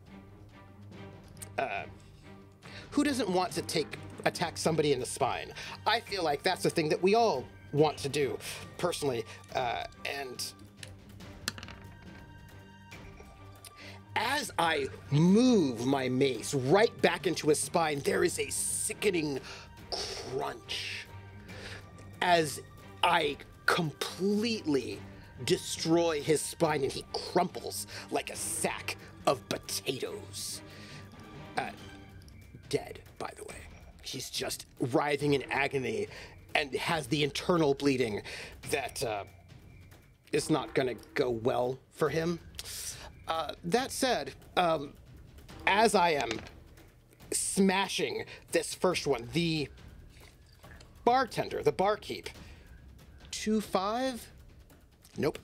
who doesn't want to attack somebody in the spine? I feel like that's the thing that we all want to do, personally, and as I move my mace right back into his spine, there is a sickening crunch as I completely destroy his spine, and he crumples like a sack of potatoes. Dead, by the way. He's just writhing in agony and has the internal bleeding that is not going to go well for him. That said, as I am smashing this first one, the bartender, the barkeep, 2-5? Nope.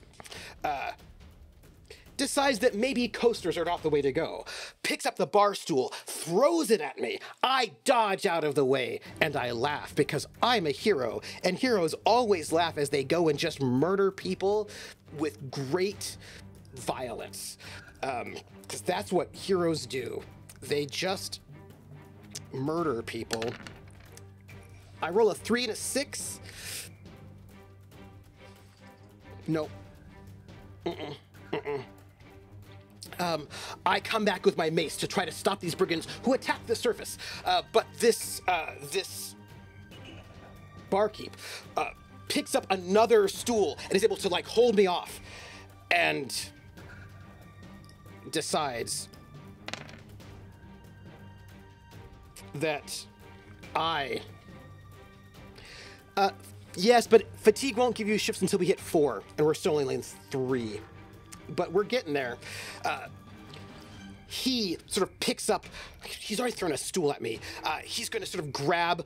Decides that maybe coasters are not the way to go. Picks up the bar stool, throws it at me. I dodge out of the way, and I laugh because I'm a hero, and heroes always laugh as they go and just murder people with great violence. Because that's what heroes do. They just murder people. I roll a 3 and a 6. Nope. I come back with my mace to try to stop these brigands who attack the surface. But this barkeep picks up another stool and is able to like hold me off and decides that yes, but fatigue won't give you shifts until we hit 4, and we're still only in 3. But we're getting there. He sort of picks up, he's already thrown a stool at me. He's going to sort of grab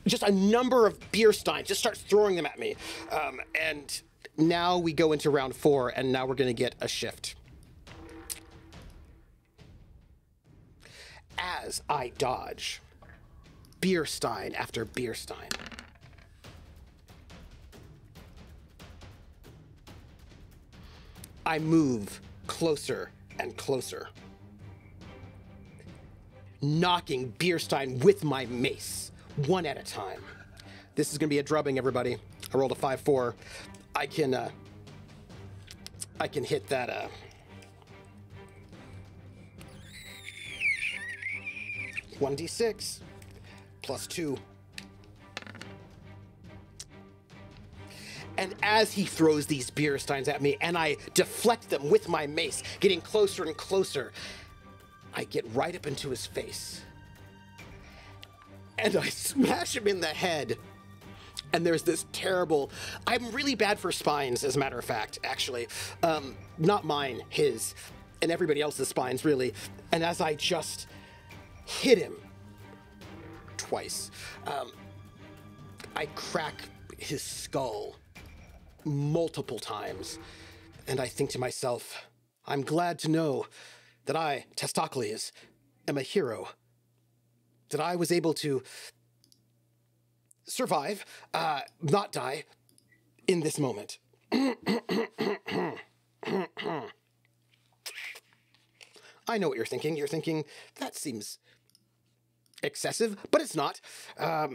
just a number of beer steins, just starts throwing them at me. And now we go into round 4, and now we're going to get a shift. As I dodge beer stein after beer stein, I move closer and closer, knocking beer stein with my mace, one at a time. This is going to be a drubbing, everybody. I rolled a 5-4. I can hit that 1d6 plus 2. And as he throws these beer steins at me and I deflect them with my mace, getting closer and closer, I get right up into his face. And I smash him in the head. And there's this terrible... I'm really bad for spines, as a matter of fact, actually. Not mine, his, and everybody else's spines, really. And as I just hit him twice, I crack his skull multiple times. And I think to myself, I'm glad to know that I, Testaklees, am a hero. That I was able to survive, not die, in this moment. I know what you're thinking. You're thinking, that seems excessive, but it's not. I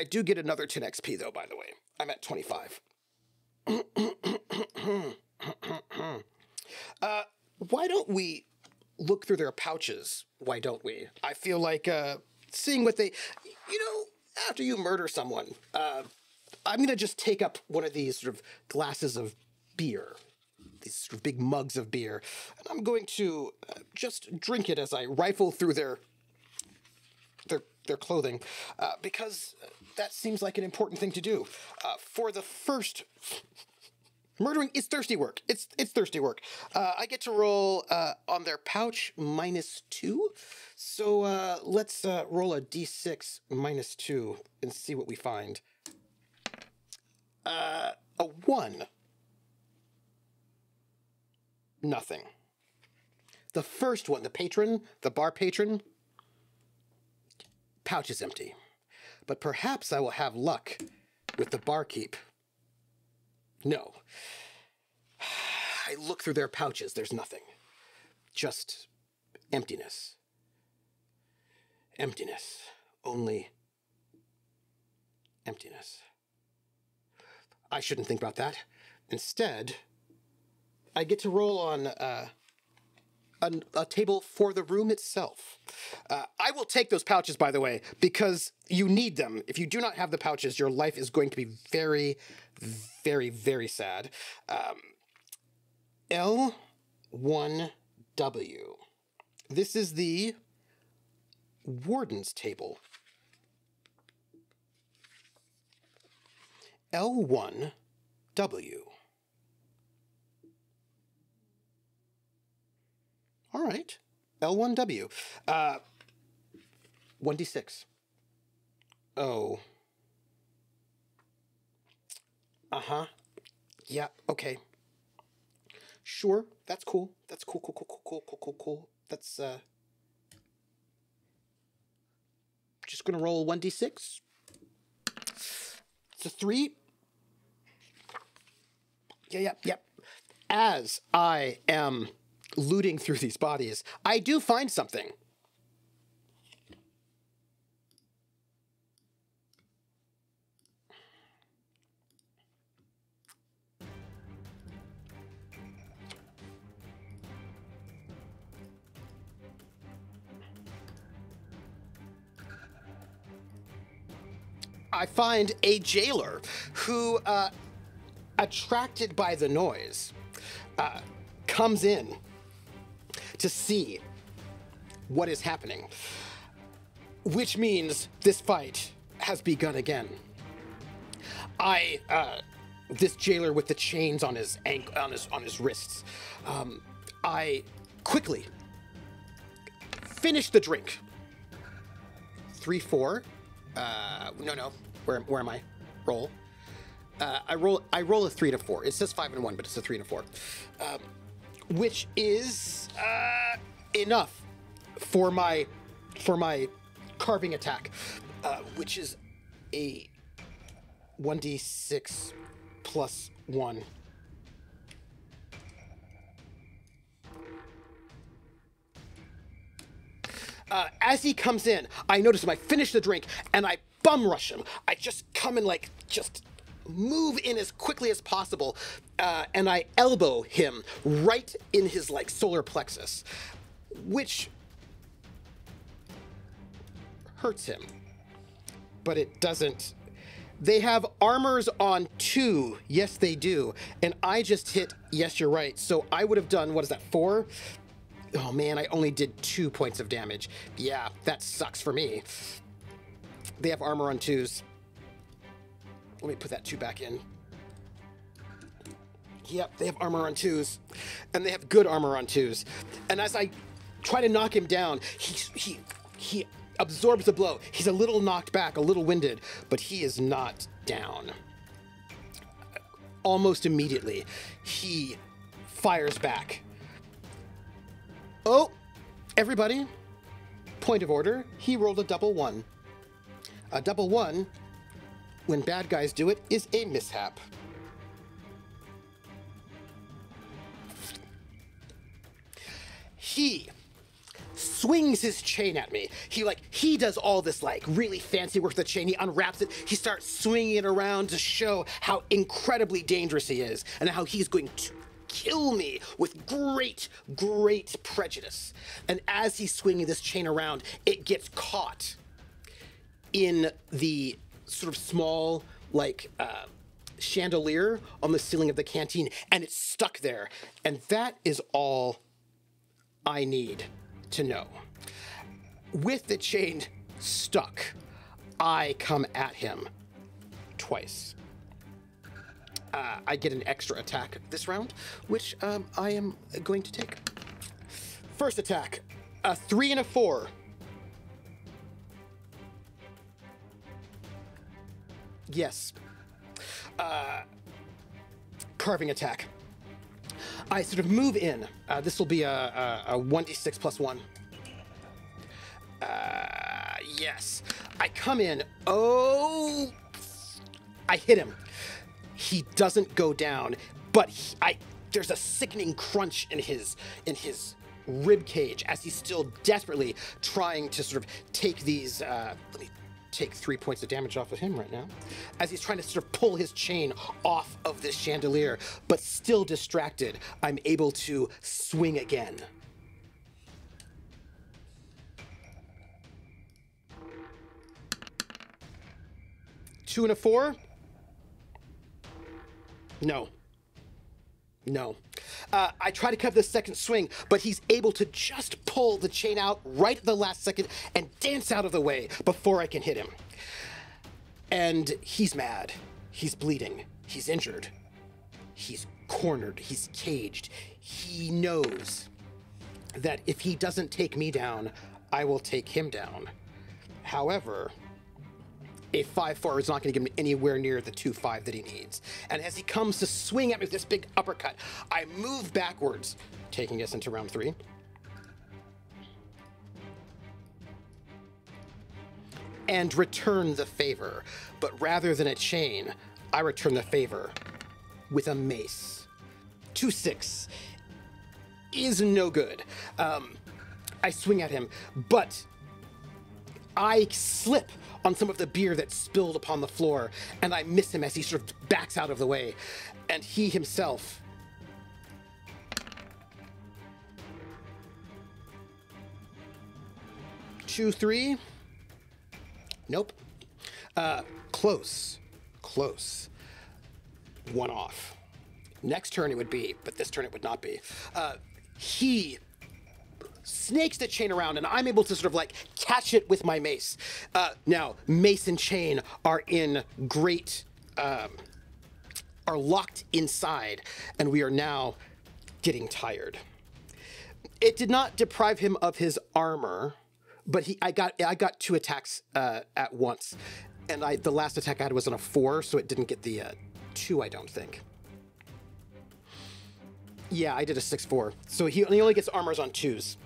do get another 10 XP, though, by the way. I'm at 25. Why don't we look through their pouches? Why don't we? I feel like seeing what they... after you murder someone, I'm going to just take up one of these sort of glasses of beer, these sort of big mugs of beer, and I'm going to just drink it as I rifle through their clothing, because that seems like an important thing to do. For the first... Murdering is thirsty work. It's thirsty work. I get to roll on their pouch -2. So let's roll a d6 -2 and see what we find. A 1. Nothing. The first one, the bar patron, pouch is empty. But perhaps I will have luck with the barkeep. No. I look through their pouches. There's nothing. Just emptiness. Emptiness. Only emptiness. I shouldn't think about that. Instead, I get to roll on a table for the room itself. I will take those pouches, by the way, because you need them. If you do not have the pouches, your life is going to be very, very, very sad. L1W. This is the warden's table. L1W. All right. L1W. 1d6. Oh. Uh-huh. Yeah, okay. Sure, that's cool. That's cool. That's, just gonna roll 1d6. It's a 3. Yep. As I am looting through these bodies, I do find something. I find a jailer who, attracted by the noise, comes in to see what is happening, which means this fight has begun again. This jailer with the chains on his wrists, I quickly finish the drink. 3, 4. No. Where am I? Roll. I roll a 3 to 4. It says 5 and 1, but it's a 3 to 4, which is enough for my carving attack, which is a 1d6 plus 1. As he comes in, I notice him. I finish the drink and I bum rush him. I just come and just move in as quickly as possible, and I elbow him right in his solar plexus, which hurts him, but it doesn't. They have armors on 2. Yes, they do. And I just hit, yes, you're right. So I would have done, what is that, 4? Oh man, I only did 2 points of damage. Yeah, that sucks for me. They have armor on 2s. Let me put that 2 back in. Yep, they have armor on 2s. And they have good armor on 2s. And as I try to knock him down, he absorbs the blow. He's a little knocked back, a little winded, but he is not down. Almost immediately, he fires back. Oh, everybody, point of order. He rolled a double 1. A double 1, when bad guys do it, is a mishap. He swings his chain at me. He does all this like really fancy work with the chain. He unwraps it. He starts swinging it around to show how incredibly dangerous he is and how he's going to kill me with great, great prejudice. And as he's swinging this chain around, it gets caught in the sort of small, like, chandelier on the ceiling of the canteen, and it's stuck there. And that is all I need to know. With the chain stuck, I come at him twice. I get an extra attack this round, which I am going to take. First attack, a 3 and a 4. Yes. Carving attack. I sort of move in. This will be a 1d6 plus 1. Yes. I come in. Oh! I hit him. He doesn't go down, but there's a sickening crunch in his rib cage as he's still desperately trying to sort of take these. Let me take 3 points of damage off of him right now, as he's trying to sort of pull his chain off of this chandelier, but still distracted. I'm able to swing again. Two and a 4. No. I try to cut the second swing, but he's able to just pull the chain out right at the last second and dance out of the way before I can hit him. And he's mad. He's bleeding. He's injured. He's cornered. He's caged. He knows that if he doesn't take me down, I will take him down. However, a 5-4 is not going to give him anywhere near the 2-5 that he needs. And as he comes to swing at me with this big uppercut, I move backwards, taking us into round 3. And return the favor. But rather than a chain, I return the favor with a mace. 2-6 is no good. I swing at him, but I slip on some of the beer that spilled upon the floor, and I miss him as he sort of backs out of the way. And he himself two, 3. Nope. Close. 1 off. Next turn it would be, but this turn it would not be. He snakes the chain around, and I'm able to sort of like catch it with my mace. Now, mace and chain are in great, are locked inside, and we are now getting tired. It did not deprive him of his armor, but I got 2 attacks at once, and the last attack I had was on a 4, so it didn't get the 2, I don't think. Yeah, I did a 6-4, so he only gets armors on 2s.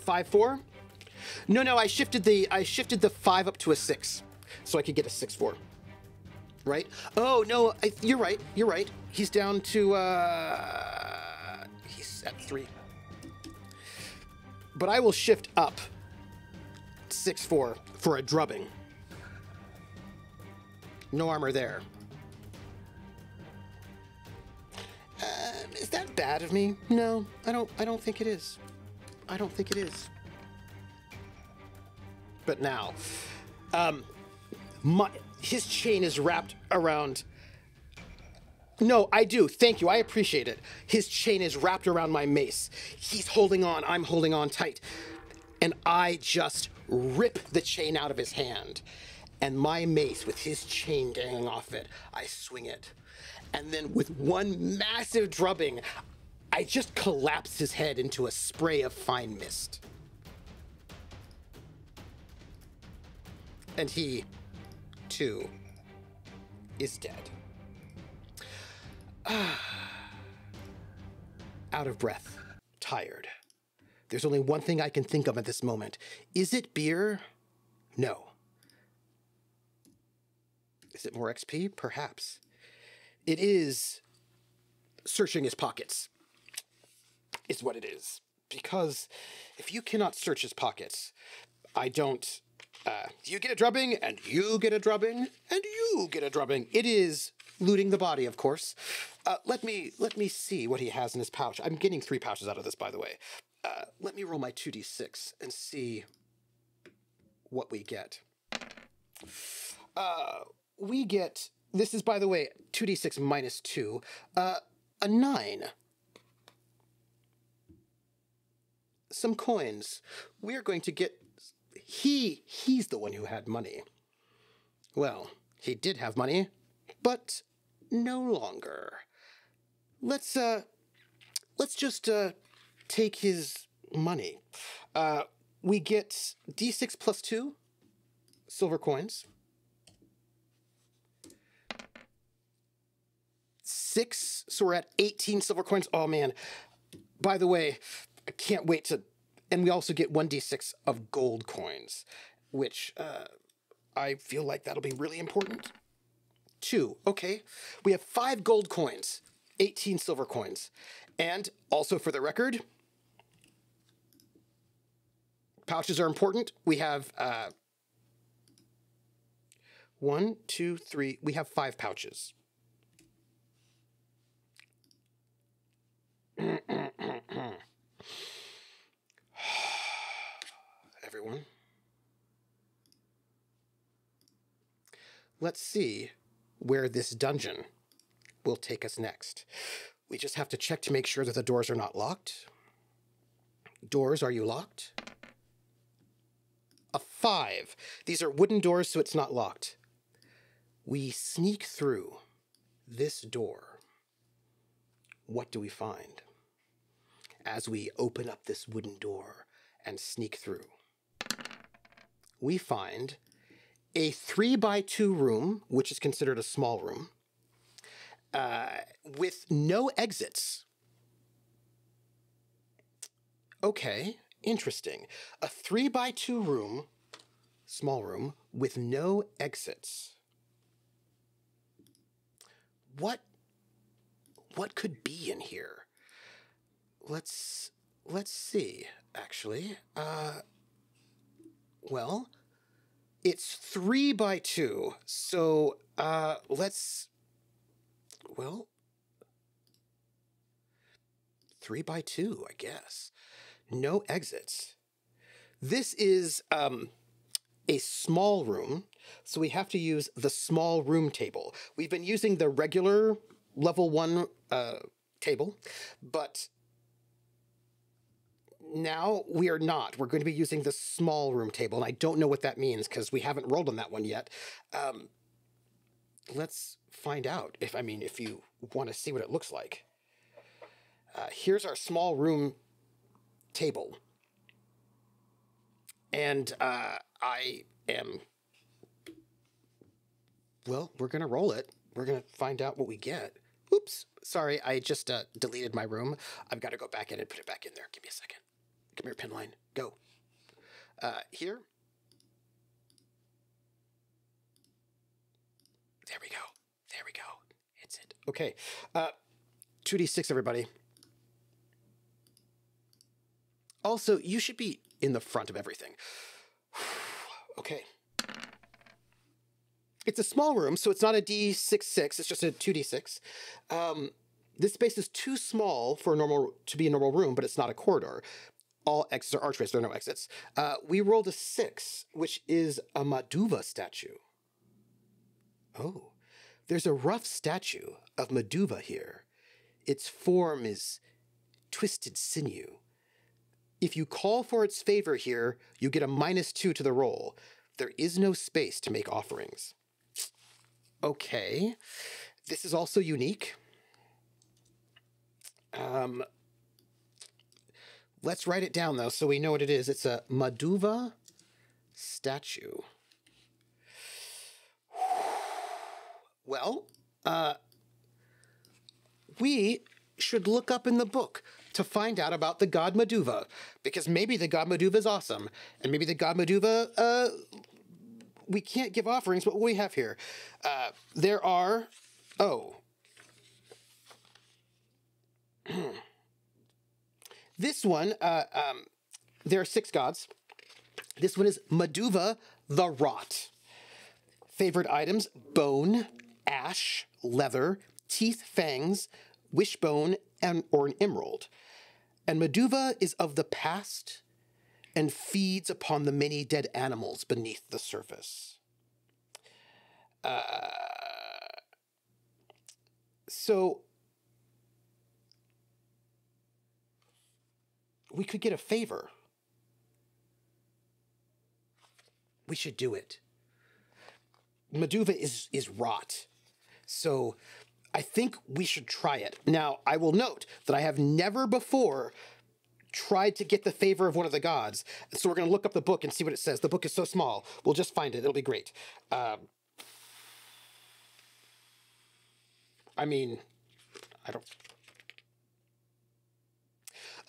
5-4? No, I shifted the 5 up to a 6, so I could get a 6-4. Right? Oh no, you're right. He's down to he's at 3. But I will shift up 6-4 for a drubbing. No armor there. Is that bad of me? No, I don't think it is. But now, his chain is wrapped around. No, I do. Thank you. I appreciate it. His chain is wrapped around my mace. He's holding on. I'm holding on tight. And I just rip the chain out of his hand. And my mace, with his chain dangling off it, I swing it. And then with one massive drubbing, I just collapse his head into a spray of fine mist. And he, too, is dead. Out of breath, tired. There's only one thing I can think of at this moment. Is it beer? No. Is it more XP? Perhaps. It is searching his pockets, is what it is. Because if you cannot search his pockets, I don't... you get a drubbing, and you get a drubbing, and you get a drubbing. It is looting the body, of course. Let me see what he has in his pouch. I'm getting 3 pouches out of this, by the way. Let me roll my 2d6 and see what we get. We get, this is, by the way, 2d6 minus 2, a 9. Some coins. We're going to get, he's the one who had money. Well, he did have money, but no longer. Let's just take his money. We get d6 plus 2 silver coins. 6, so we're at 18 silver coins. Oh man. By the way, I can't wait to, and we also get 1d6 of gold coins, which I feel like that'll be really important. 2, okay. We have 5 gold coins, 18 silver coins. And also for the record, pouches are important. We have 1, 2, 3, we have 5 pouches. Everyone. Let's see where this dungeon will take us next. We just have to check to make sure that the doors are not locked. Doors, are you locked? A 5. These are wooden doors, so it's not locked. We sneak through this door. What do we find as we open up this wooden door and sneak through? We find a 3x2 room, which is considered a small room, with no exits. Okay, interesting. A 3x2 room, small room, with no exits. What could be in here? Let's see, actually. Well, it's 3x2, so, let's, well, 3x2, I guess. No exits. This is, a small room, so we have to use the small room table. We've been using the regular level 1, table, but now we are not. We're going to be using the small room table, and I don't know what that means because we haven't rolled on that one yet. Let's find out if you want to see what it looks like. Here's our small room table. And I am, well, we're going to roll it. We're going to find out what we get. Oops, sorry, I just deleted my room. I've got to go back in and put it back in there. Give me a second. Come here, Pinline. Go. Here. There we go. There we go. It's it. Okay. 2d6, everybody. Also, you should be in the front of everything. Okay. It's a small room, so it's not a d6-6. It's just a 2d6. This space is too small for to be a normal room, but it's not a corridor. All exits are archways. There are no exits. We rolled a 6, which is a Maduva statue. Oh, there's a rough statue of Maduva here. Its form is twisted sinew. If you call for its favor here, you get a -2 to the roll. There is no space to make offerings. Okay. This is also unique. Let's write it down, though, so we know what it is. It's a Maduva statue. Well, we should look up in the book to find out about the god Maduva, because maybe the god Maduva is awesome, and maybe the god Maduva we can't give offerings, but what we have here, there are, this one, there are 6 gods. This one is Maduva the Wrought. Favorite items, bone, ash, leather, teeth, fangs, wishbone, or an emerald. And Maduva is of the past and feeds upon the many dead animals beneath the surface. So we could get a favor. We should do it. Maduva is rot. So I think we should try it. Now, I will note that I have never before tried to get the favor of one of the gods. So we're going to look up the book and see what it says. The book is so small. We'll just find it. It'll be great. I mean, I don't...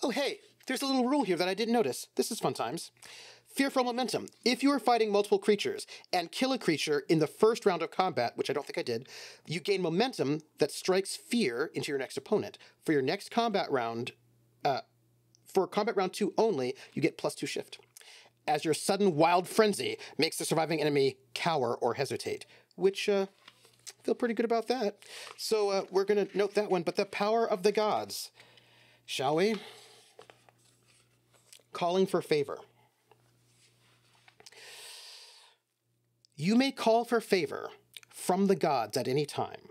Oh, hey, there's a little rule here that I didn't notice. This is fun times. Fearful momentum. If you are fighting multiple creatures and kill a creature in the first round of combat, which I don't think I did, you gain momentum that strikes fear into your next opponent. For your next combat round, for combat round 2 only, you get +2 shift. As your sudden wild frenzy makes the surviving enemy cower or hesitate, which feel pretty good about that. So we're going to note that one, but the power of the gods, shall we? Calling for favor. You may call for favor from the gods at any time.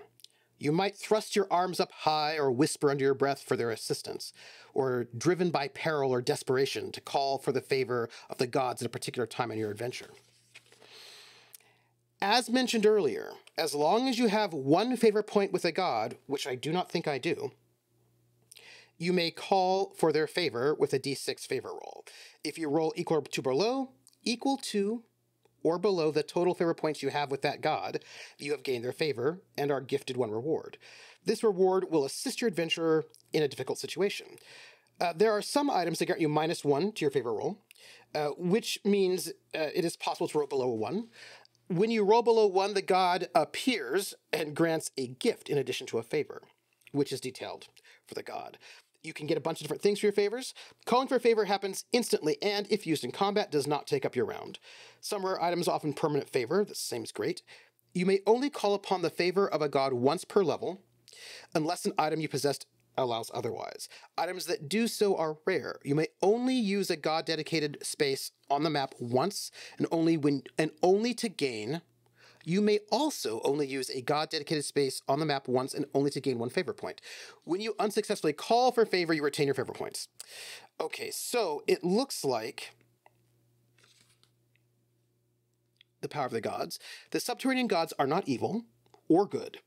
You might thrust your arms up high or whisper under your breath for their assistance, or driven by peril or desperation to call for the favor of the gods at a particular time in your adventure. As mentioned earlier, as long as you have 1 favor point with a god, which I do not think I do, you may call for their favor with a d6 favor roll. If you roll equal to or below the total favor points you have with that god, you have gained their favor and are gifted 1 reward. This reward will assist your adventurer in a difficult situation. There are some items that grant you -1 to your favor roll, which means it is possible to roll below a 1. When you roll below 1, the god appears and grants a gift in addition to a favor, which is detailed for the god. You can get a bunch of different things for your favors. Calling for a favor happens instantly and, if used in combat, does not take up your round. Some rare items often permanent favor. The same is great. You may only call upon the favor of a god once per level, unless an item you possessed allows otherwise. Items that do so are rare. You may only use a god-dedicated space on the map once, and only to gain. You may also only use a god-dedicated space on the map once and only to gain 1 favor point. When you unsuccessfully call for favor, you retain your favor points. Okay, so it looks like the power of the gods. The subterranean gods are not evil or good,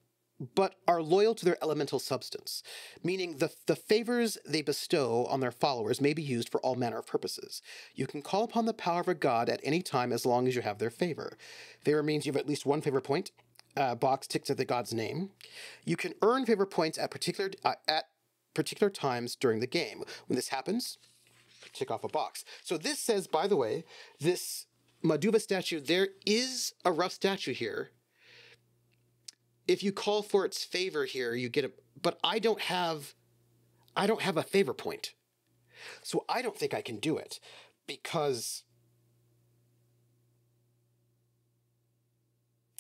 but are loyal to their elemental substance, meaning the favors they bestow on their followers may be used for all manner of purposes. You can call upon the power of a god at any time as long as you have their favor. Favor means you have at least 1 favor point, box ticked to the god's name. You can earn favor points at particular times during the game. When this happens, tick off a box. So this says, by the way, this Maduva statue, there is a rough statue here. If you call for its favor here, you get a, but I don't have a favor point. So I don't think I can do it because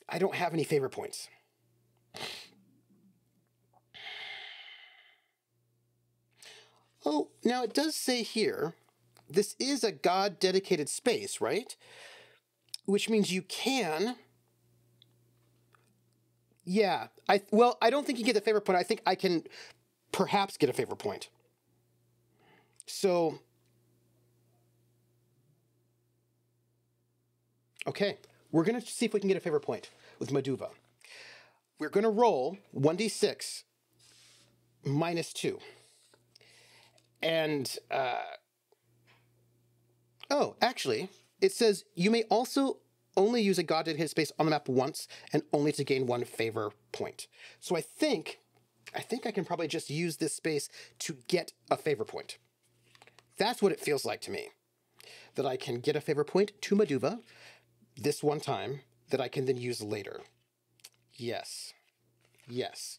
I don't have any favor points. Oh, now it does say here, this is a god-dedicated space, right? Which means you can... Yeah, I don't think you get a favor point. I think I can perhaps get a favor point. So, okay, we're going to see if we can get a favor point with Maduva. We're going to roll 1d6 -2. And, oh, actually, it says you may also only use a god-dedicated space on the map once and only to gain 1 favor point. So I think I can probably just use this space to get a favor point. That's what it feels like to me. That I can get a favor point to Maduva this one time that I can then use later. Yes. Yes.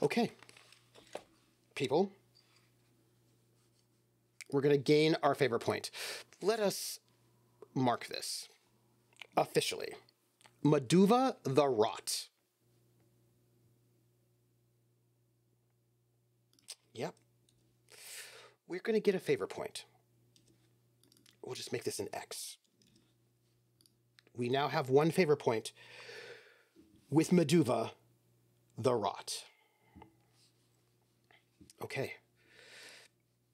Okay. People, we're going to gain our favor point. Let us mark this officially. Maduva the Rot. Yep. We're going to get a favor point. We'll just make this an X. We now have one favor point with Maduva the Rot. Okay.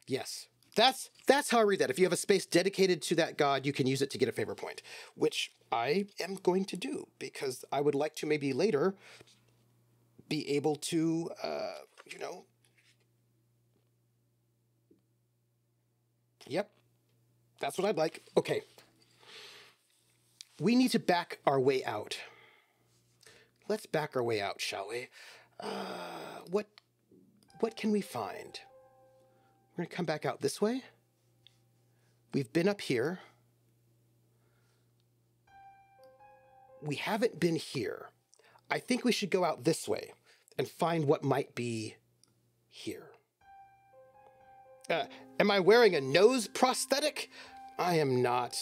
Yes. That's how I read that. If you have a space dedicated to that god, you can use it to get a favor point, which I am going to do because I would like to maybe later be able to, Yep. That's what I'd like. Okay. We need to back our way out. Let's back our way out, shall we? What can we find? We're going to come back out this way. We've been up here. We haven't been here. I think we should go out this way and find what might be here. Am I wearing a nose prosthetic? I am not.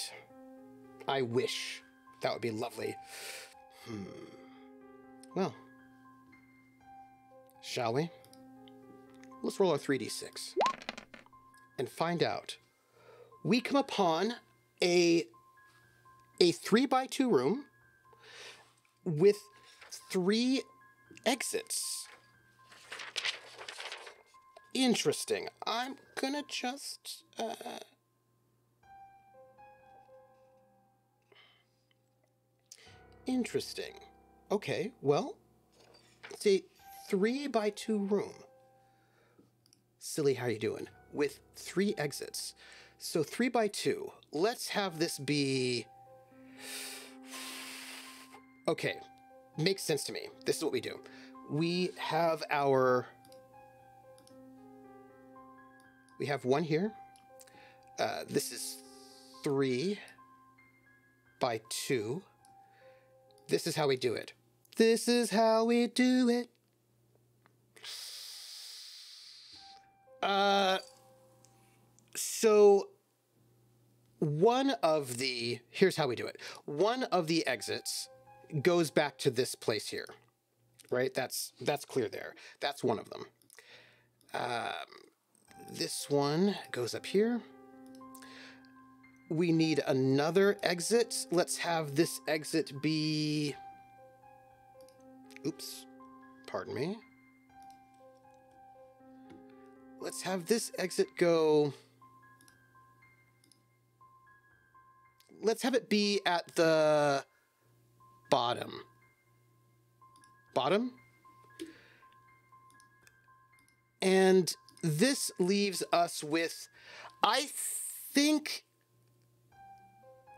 I wish. That would be lovely. Well, shall we? Let's roll our 3d6 and find out. We come upon a 3x2 room with 3 exits. Interesting. I'm gonna just... Interesting. Okay, well, it's a 3x2 room. Silly, how you doing? With 3 exits. So 3x2. Let's have this be... Okay, makes sense to me. This is what we do. We have our... We have one here. This is 3x2. This is how we do it. This is how we do it. So one of the, here's how we do it. One of the exits goes back to this place here, right? That's clear there. That's one of them. This one goes up here. We need another exit. Let's have this exit be... Oops, pardon me. Let's have this exit go... Let's have it be at the bottom. Bottom? And this leaves us with, I think...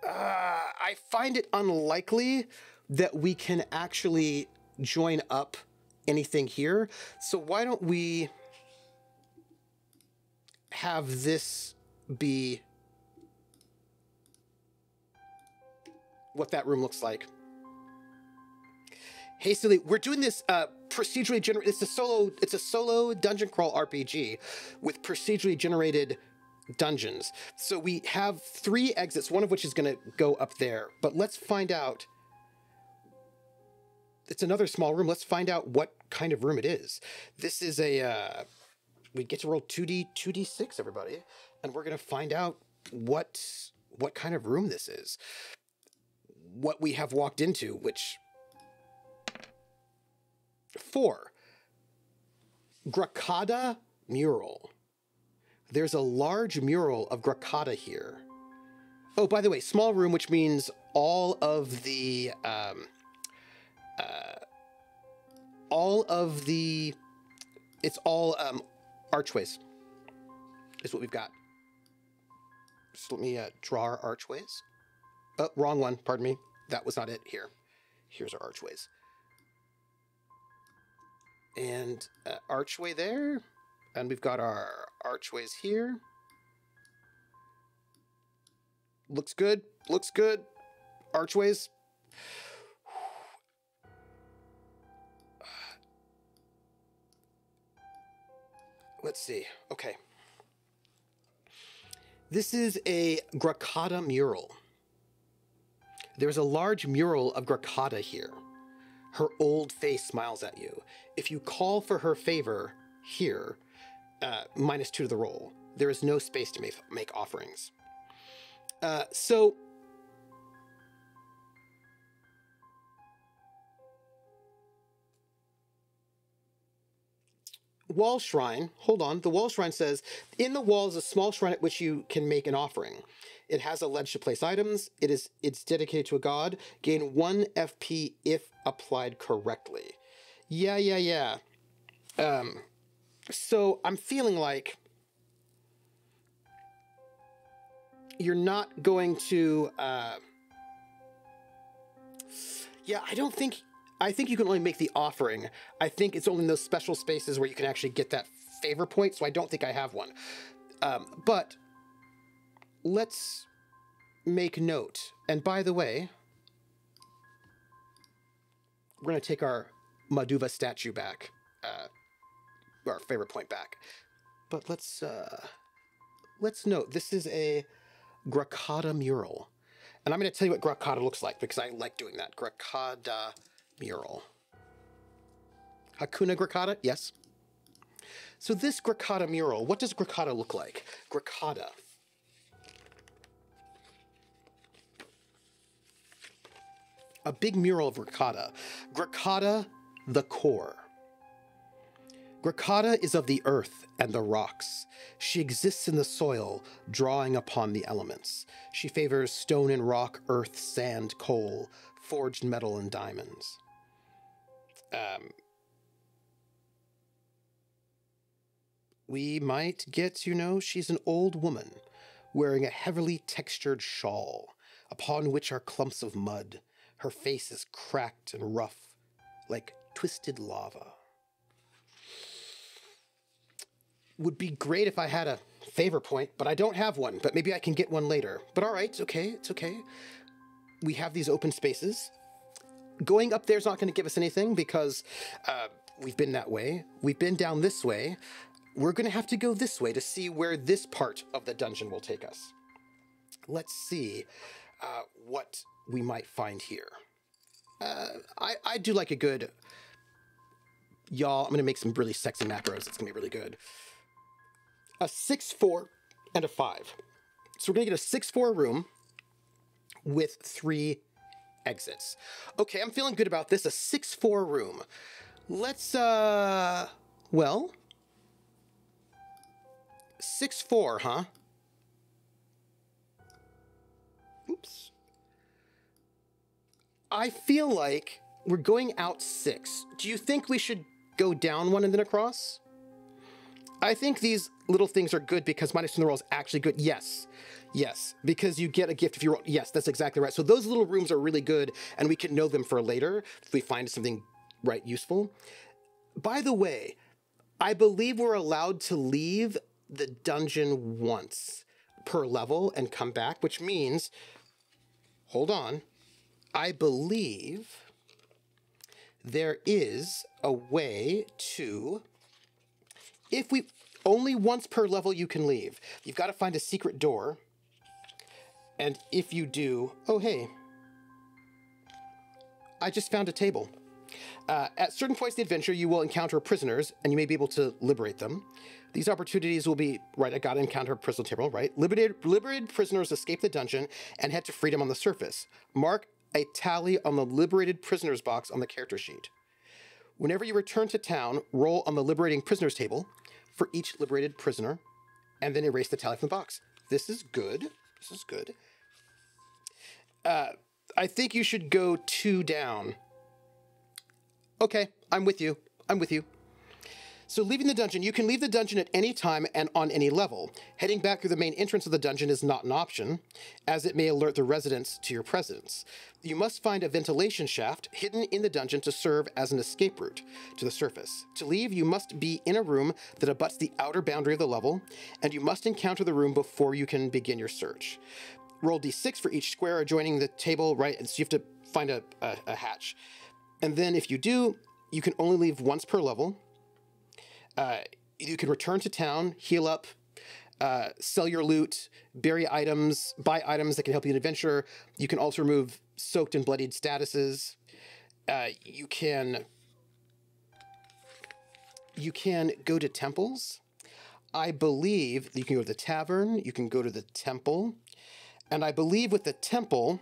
I find it unlikely that we can actually join up anything here. So why don't we have this be what that room looks like. Hastily, we're doing this procedurally generated. It's a solo dungeon crawl RPG with procedurally generated dungeons. So we have 3 exits, one of which is going to go up there. But let's find out. It's another small room. Let's find out what kind of room it is. This is a... we get to roll 2d6, everybody. And we're going to find out what kind of room this is. What we have walked into, which... 4. Grakada mural. There's a large mural of Grakada here. Oh, by the way, small room, which means all of the it's all archways is what we've got. So let me draw our archways. Oh, wrong one, pardon me. That was not it here. Here's our archways. And archway there. And we've got our archways here. Looks good. Looks good. Archways. let's see. Okay. This is a Grakata mural. There's a large mural of Grakata here. Her old face smiles at you. If you call for her favor here, -2 to the roll. There is no space to make offerings. So wall shrine, hold on. The wall shrine says, in the wall is a small shrine at which you can make an offering. It has a ledge to place items. It's dedicated to a god. Gain 1 FP if applied correctly. Yeah. So I'm feeling like you're not going to, yeah, I think you can only make the offering. I think it's only in those special spaces where you can actually get that favor point, so I don't think I have one. But let's make note. And by the way, we're going to take our Maduva statue back, our favor point back. But let's note, this is a Grakata mural. And I'm going to tell you what Grakata looks like, because I like doing that. Grakata mural. Hakuna Grakata? Yes. So this Grakata mural, what does Grakata look like? Grakata. A big mural of Grakata. Grakata, the core. Grakata is of the earth and the rocks. She exists in the soil, drawing upon the elements. She favors stone and rock, earth, sand, coal, forged metal, and diamonds. We might get, she's an old woman wearing a heavily textured shawl, upon which are clumps of mud. Her face is cracked and rough, like twisted lava. Would be great if I had a favor point, but I don't have one, but maybe I can get one later. But all right, it's okay. We have these open spaces. Going up there is not going to give us anything because we've been that way. We've been down this way. We're going to have to go this way to see where this part of the dungeon will take us. Let's see what we might find here. I do like a good... Y'all, I'm going to make some really sexy macros. It's going to be really good. A 6, 4, and a 5. So we're going to get a 6-4 room with 3 exits. Okay, I'm feeling good about this. A 6-4 room. Let's, well... 6-4, huh? Oops. I feel like we're going out 6. Do you think we should go down 1 and then across? I think these little things are good because -2 in the roll is actually good. Yes, because you get a gift if you roll. Yes, that's exactly right. So those little rooms are really good, and we can know them for later if we find something useful. By the way, I believe we're allowed to leave the dungeon once per level and come back, which means, hold on, I believe there is a way to, if we, only once per level you can leave. You've got to find a secret door, and if you do, oh hey, I just found a table. At certain points in the adventure, you will encounter prisoners, and you may be able to liberate them. These opportunities will be, right, I gotta encounter a prisoner table, right? Liberated prisoners escape the dungeon and head to freedom on the surface. Mark a tally on the liberated prisoners box on the character sheet. Whenever you return to town, roll on the liberating prisoners table for each liberated prisoner, and then erase the tally from the box. This is good. This is good. I think you should go 2 down. Okay, I'm with you. So leaving the dungeon, you can leave the dungeon at any time and on any level. Heading back through the main entrance of the dungeon is not an option, as it may alert the residents to your presence. You must find a ventilation shaft hidden in the dungeon to serve as an escape route to the surface. To leave, you must be in a room that abuts the outer boundary of the level, and you must encounter the room before you can begin your search. Roll d6 for each square adjoining the table, right? And so you have to find a hatch. And then if you do, you can only leave once per level. you can return to town, heal up, sell your loot, bury items, buy items that can help you in adventure. You can also remove soaked and bloodied statuses. You can go to temples. I believe you can go to the tavern, you can go to the temple, and I believe with the temple,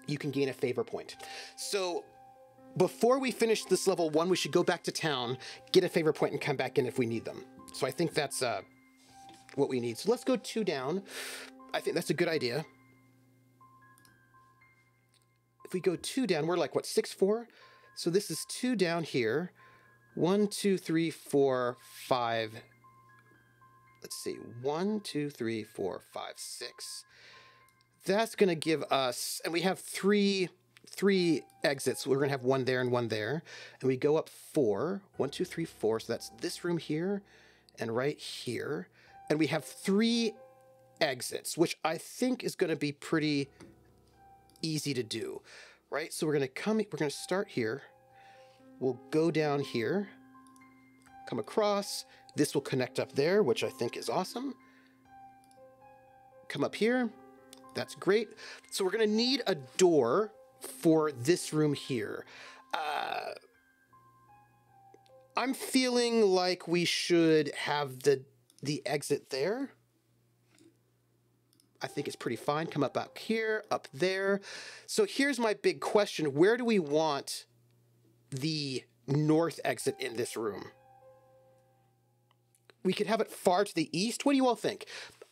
you can gain a favor point. So before we finish this level 1, we should go back to town, get a favor point, and come back in if we need them. So I think that's what we need. So let's go 2 down. I think that's a good idea. If we go 2 down, we're like, what, 6, 4? So this is 2 down here. 1, 2, 3, 4, 5. Let's see. 1, 2, 3, 4, 5, 6. That's going to give us, and we have three exits. We're going to have 1 there and 1 there. And we go up 4. 1, 2, 3, 4. So that's this room here and right here. And we have 3 exits, which I think is going to be pretty easy to do, right? So we're going to start here. We'll go down here, come across. This will connect up there, which I think is awesome. Come up here. That's great. So we're going to need a door for this room here. I'm feeling like we should have the exit there. I think it's pretty fine. Come up out here, up there. So here's my big question. Where do we want the north exit in this room? We could have it far to the east. What do you all think?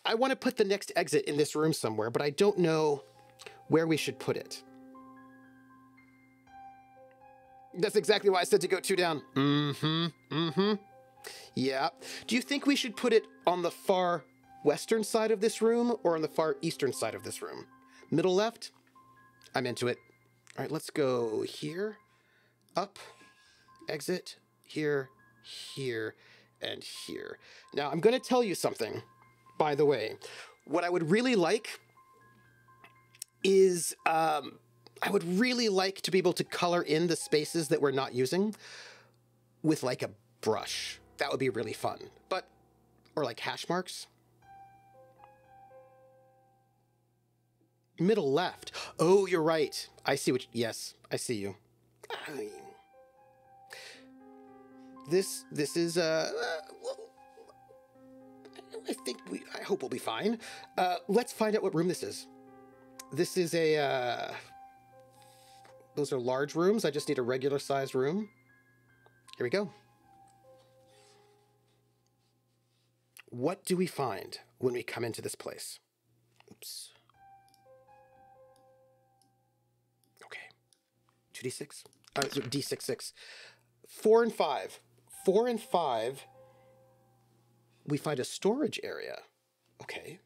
I want to put the next exit in this room somewhere, but I don't know where we should put it. That's exactly why I said to go 2 down. Yeah. Do you think we should put it on the far western side of this room or on the far eastern side of this room? Middle left? I'm into it. All right, let's go here, up, exit, here, here, and here. Now, I'm going to tell you something, by the way. What I would really like is, I would really like to be able to color in the spaces that we're not using with like a brush. That would be really fun. Or like hash marks. Middle left. Oh, you're right. I see yes, I see you. This is, well, I hope we'll be fine. Let's find out what room this is. This is those are large rooms. I just need a regular sized room. Here we go. What do we find when we come into this place? Oops. Okay. 2d6? D6, 6. 4 and 5. 4 and 5, we find a storage area. Okay.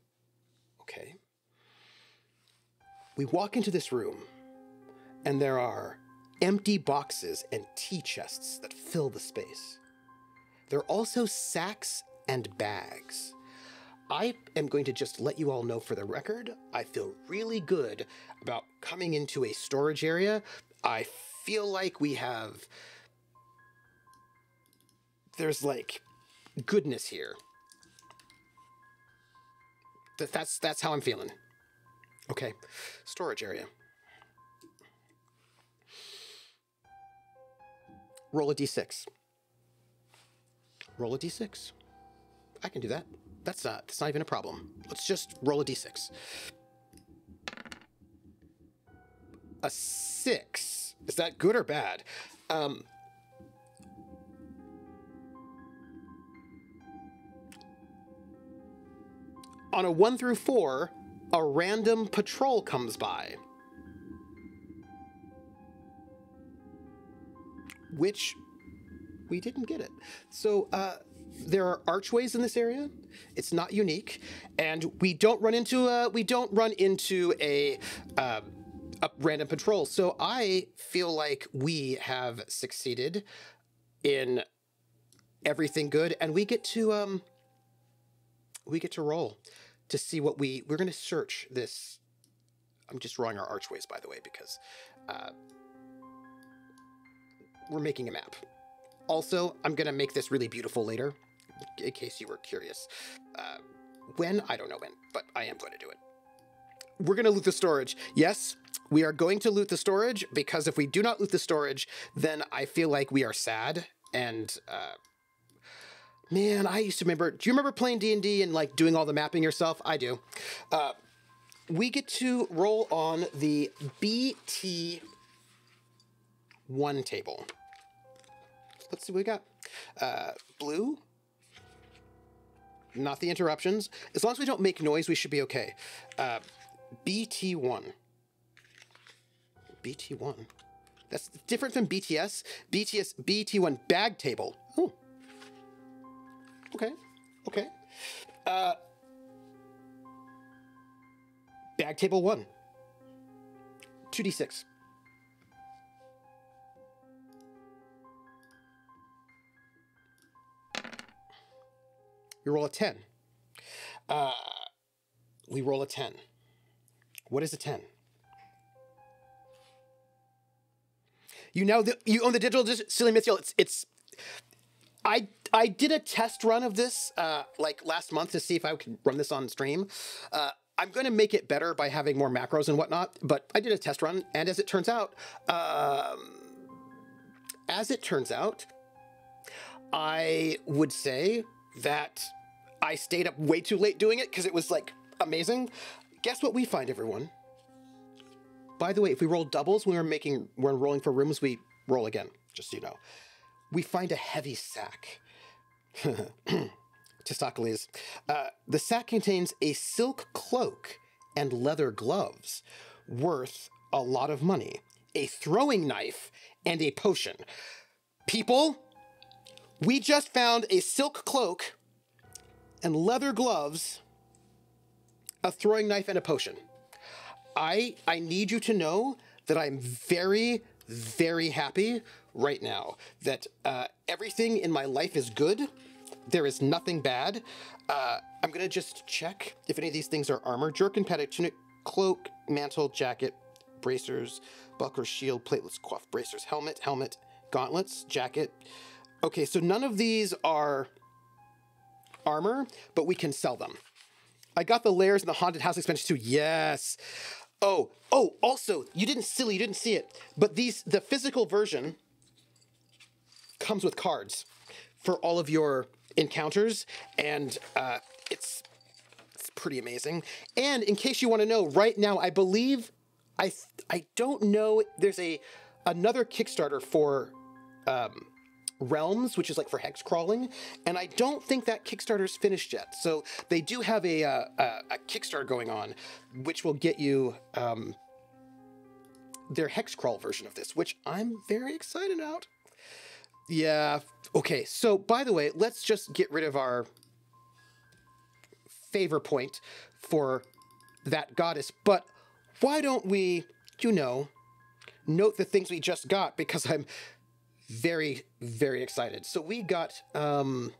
Okay. We walk into this room, and there are empty boxes and tea chests that fill the space. There are also sacks and bags. I am going to just let you all know for the record, I feel really good about coming into a storage area. I feel like there's like goodness here. That's how I'm feeling. Okay, storage area. Roll a d6. Roll a d6. I can do that. That's not even a problem. Let's just roll a d6. A 6. Is that good or bad? On a 1 through 4, a random patrol comes by. Which we didn't get it. So there are archways in this area. It's not unique, and we don't run into a random patrol. So I feel like we have succeeded in everything good, and we get to roll to see what we're going to search this. I'm just drawing our archways, by the way, because we're making a map. Also, I'm going to make this really beautiful later, in case you were curious. When? I don't know when, but I am going to do it. We're going to loot the storage. Yes, we are going to loot the storage, because if we do not loot the storage, then I feel like we are sad. And, man, I used to remember... Do you remember playing D&D and, like, doing all the mapping yourself? I do. We get to roll on the BT1 table. Let's see what we got. Blue. Not the interruptions. As long as we don't make noise, we should be okay. BT1. BT1. That's different from BTS. BT1 bag table. Oh. Okay. Okay. Bag table 1. 2d6. We roll a 10. We roll a 10. What is a 10? You own the digital silly mythical. I did a test run of this like last month to see if I could run this on stream. I'm going to make it better by having more macros and whatnot, but I did a test run, and as it turns out, I would say that I stayed up way too late doing it because it was like amazing. Guess what we find, everyone? By the way, if we roll doubles when we're rolling for rooms, we roll again, just so you know. We find a heavy sack. Testaklees. The sack contains a silk cloak and leather gloves worth a lot of money, a throwing knife, and a potion. People, we just found a silk cloak and leather gloves, a throwing knife, and a potion. I need you to know that I'm very, very happy right now that everything in my life is good. There is nothing bad. I'm going to just check if any of these things are armor. Jerkin, paddock, tunic, cloak, mantle, jacket, bracers, buckler, shield, platelets, coif, bracers, helmet, gauntlets, jacket. Okay, so none of these are armor, but we can sell them. I got the layers in the haunted house expansion too. Yes. Oh, also, you didn't see it, but the physical version comes with cards for all of your encounters, and it's pretty amazing. And in case you want to know, right now, I believe, I don't know, there's another Kickstarter for Realms, which is like for hex crawling, and I don't think that Kickstarter's finished yet. So they do have a Kickstarter going on, which will get you their hex crawl version of this, which I'm very excited about. Yeah. Okay. So by the way, let's just get rid of our favor point for that goddess. But why don't we, note the things we just got, because I'm very, very excited. So we got a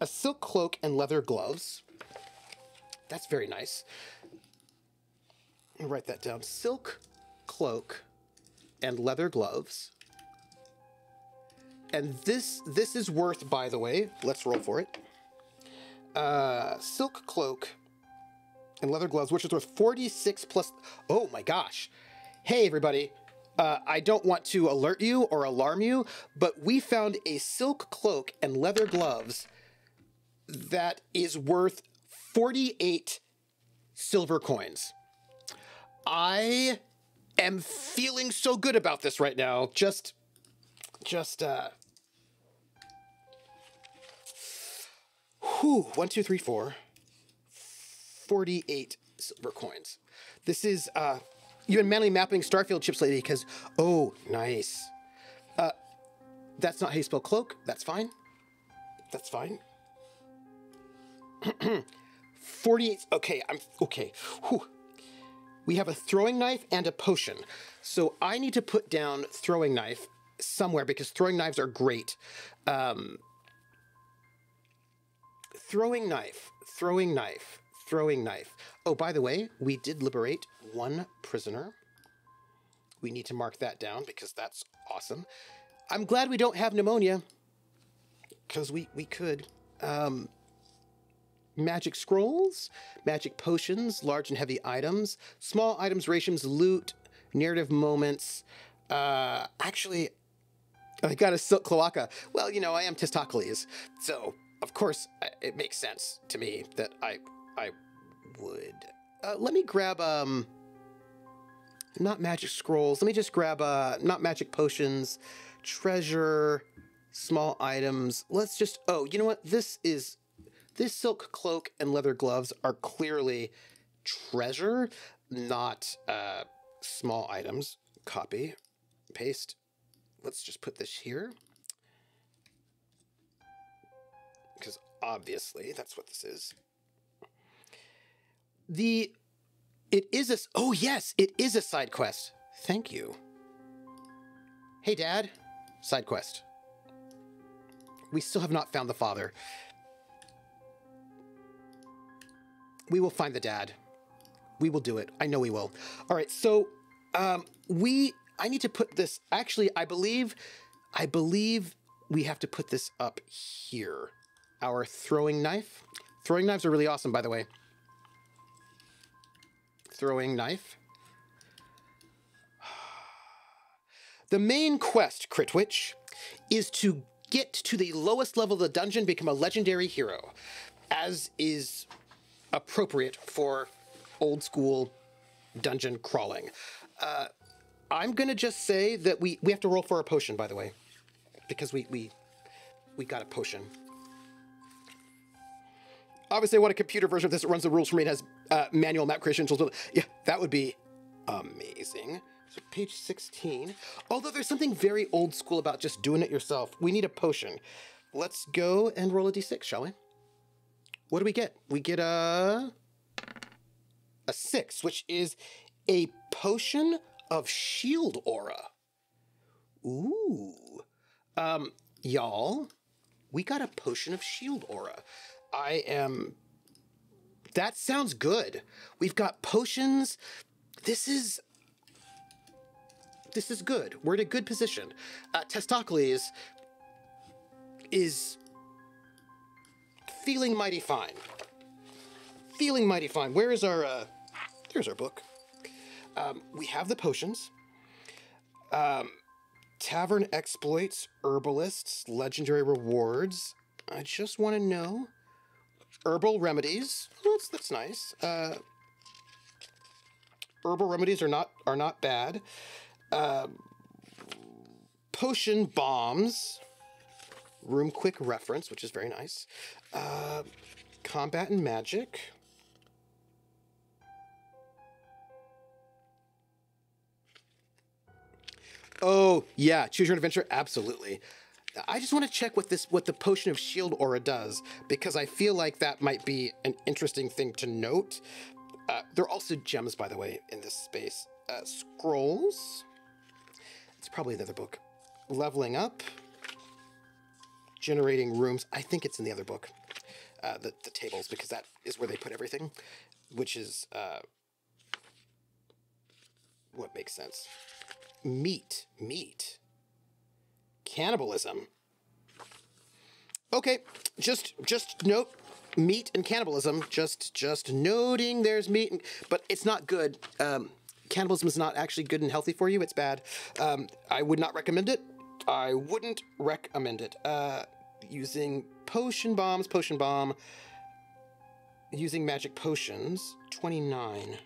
silk cloak and leather gloves. That's very nice. I'll write that down. Silk cloak and leather gloves. And this is worth, by the way, let's roll for it. Silk cloak and leather gloves, which is worth 46 plus. Oh my gosh. Hey, everybody. I don't want to alert you or alarm you, but we found a silk cloak and leather gloves that is worth 48 silver coins. I am feeling so good about this right now. Just 1, 2, 3, 4, 48 silver coins. This is, you've been manually mapping Starfield chips lately because, oh, nice. That's not how you spell cloak. That's fine. That's fine. 48, okay, okay. Whew. We have a throwing knife and a potion. So I need to put down throwing knife somewhere because throwing knives are great. Throwing knife. Oh, by the way, we did liberate one prisoner. We need to mark that down because that's awesome. I'm glad we don't have pneumonia, because we could. Magic scrolls, magic potions, large and heavy items, small items, rations, loot, narrative moments. Actually, I got a silk cloaca. Well, you know, I am Testaklees, so of course it makes sense to me that I would. Let me grab not magic scrolls. Let me just grab not magic potions, treasure, small items. Let's just. Oh, you know what? This silk cloak and leather gloves are clearly treasure, not small items. Copy, paste. Let's just put this here, because obviously that's what this is. Oh yes, it is a side quest. Thank you. Hey Dad, side quest. We still have not found the father. We will find the dad. We will do it. I know we will. All right, so I need to put this, actually, I believe we have to put this up here. Our throwing knife. Throwing knives are really awesome, by the way. Throwing knife. The main quest, Critwitch, is to get to the lowest level of the dungeon, become a legendary hero, as is appropriate for old school dungeon crawling. I'm gonna just say that we have to roll for a potion, by the way, because we got a potion. Obviously, I want a computer version of this that runs the rules for me and has manual map creation tools. Yeah, that would be amazing. So page 16. Although there's something very old school about just doing it yourself. We need a potion. Let's go and roll a d6, shall we? What do we get? We get a 6, which is a potion of shield aura. Ooh. Y'all, we got a potion of shield aura. That sounds good. We've got potions. This is good. We're in a good position. Testaklees is feeling mighty fine. Feeling mighty fine. Where is our, there's our book. We have the potions. Tavern exploits, herbalists, legendary rewards. I just want to know. Herbal remedies. That's nice. Herbal remedies are not bad. Potion bombs. Room quick reference, which is very nice. Combat and magic. Oh, yeah, choose your own adventure, absolutely. I just want to check what the potion of shield aura does, because I feel like that might be an interesting thing to note. There are also gems, by the way, in this space. Scrolls. It's probably the other book. Leveling up. Generating rooms. I think it's in the other book. The tables, because that is where they put everything, which is what makes sense. Meat. Cannibalism. Okay, just note meat and cannibalism. Just noting there's meat, but it's not good. Cannibalism is not actually good and healthy for you. It's bad. I would not recommend it. I wouldn't recommend it. Using potion bomb. Using magic potions, 29.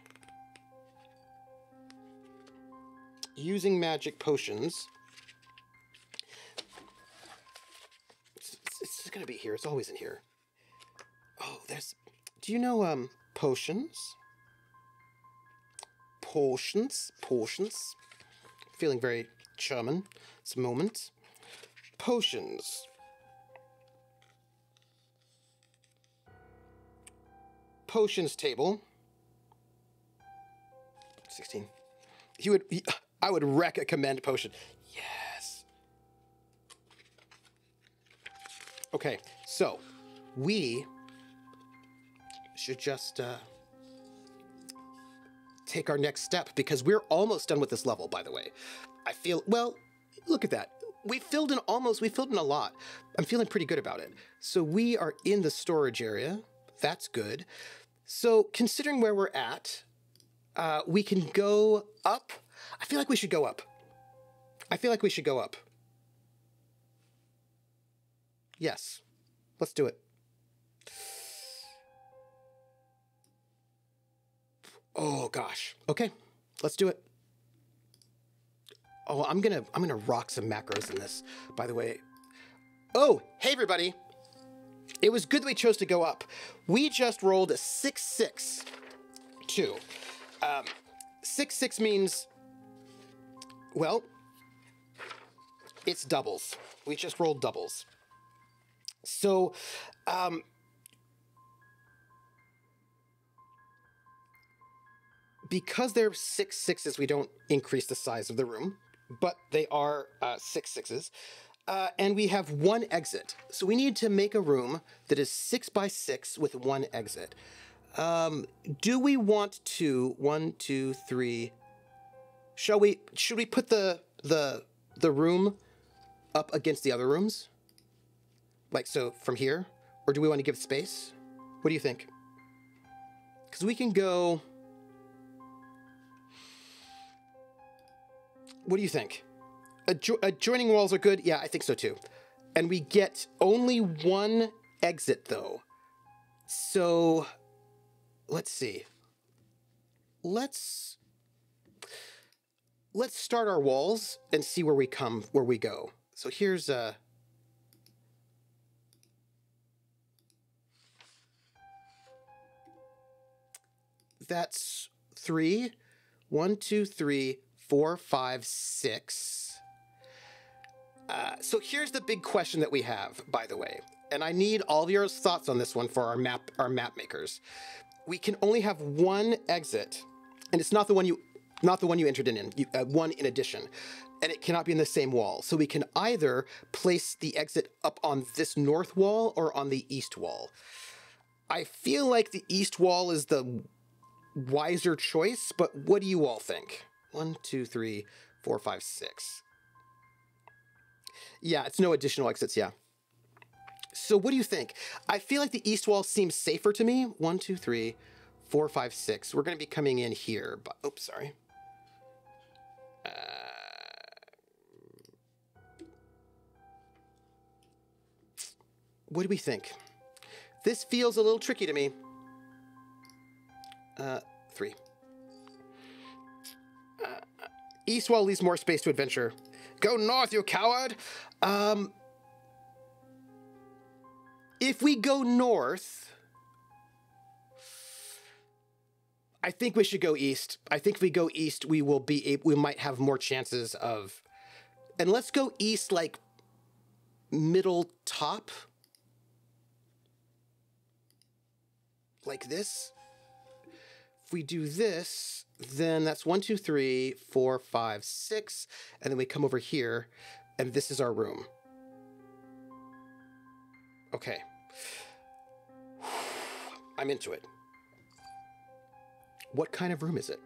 Using magic potions. It's going to be here. It's always in here. Oh, do you know, potions? Potions. Feeling very German. It's a moment. Potions. Potions table. 16. I would recommend potion. Yes. Okay, so we should just take our next step, because we're almost done with this level, by the way. I feel, well, look at that. We filled in a lot. I'm feeling pretty good about it. So we are in the storage area. That's good. So considering where we're at, we can go up. I feel like we should go up. Yes, let's do it. Oh gosh. Okay, let's do it. Oh, I'm gonna rock some macros in this, by the way. Oh, hey everybody. It was good that we chose to go up. We just rolled a 6-6-2. 6-6 means, well, it's doubles. We just rolled doubles. So, because they're 6-6s, we don't increase the size of the room, but they are 6-6s. And we have one exit. So we need to make a room that is 6x6 with one exit. Do we want to 1, 2, 3? Should we put the room up against the other rooms? Like so from here? Or do we want to give space? What do you think? Because we can go. What do you think? Adjoining walls are good? Yeah, I think so too. And we get only one exit though. So let's see. Let's start our walls and see where we go. So here's that's 3. 1, 2, 3, 4, 5, 6. So here's the big question that we have, by the way, and I need all of your thoughts on this one for our map makers. We can only have one exit, and it's not the one you entered in. One in addition, and it cannot be in the same wall. So we can either place the exit up on this north wall or on the east wall. I feel like the east wall is the wiser choice, but what do you all think? 1, 2, 3, 4, 5, 6. Yeah, it's no additional exits, yeah. So what do you think? I feel like the east wall seems safer to me. 1, 2, 3, 4, 5, 6. We're going to be coming in here, but oops, sorry. What do we think? This feels a little tricky to me. 3. East wall leaves more space to adventure. Go north, you coward! If we go north, I think we should go east. I think if we go east, we might have more chances of. And let's go east, like middle top, like this. If we do this, then that's 1, 2, 3, 4, 5, 6, and then we come over here, and this is our room. Okay. I'm into it. What kind of room is it?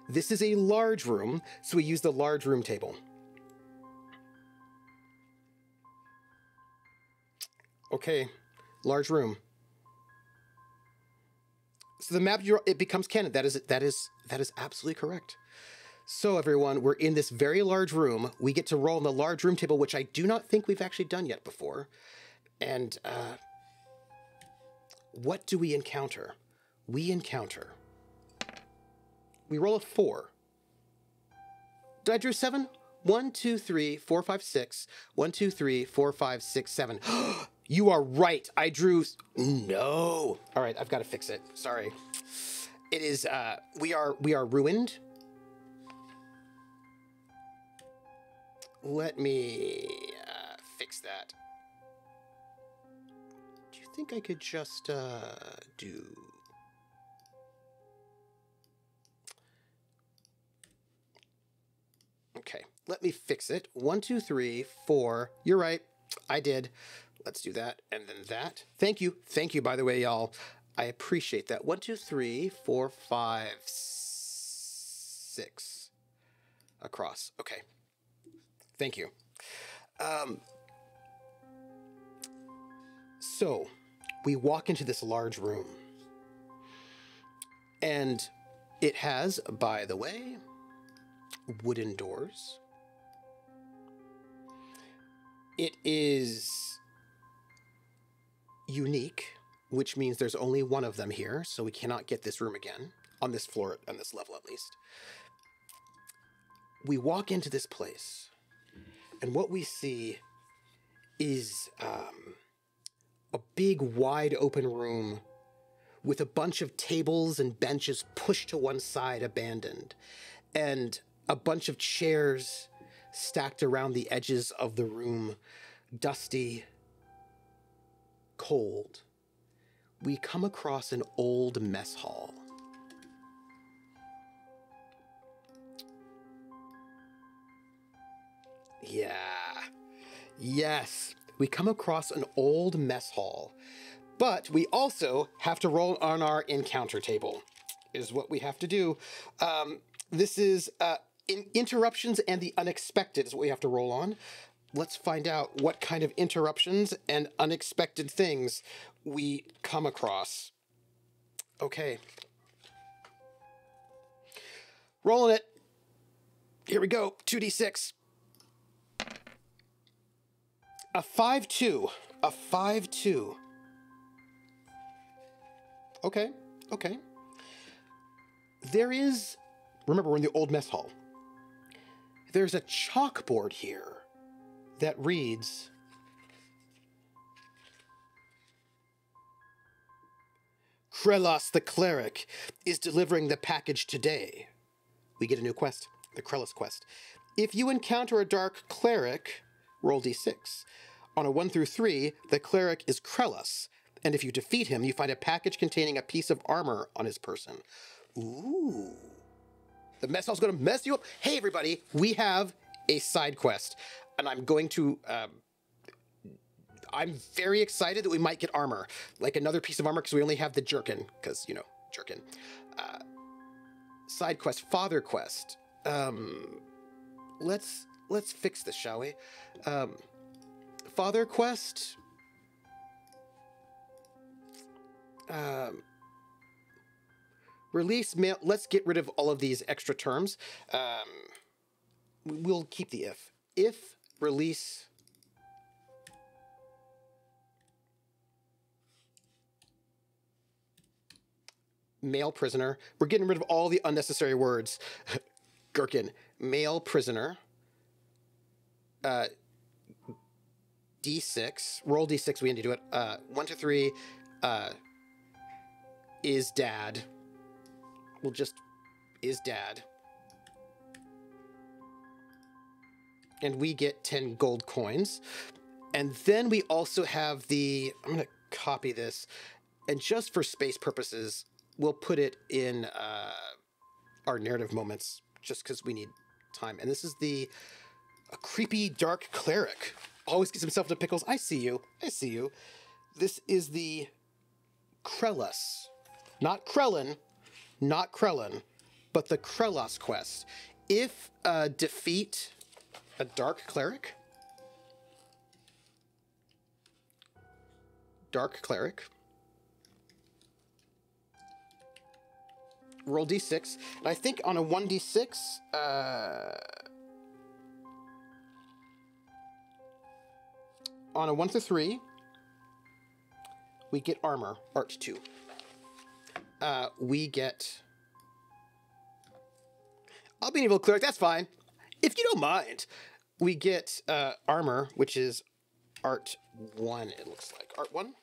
This is a large room, so we use the large room table. Okay, large room. So the map, it becomes canon. That is absolutely correct. So everyone, we're in this very large room. We get to roll on the large room table, which I do not think we've actually done yet before. And what do we encounter? We roll a 4. Did I draw 7? 1, 2, 3, 4, 5, 6. 1, 2, 3, 4, 5, 6, 7. You are right. I drew. No. All right. I've got to fix it. Sorry. It is. We are ruined. Let me fix that. Do you think I could just do? Okay. Let me fix it. 1, 2, 3, 4. You're right. I did. Let's do that, and then that. Thank you, by the way, y'all. I appreciate that. 1, 2, 3, 4, 5, 6 across. Okay. Thank you. So we walk into this large room, and it has, by the way, wooden doors. It is unique, which means there's only one of them here, so we cannot get this room again, on this floor, on this level at least. We walk into this place, and what we see is a big, wide open room with a bunch of tables and benches pushed to one side, abandoned, and a bunch of chairs stacked around the edges of the room, dusty, cold. We come across an old mess hall. Yeah. Yes. We come across an old mess hall. But we also have to roll on our encounter table, is what we have to do. This is interruptions and the unexpected is what we have to roll on. Let's find out what kind of interruptions and unexpected things we come across. Okay. Rolling it. Here we go. 2d6. A 5-2. A 5-2. Okay, okay. There is, remember we're in the old mess hall. There's a chalkboard here that reads, Krelos the Cleric is delivering the package today. We get a new quest, the Krelos quest. If you encounter a dark cleric, roll d6. On a 1 through 3, the cleric is Krelos. And if you defeat him, you find a package containing a piece of armor on his person. Ooh. The mess hall's going to mess you up. Hey, everybody, we have a side quest. And I'm going to... I'm very excited that we might get armor. Like another piece of armor, because we only have the jerkin. Because, you know, jerkin. Side quest, father quest. Let's fix this, shall we? Father quest... release mail. Let's get rid of all of these extra terms. We'll keep the if. If release male prisoner. We're getting rid of all the unnecessary words. Gherkin. Male prisoner. D6. Roll D6. We need to do it. 1 to 3. Is dad. We'll just is dad. And we get 10 gold coins. And then we also have the, I'm going to copy this. And just for space purposes, we'll put it in our narrative moments just because we need time. And this is a creepy dark cleric. Always gets himself into pickles. I see you. I see you. This is the Krelos. Not Krellin, but the Krelos quest. If defeat a dark cleric, roll d6, and I think on a 1d6, on a 1 to 3, we get armor, art 2. We get... I'll be an evil cleric, that's fine. If you don't mind. We get armor, which is art 1, it looks like. Art 1?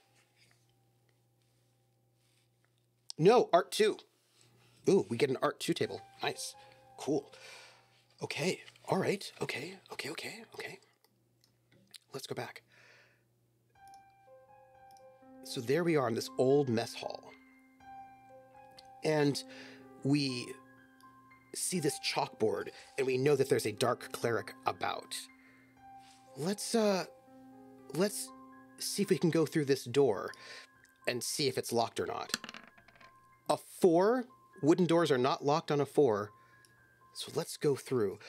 No, art 2. Ooh, we get an art 2 table. Nice. Cool. Okay. All right. Okay. Let's go back. So there we are in this old mess hall. And we see this chalkboard, and we know that there's a dark cleric about. Let's see if we can go through this door and see if it's locked or not. A 4? Wooden doors are not locked on a 4. So let's go through.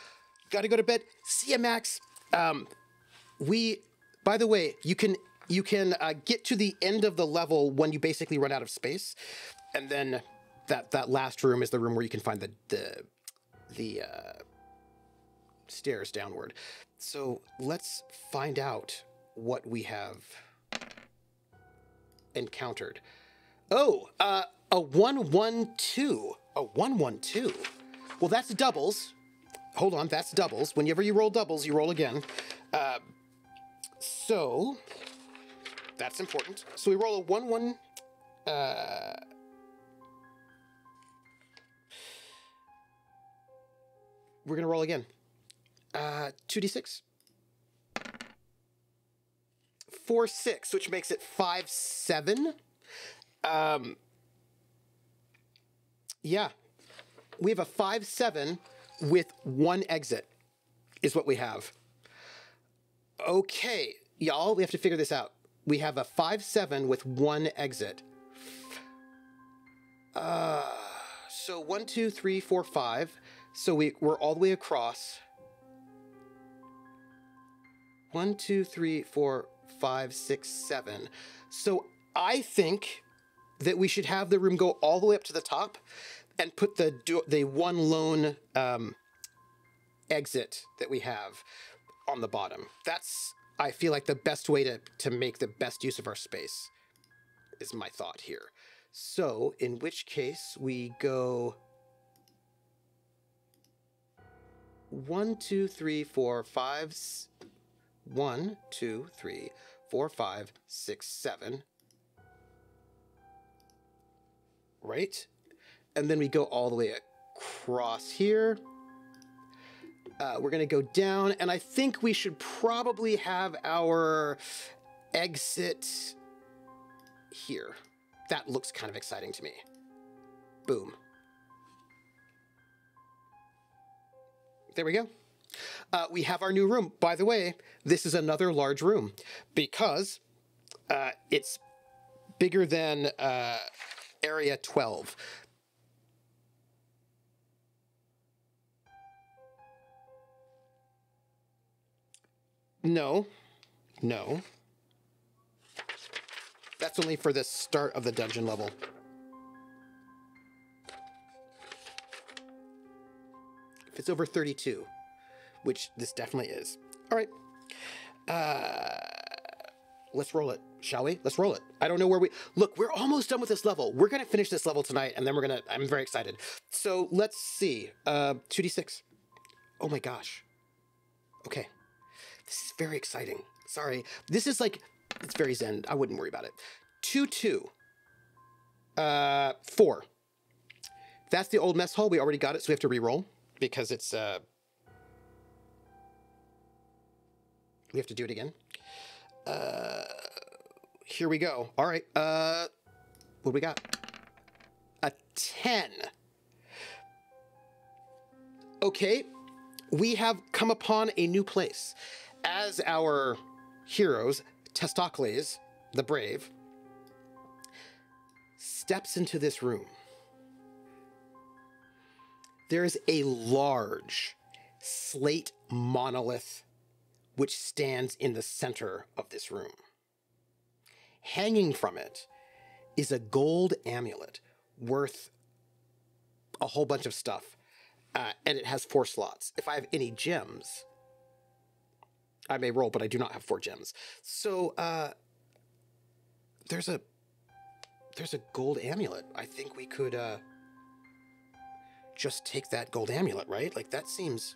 Got to go to bed. See ya, Max. By the way, you can get to the end of the level when you basically run out of space, and then that last room is the room where you can find the stairs downward. So let's find out what we have encountered. Oh, a 112. A 112. Well, that's doubles. Hold on, that's doubles. Whenever you roll doubles, you roll again. So that's important. So we roll a 1-1. We're gonna roll again. 2d6. 4, 6, which makes it 5, 7. Yeah, we have a 5, 7 with 1 exit is what we have. Okay, y'all, we have to figure this out. We have a 5, 7 with 1 exit. So 1, 2, 3, 4, 5. So we're all the way across. 1, 2, 3, 4, 5, 6, 7. So I think that we should have the room go all the way up to the top and put the one lone exit that we have on the bottom. That's, I feel like, the best way to make the best use of our space is my thought here. So in which case we go 1, 2, 3, 4, 5, 1, 2, 3, 4, 5, 6, 7. Right? And then we go all the way across here. We're going to go down, and I think we should probably have our exit here. That looks kind of exciting to me. Boom. There we go. We have our new room. By the way, this is another large room because it's bigger than area 12. No. That's only for the start of the dungeon level. If it's over 32, which this definitely is. All right. Let's roll it, shall we? Let's roll it. I don't know where look, we're almost done with this level. We're going to finish this level tonight, and then I'm very excited. So let's see. 2d6. Oh my gosh. Okay. This is very exciting. Sorry. This is like, it's very zen. I wouldn't worry about it. 2, 2. 4. That's the old mess hall. We already got it, so we have to re-roll because it's, we have to do it again. Here we go. All right. What do we got? A 10. Okay. We have come upon a new place. As our heroes, Testaklees the Brave, steps into this room. There is a large slate monolith which stands in the center of this room. Hanging from it is a gold amulet worth a whole bunch of stuff, and it has 4 slots. If I have any gems, I may roll, but I do not have 4 gems. So there's a gold amulet. I think we could just take that gold amulet, right? Like, that seems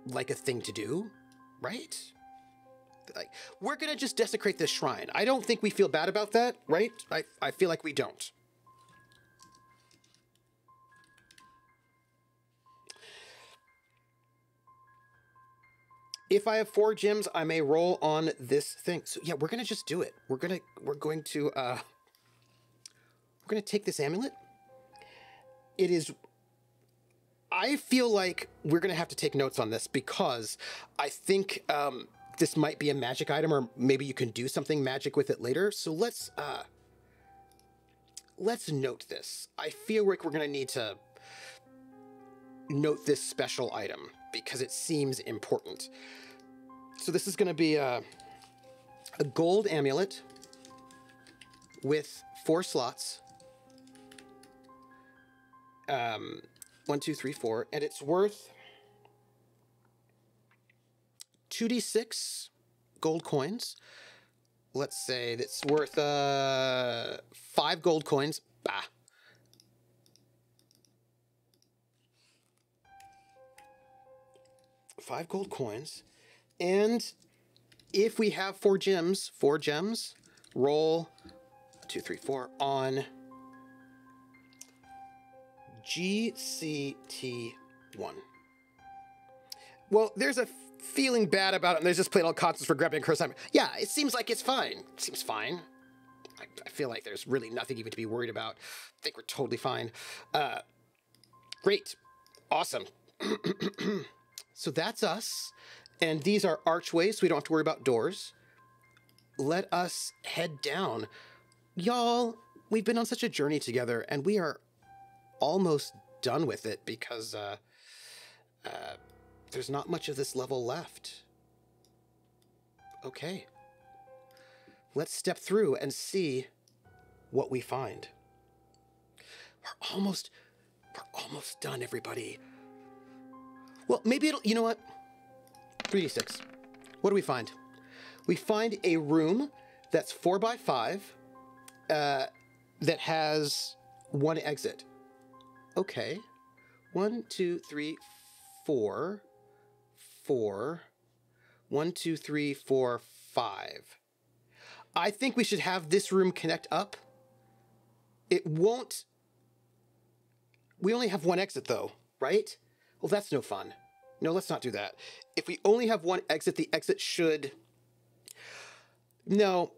like a thing to do, right? Like, we're gonna just desecrate this shrine. I don't think we feel bad about that, right? I feel like we don't. If I have 4 gems, I may roll on this thing. So yeah, we're gonna just do it. We're going to take this amulet. It is, I feel like we're gonna have to take notes on this because I think this might be a magic item, or maybe you can do something magic with it later. So let's note this. I feel like we're gonna need to note this special item because it seems important. So this is going to be a gold amulet with 4 slots. 1, 2, 3, 4, and it's worth 2d6 gold coins. Let's say that's worth 5 gold coins. Bah. Five gold coins. And if we have 4 gems, roll 2, 3, 4 on GCT1. Well, there's a feeling bad about it, and there's just plain old constants for grabbing curse time. Yeah, it seems like it's fine. It seems fine. I feel like there's really nothing even to be worried about. I think we're totally fine. Great. Awesome. So that's us. And these are archways, so we don't have to worry about doors. Let us head down. Y'all, we've been on such a journey together, and we are almost done with it because there's not much of this level left. Okay. Let's step through and see what we find. We're almost done, everybody. Well, maybe it'll, you know what? 3d6. What do we find? We find a room that's 4 by 5 that has 1 exit. Okay. 1, 2, 3, 4. 4. 1, 2, 3, 4, 5. I think we should have this room connect up. It won't. We only have 1 exit though, right? Well, that's no fun. No, let's not do that. If we only have 1 exit, the exit should... No.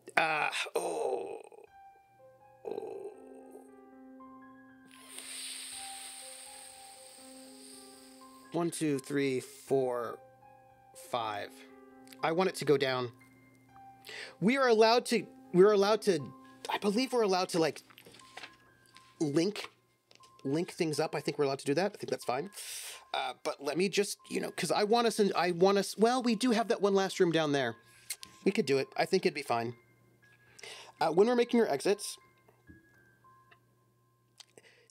1, 2, 3, 4, 5. I want it to go down. We are allowed to, I believe we're allowed to like link things up. I think we're allowed to do that. I think that's fine. But let me just, because I want us, well, we do have that one last room down there. We could do it. I think it'd be fine. When we're making our exits,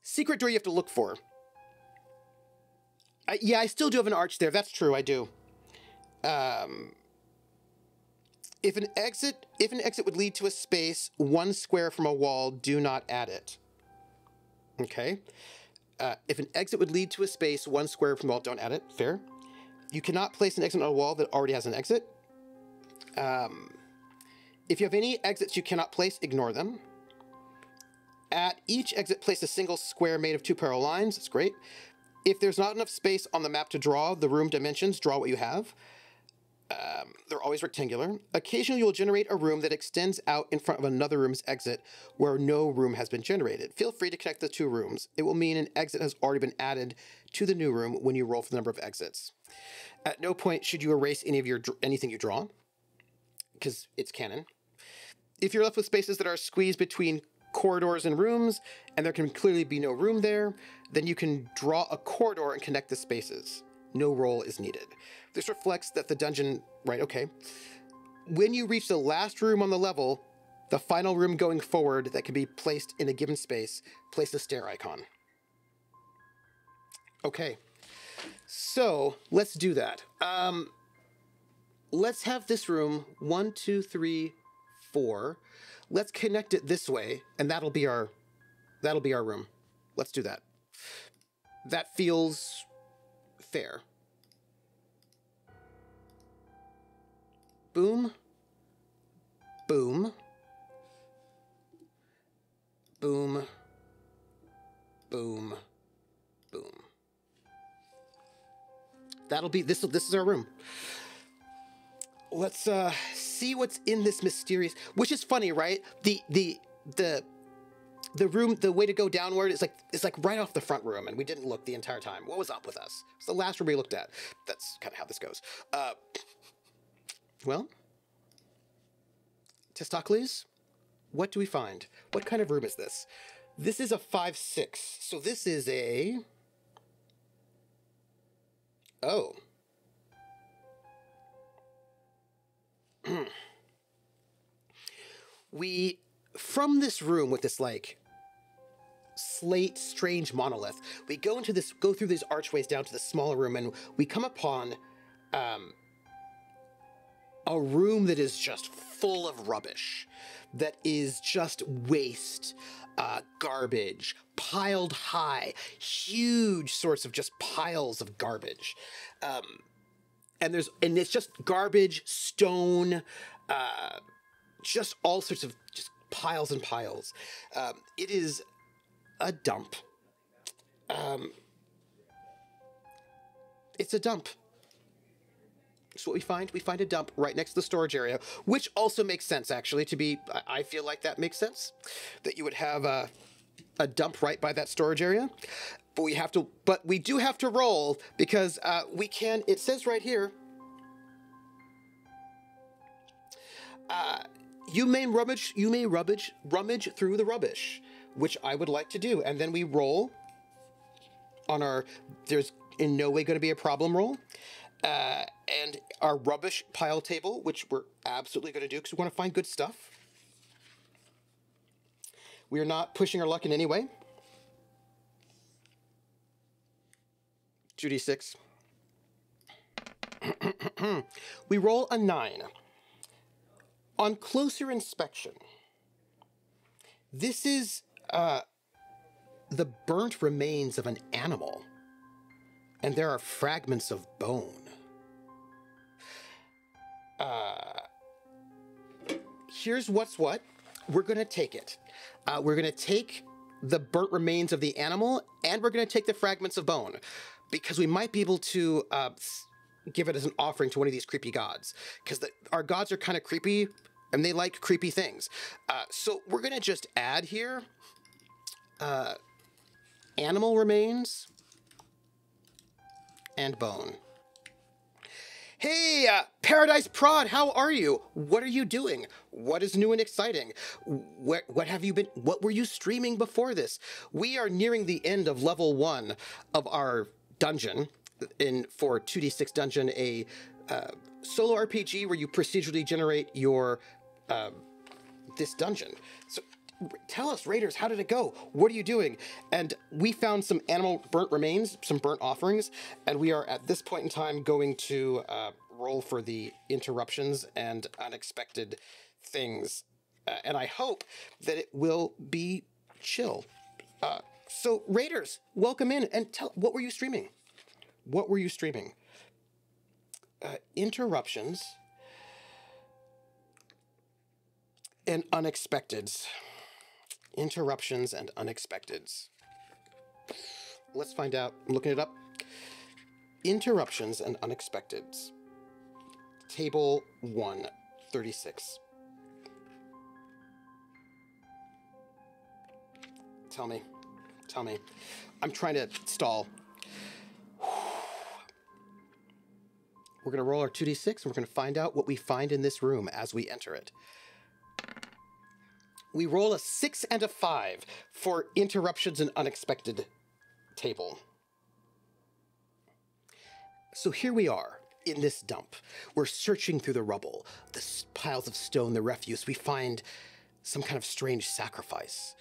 secret door you have to look for. Yeah, I still do have an arch there. That's true. I do. If an exit would lead to a space 1 square from a wall, do not add it. Okay. If an exit would lead to a space 1 square from the wall, don't add it. Fair. You cannot place an exit on a wall that already has an exit. If you have any exits you cannot place, ignore them. At each exit, place a single square made of 2 parallel lines. That's great. If there's not enough space on the map to draw the room dimensions, draw what you have. They're always rectangular. Occasionally, you will generate a room that extends out in front of another room's exit where no room has been generated. Feel free to connect the 2 rooms. It will mean an exit has already been added to the new room when you roll for the number of exits. At no point should you erase anything you draw, because it's canon. If you're left with spaces that are squeezed between corridors and rooms, and there can clearly be no room there, then you can draw a corridor and connect the spaces. No roll is needed. This reflects that the dungeon... Right, okay. When you reach the last room on the level, the final room going forward that can be placed in a given space, place a stair icon. Okay. So, let's do that. Let's have this room 1, 2, 3, 4. Let's connect it this way, and that'll be our room. Let's do that. That feels fair. Boom. Boom. Boom. Boom. Boom. That'll be this is our room. Let's see what's in this mysterious, which is funny, right? The room, the way to go downward is like right off the front room, and we didn't look the entire time. What was up with us? It's the last room we looked at. That's kind of how this goes. Well, Testaklees, what do we find? What kind of room is this? This is a 5-6, so this is a Oh. We, from this room with this, like, slate strange monolith, we go through these archways down to the smaller room, and we come upon a room that is just full of rubbish, that is just waste, garbage, piled high, huge sorts of just piles of garbage. And it's just garbage, stone, just all sorts of just piles and piles. It is a dump. It's a dump. So what we find? We find a dump right next to the storage area, which also makes sense, actually, I feel like that makes sense, that you would have a dump right by that storage area. But we do have to roll, because it says right here, you may rummage through the rubbish, which I would like to do. And then we roll on there's in no way going to be a problem roll. And our rubbish pile table, which we're absolutely going to do because we want to find good stuff. We are not pushing our luck in any way. 2d6. We roll a 9. On closer inspection, this is the burnt remains of an animal, and there are fragments of bone. Here's what's what. We're going to take it. We're going to take the burnt remains of the animal, and we're going to take the fragments of bone, because we might be able to give it as an offering to one of these creepy gods, because our gods are kind of creepy, and they like creepy things. So we're going to just add here animal remains and bone. Hey, Paradise Prod, how are you? What are you doing? What is new and exciting? What were you streaming before this? We are nearing the end of level 1 of our dungeon for 2d6 dungeon, a solo RPG where you procedurally generate your this dungeon. So tell us, Raiders, how did it go? What are you doing? And we found some animal burnt remains, some burnt offerings, and we are at this point in time going to roll for the interruptions and unexpected things. And I hope that it will be chill. So Raiders, welcome in, and what were you streaming? What were you streaming? Interruptions and unexpecteds. Interruptions and unexpecteds. Let's find out. I'm looking it up. Interruptions and unexpecteds. Table 136. Tell me. I'm trying to stall. We're going to roll our 2d6, and we're going to find out what we find in this room as we enter it. We roll a 6 and a 5 for interruptions and unexpected table. So here we are in this dump. We're searching through the rubble, the piles of stone, the refuse. We find some kind of strange sacrifice.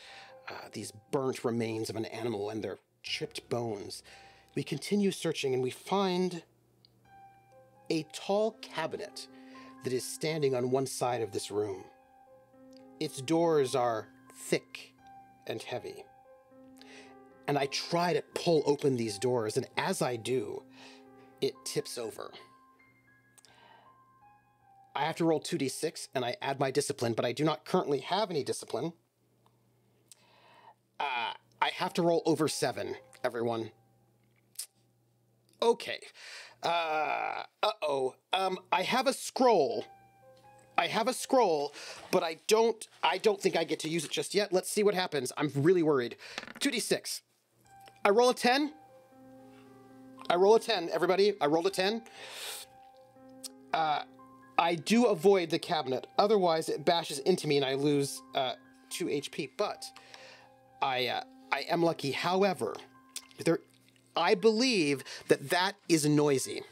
These burnt remains of an animal and their chipped bones. We continue searching, and we find a tall cabinet that is standing on one side of this room. Its doors are thick and heavy. And I try to pull open these doors, and as I do, it tips over. I have to roll 2d6, and I add my discipline, but I do not currently have any discipline. I have to roll over 7, everyone. Okay. I have a scroll. But I don't think I get to use it just yet. Let's see what happens. I'm really worried. 2d6. I roll a 10. Everybody. I rolled a 10. I do avoid the cabinet. Otherwise, it bashes into me and I lose 2 HP. But I am lucky. However, I believe that that is noisy.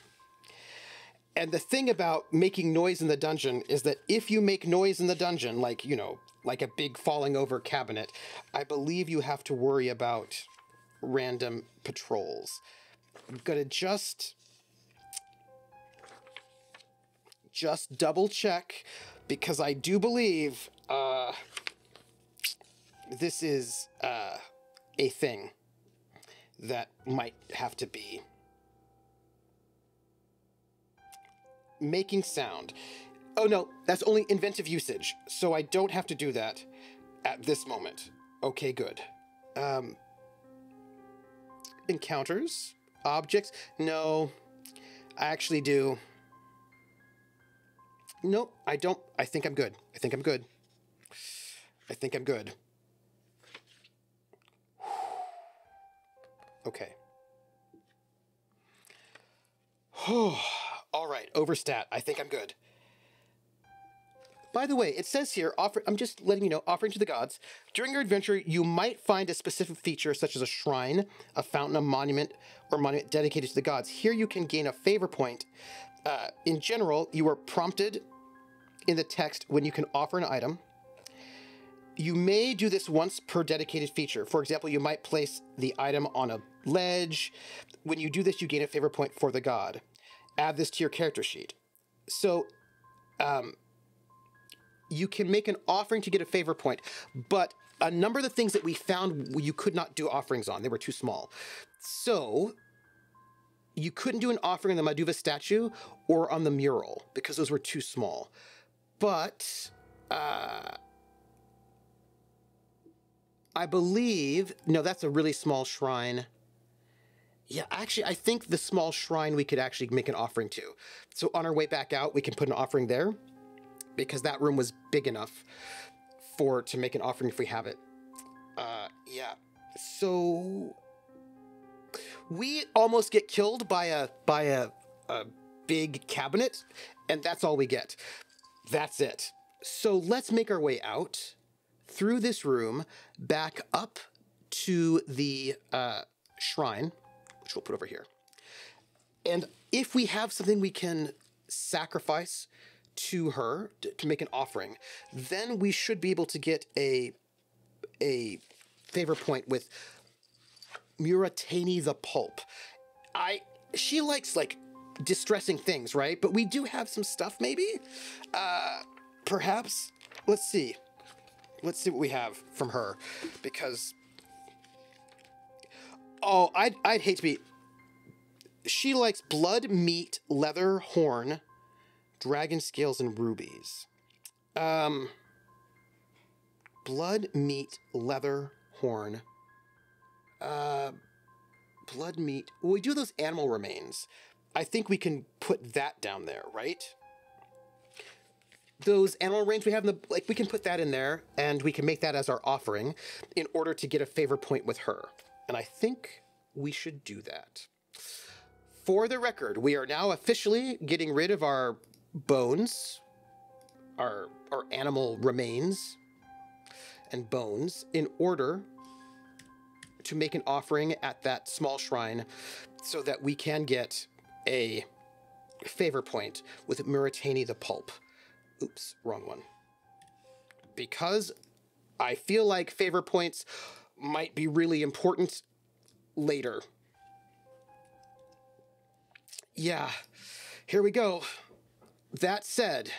And the thing about making noise in the dungeon is that if you make noise in the dungeon, like, you know, like a big falling over cabinet, I believe you have to worry about random patrols. I'm gonna just double check, because I do believe this is a thing that might have to be making sound. Oh no, that's only inventive usage, so I don't have to do that at this moment. Okay, good. Encounters? Objects? No, I actually do. Nope, I don't. I think I'm good. I think I'm good. I think I'm good. Okay. All right, overstat. I think I'm good. By the way, it says here, I'm just letting you know, offering to the gods. During your adventure, you might find a specific feature, such as a shrine, a fountain, a monument, or monument dedicated to the gods. Here you can gain a favor point. In general, you are prompted in the text when you can offer an item. You may do this once per dedicated feature. For example, you might place the item on a ledge. When you do this, you gain a favor point for the god. Add this to your character sheet. So, you can make an offering to get a favor point, but a number of the things that we found you could not do offerings on. They were too small. So you couldn't do an offering on the Maduva statue or on the mural because those were too small. But I believe, no, that's a really small shrine. Yeah, actually, I think the small shrine we could actually make an offering to. So on our way back out, we can put an offering there, because that room was big enough to make an offering if we have it. Yeah. So we almost get killed by a big cabinet, and that's all we get. That's it. So let's make our way out through this room, back up to the shrine, which we'll put over here. And if we have something we can sacrifice to her to make an offering, then we should be able to get a favor point with Muratani the Pulp. She likes like distressing things, right? But we do have some stuff, maybe? Perhaps? Let's see. Let's see what we have from her, because I'd hate to be. She likes blood, meat, leather, horn, dragon scales, and rubies. Blood, meat, leather, horn. Blood, meat. Well, we do those animal remains. I think we can put that down there, right? Those animal remains we have in the, we can put that in there, and we can make that as our offering in order to get a favor point with her. And I think we should do that. For the record, we are now officially getting rid of our bones, our animal remains and bones, in order to make an offering at that small shrine so that we can get a favor point with Muratani the Pulp. Oops, wrong one. Because I feel like favor points might be really important later. Yeah, here we go. That said,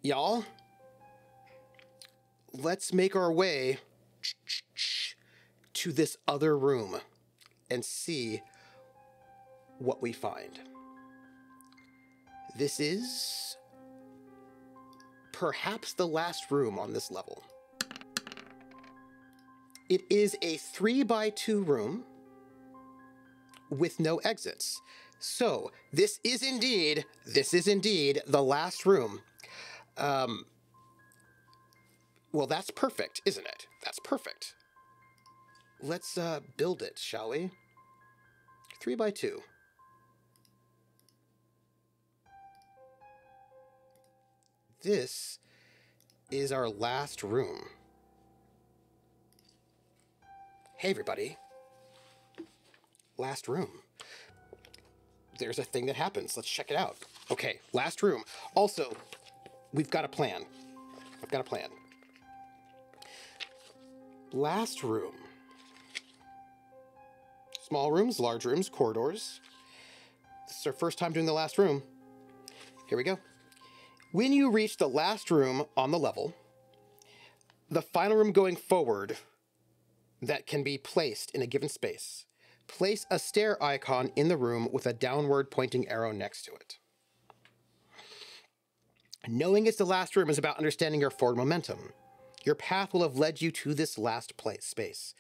y'all, let's make our way to this other room and see what we find. This is perhaps the last room on this level. It is a 3x2 room with no exits. So this is indeed the last room. Well, that's perfect, isn't it? That's perfect. Let's build it, shall we? 3x2. This is our last room. Hey, everybody. Last room. There's a thing that happens. Let's check it out. Okay, last room. Also, we've got a plan. I've got a plan. Last room. Small rooms, large rooms, corridors. This is our first time doing the last room. Here we go. When you reach the last room on the level, the final room going forward that can be placed in a given space, place a stair icon in the room with a downward pointing arrow next to it. Knowing it's the last room is about understanding your forward momentum. Your path will have led you to this last space.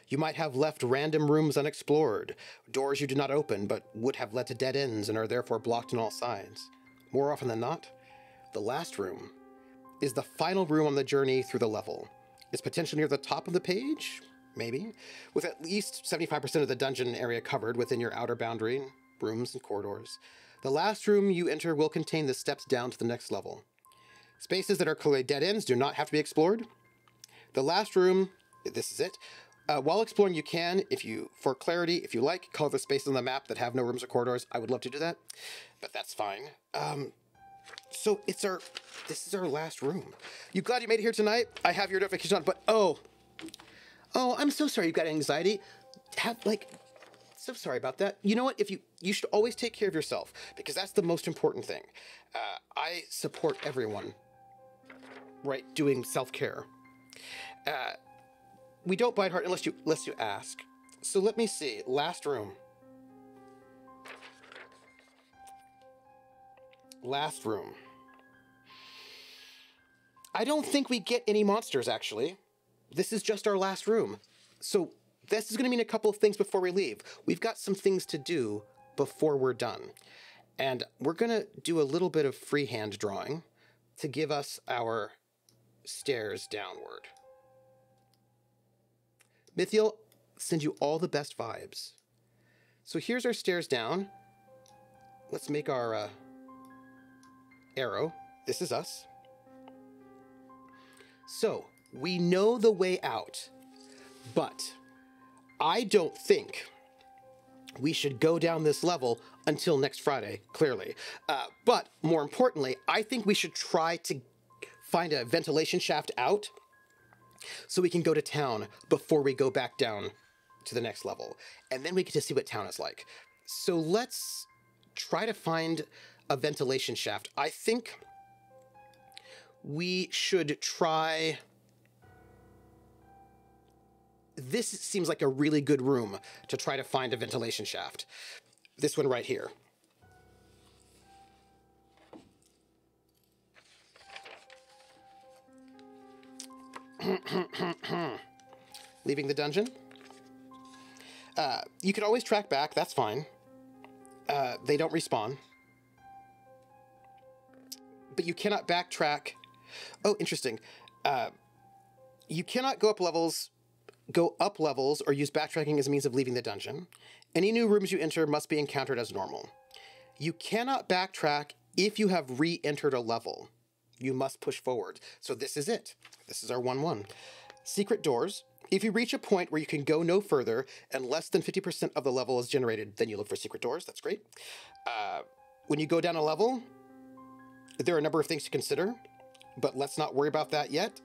You might have left random rooms unexplored, doors you did not open but would have led to dead ends and are therefore blocked on all sides. More often than not, the last room is the final room on the journey through the level. It's potentially near the top of the page, maybe, with at least 75% of the dungeon area covered within your outer boundary, rooms and corridors. The last room you enter will contain the steps down to the next level. Spaces that are clearly dead ends do not have to be explored. The last room, this is it. While exploring, you can, for clarity, if you like, color the spaces on the map that have no rooms or corridors. I would love to do that, but that's fine. So this is our last room. You glad you made it here tonight? I have your notification on, but oh, I'm so sorry you got anxiety. So sorry about that. You know what? You should always take care of yourself because that's the most important thing. I support everyone, right? Doing self-care. We don't bite hard unless you ask. So let me see. Last room. Last room. I don't think we get any monsters, actually. This is just our last room. So this is going to mean a couple of things before we leave. We've got some things to do before we're done. And we're going to do a little bit of freehand drawing to give us our stairs downward. Mithiel, send you all the best vibes. So here's our stairs down. Let's make our arrow. This is us. So we know the way out, but I don't think we should go down this level until next Friday, clearly. But more importantly, I think we should try to find a ventilation shaft out so we can go to town before we go back down to the next level. And then we get to see what town is like. So let's try to find a ventilation shaft. I think we should try... This seems like a really good room to try to find a ventilation shaft. This one right here. Leaving the dungeon. You can always track back, that's fine. They don't respawn. But you cannot backtrack. Oh, interesting. You cannot go up levels or use backtracking as a means of leaving the dungeon. Any new rooms you enter must be encountered as normal. You cannot backtrack if you have re-entered a level. You must push forward. So this is it. This is our 1-1. Secret doors. If you reach a point where you can go no further and less than 50% of the level is generated, then you look for secret doors. That's great. When you go down a level, there are a number of things to consider, but let's not worry about that yet.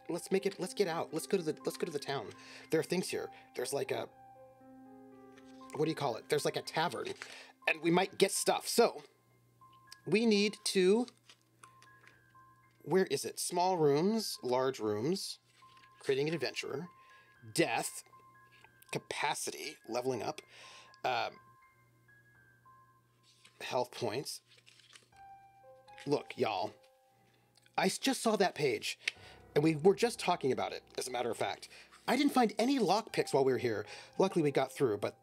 Let's get out. Let's go to the town. There are things here. There's like a, what do you call it? There's like a tavern, and we might get stuff. So we need to, where is it? Small rooms, large rooms, creating an adventurer, death, capacity, leveling up, health points. Look, y'all, I just saw that page. And we were just talking about it, as a matter of fact. I didn't find any lockpicks while we were here. Luckily, we got through, but,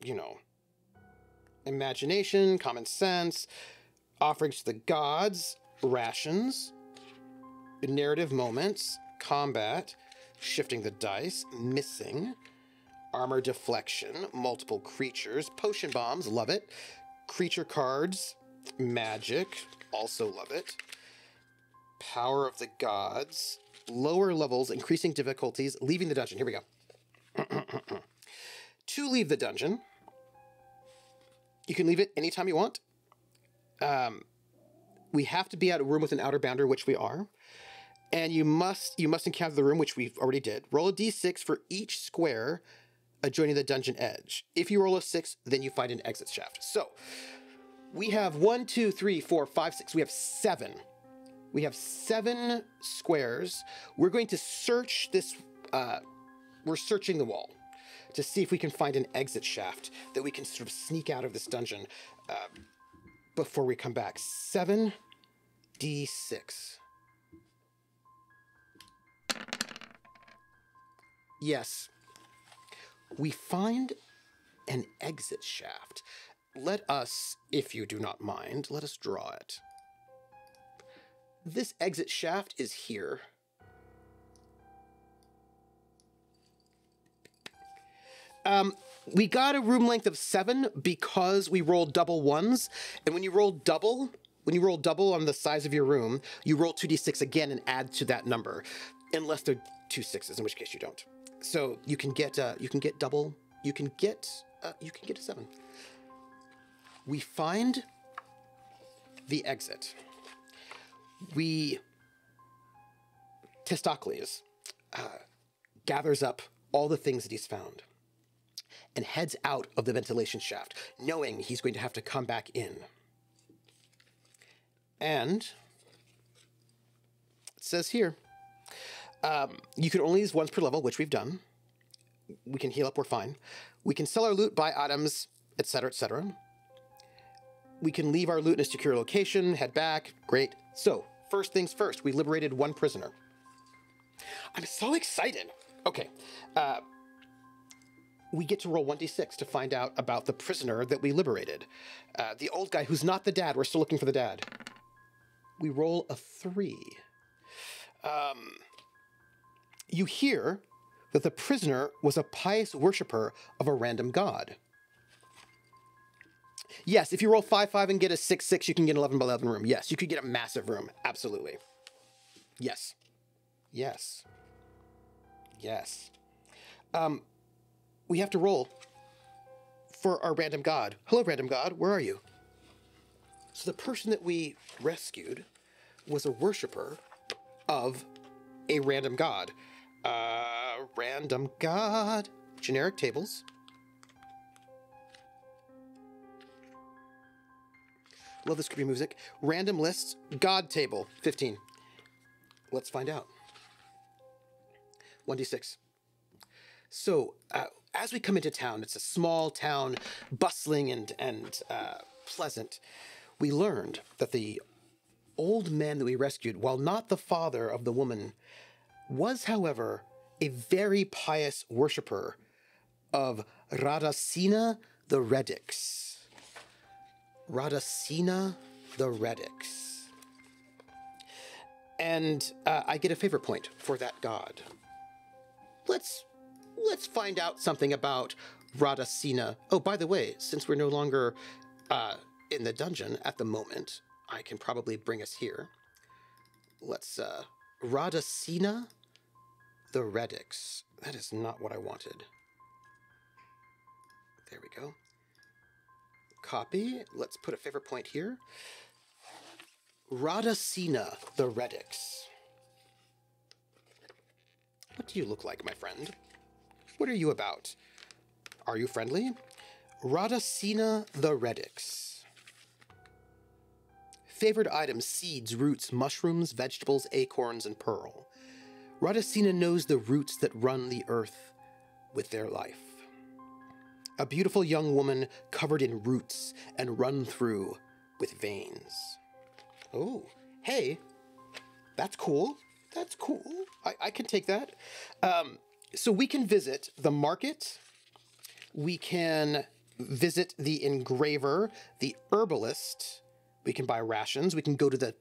you know. Imagination, common sense, offerings to the gods, rations, narrative moments, combat, shifting the dice, missing, armor deflection, multiple creatures, potion bombs, love it, creature cards, magic, also love it. Power of the gods, lower levels, increasing difficulties, leaving the dungeon. Here we go. To leave the dungeon, you can leave it anytime you want. We have to be at a room with an outer boundary, which we are. And you must encounter the room, which we already did. Roll a d6 for each square adjoining the dungeon edge. If you roll a 6, then you find an exit shaft. So we have 1, 2, 3, 4, 5, 6. We have 7. We have 7 squares. We're going to search this. We're searching the wall to see if we can find an exit shaft that we can sort of sneak out of this dungeon before we come back. 7d6. Yes. We find an exit shaft. Let us, if you do not mind, let us draw it. This exit shaft is here. We got a room length of 7 because we rolled double ones. And when you roll double on the size of your room, you roll 2d6 again and add to that number, unless they're 2 6s, in which case you don't. So you can get a 7. We find the exit. Testaklees gathers up all the things that he's found and heads out of the ventilation shaft, knowing he's going to have to come back in. And it says here, you can only use once per level, which we've done. We can heal up, we're fine. We can sell our loot, buy items, etc., etc. We can leave our loot in a secure location, head back, great. So, first things first, we liberated 1 prisoner. I'm so excited. Okay, we get to roll 1d6 to find out about the prisoner that we liberated. The old guy who's not the dad, we're still looking for the dad. We roll a 3. You hear that the prisoner was a pious worshiper of a random god. Yes, if you roll 5, 5 and get a 6, 6, you can get an 11 by 11 room. Yes, you could get a massive room. Absolutely. Yes. Yes. Yes. We have to roll for our random god. Hello, random god. Where are you? So the person that we rescued was a worshiper of a random god. Random god. Generic tables. Love this creepy music. Random lists. God table. 15. Let's find out. 1d6. So, as we come into town, it's a small town, bustling and pleasant. We learned that the old man that we rescued, while not the father of the woman, was, however, a very pious worshiper of Radhasena the Redix. Radhasena the Redix. And I get a favor point for that god. Let's find out something about Radhasena. Oh, by the way, since we're no longer in the dungeon at the moment, I can probably bring us here. Let's, Radhasena the Redix. That is not what I wanted. There we go. Copy. Let's put a favor point here. Radhasena the Redix. What do you look like, my friend? What are you about? Are you friendly? Radhasena the Redix. Favored items: seeds, roots, mushrooms, vegetables, acorns, and pearl. Radhasena knows the roots that run the earth with their life. A beautiful young woman covered in roots and run through with veins. Oh, hey, that's cool. That's cool. I can take that. So we can visit the market. We can visit the engraver, the herbalist. We can buy rations. We can go to the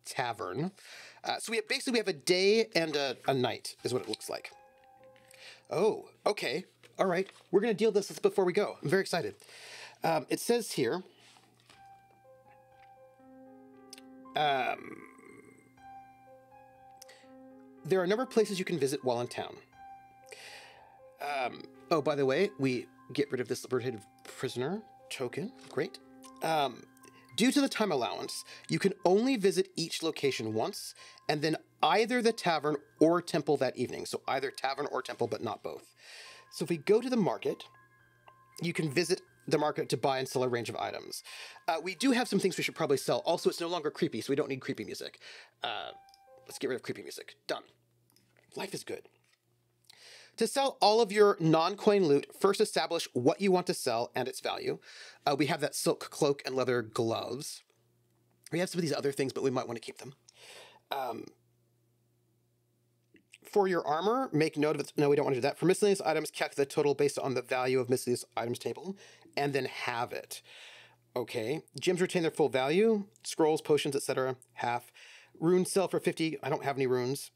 tavern. So we have a day and a night is what it looks like. Oh, okay. All right. We're going to deal with this before we go. I'm very excited. It says here... there are a number of places you can visit while in town. Oh, by the way, we get rid of this liberated prisoner token. Great. Due to the time allowance, you can only visit each location once, and then either the tavern or temple that evening. So either tavern or temple, but not both. So if we go to the market, you can visit the market to buy and sell a range of items. We do have some things we should probably sell. Also, it's no longer creepy, so we don't need creepy music. Let's get rid of creepy music. Done. Life is good. To sell all of your non-coin loot, first establish what you want to sell and its value. We have that silk cloak and leather gloves. We have some of these other things, but we might want to keep them. For your armor, make note of it. No, we don't want to do that. For miscellaneous items, calculate the total based on the value of miscellaneous items table, and then have it. Okay. Gems retain their full value. Scrolls, potions, etc. Half. Runes sell for 50. I don't have any runes.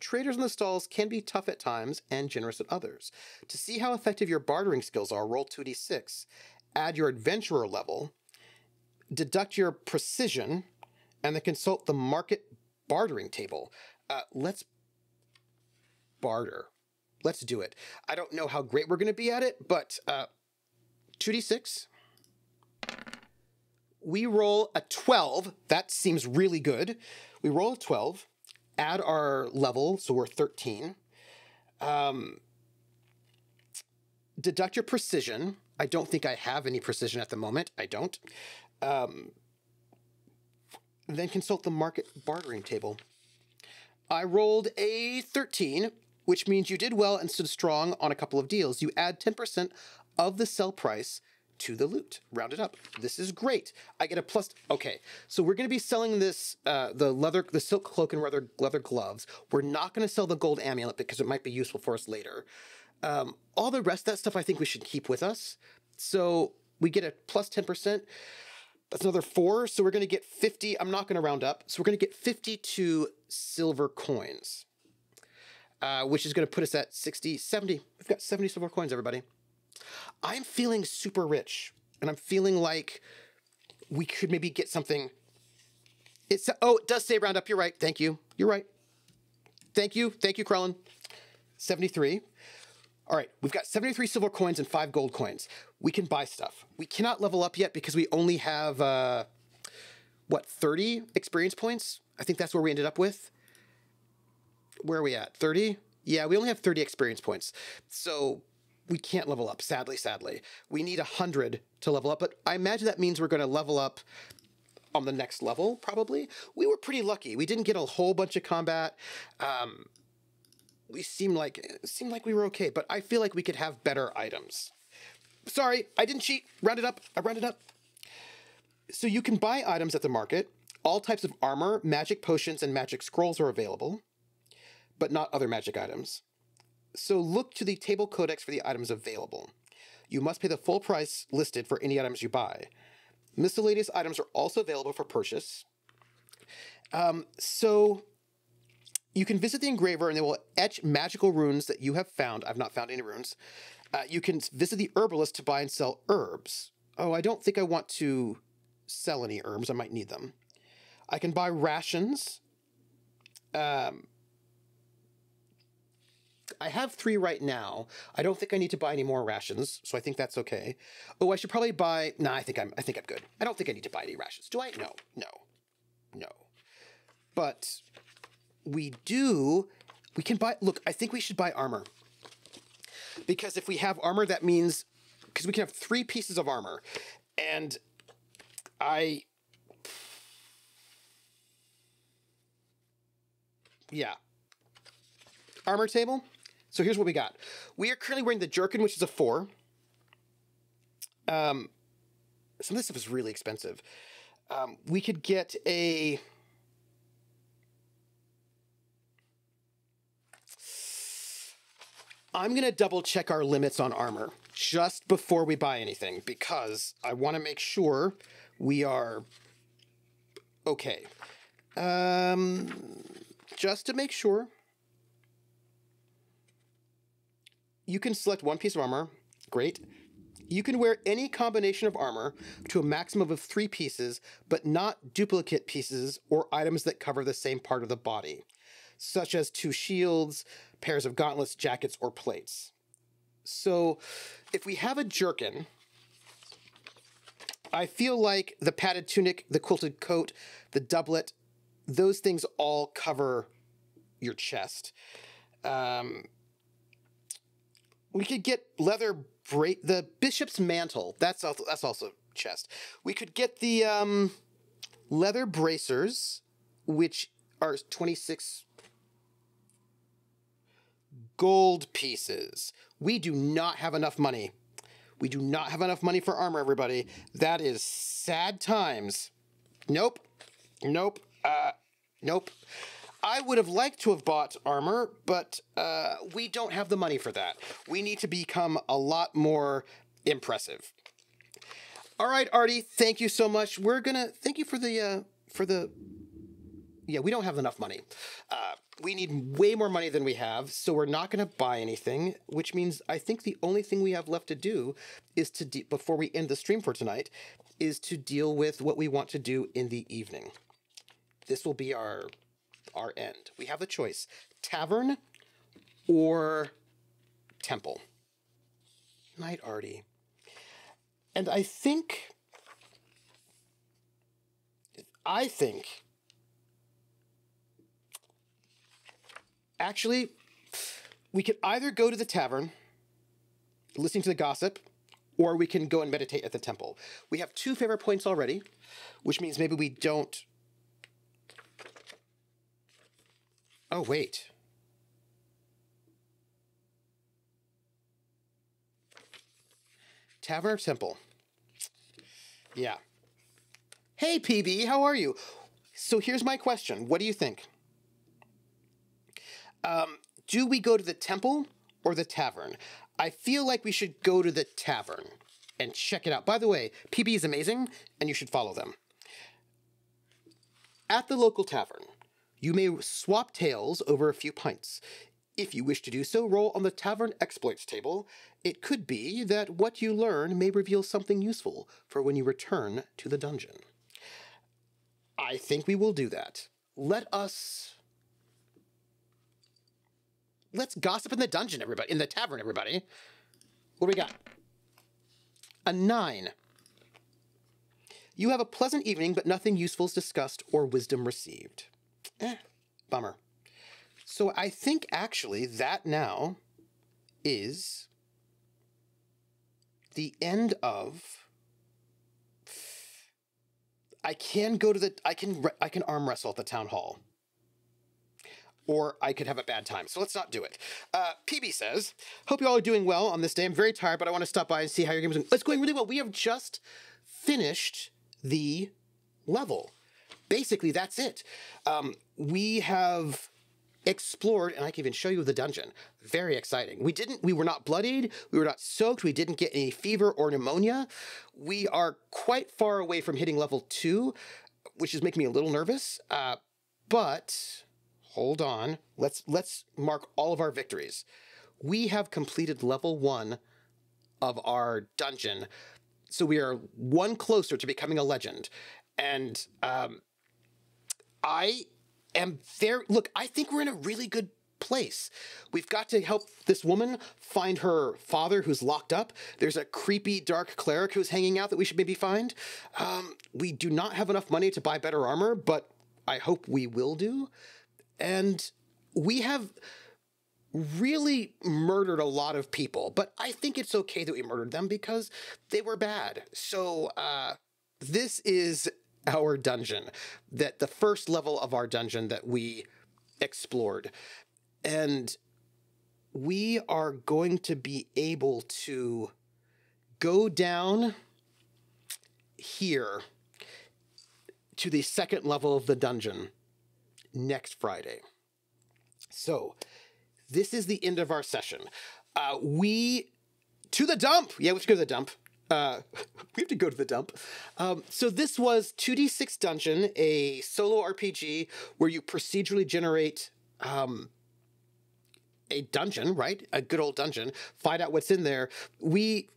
Traders in the stalls can be tough at times and generous at others. To see how effective your bartering skills are, roll 2d6. Add your adventurer level. Deduct your precision. And then consult the market bartering table. Let's barter. Let's do it. I don't know how great we're going to be at it, but 2d6. We roll a 12. That seems really good. We roll a 12. Add our level, so we're 13. Deduct your precision. I don't think I have any precision at the moment. I don't. Then consult the market bartering table. I rolled a 13, which means you did well and stood strong on a couple of deals. You add 10% of the sell price to the loot. Round it up. This is great. I get a plus. Okay, so we're going to be selling this, the silk cloak and leather gloves. We're not going to sell the gold amulet because it might be useful for us later. All the rest of that stuff I think we should keep with us. So we get a plus 10%. That's another 4. So we're going to get 50. I'm not going to round up. So we're going to get 52 silver coins, which is going to put us at 60, 70. We've got 70 silver coins, everybody. I'm feeling super rich, and I'm feeling like we could maybe get something. It does say round up. You're right. Thank you. You're right. Thank you. Thank you, Krellin. 73. All right, we've got 73 silver coins and 5 gold coins. We can buy stuff. We cannot level up yet because we only have, 30 experience points? I think that's where we ended up with. Where are we at? 30? Yeah, we only have 30 experience points. So we can't level up, sadly. We need 100 to level up, but I imagine that means we're going to level up on the next level, probably. We were pretty lucky. We didn't get a whole bunch of combat. It seemed like we were okay, but I feel like we could have better items. Sorry, I didn't cheat. Round it up. I rounded up. So you can buy items at the market. All types of armor, magic potions, and magic scrolls are available, but not other magic items. So look to the table codex for the items available. You must pay the full price listed for any items you buy. Miscellaneous items are also available for purchase. So you can visit the engraver and they will etch magical runes that you have found. I've not found any runes. You can visit the herbalist to buy and sell herbs. Oh, I don't think I want to sell any herbs. I might need them. I can buy rations. I have 3 right now. I don't think I need to buy any more rations, so I think that's okay. Oh, I should probably buy. Nah, I think I'm good. I don't think I need to buy any rations. Do I? No. But we can buy. Look, I think we should buy armor because if we have armor, that means because we can have 3 pieces of armor, and armor table. So here's what we got. We are currently wearing the jerkin, which is a 4. Some of this stuff is really expensive. We could get a. I'm going to double check our limits on armor just before we buy anything because I want to make sure we are okay. Just to make sure. You can select 1 piece of armor. Great. You can wear any combination of armor to a maximum of 3 pieces, but not duplicate pieces or items that cover the same part of the body. such as 2 shields, pairs of gauntlets, jackets, or plates. So if we have a jerkin, I feel like the padded tunic, the quilted coat, the doublet, those things all cover your chest. We could get the bishop's mantle. That's also chest. We could get the leather bracers, which are 26 gold pieces. We do not have enough money. We do not have enough money for armor, everybody. That is sad times. Nope. Nope. Nope. I would have liked to have bought armor, but we don't have the money for that. We need to become a lot more impressive. All right, Artie, thank you so much. We're gonna thank you for the yeah, we don't have enough money. We need way more money than we have, so we're not going to buy anything, which means I think the only thing we have left to do is before we end the stream for tonight, is to deal with what we want to do in the evening. This will be our end. We have the choice: tavern or temple. Night, Artie. And I think actually, we could either go to the tavern, listening to the gossip, or we can go and meditate at the temple. We have 2 favorite points already, which means maybe we don't... Oh, wait. Tavern or temple? Yeah. Hey, PB, how are you? So here's my question. What do you think? Do we go to the temple or the tavern? I feel like we should go to the tavern and check it out. By the way, PB is amazing, and you should follow them. At the local tavern, you may swap tales over a few pints. If you wish to do so, roll on the Tavern Exploits table. It could be that what you learn may reveal something useful for when you return to the dungeon. I think we will do that. Let's gossip in the dungeon, everybody. In the tavern, everybody. What do we got? A 9. You have a pleasant evening, but nothing useful is discussed or wisdom received. Bummer. So I think actually that now is the end of... I can arm wrestle at the town hall. Or I could have a bad time. So let's not do it. PB says, hope you all are doing well on this day. I'm very tired, but I want to stop by and see how your game is going. It's going really well. We have just finished the level. Basically, that's it. We have explored, and I can even show you the dungeon. Very exciting. We were not bloodied. We were not soaked. We didn't get any fever or pneumonia. We are quite far away from hitting level 2, which is making me a little nervous. But... hold on. Let's mark all of our victories. We have completed level 1 of our dungeon, so we are one closer to becoming a legend. And I am there. Look, I think we're in a really good place. We've got to help this woman find her father who's locked up. There's a creepy dark cleric who's hanging out that we should maybe find. We do not have enough money to buy better armor, but I hope we will do. And we have really murdered a lot of people, but I think it's okay that we murdered them because they were bad. So this is our dungeon, that the first level of our dungeon that we explored. And we are going to be able to go down here to the second level of the dungeon next Friday. So this is the end of our session. To the dump. Yeah, we should go to the dump. We have to go to the dump. So this was 2D6 Dungeon, a solo RPG where you procedurally generate a dungeon, right? A good old dungeon. Find out what's in there. We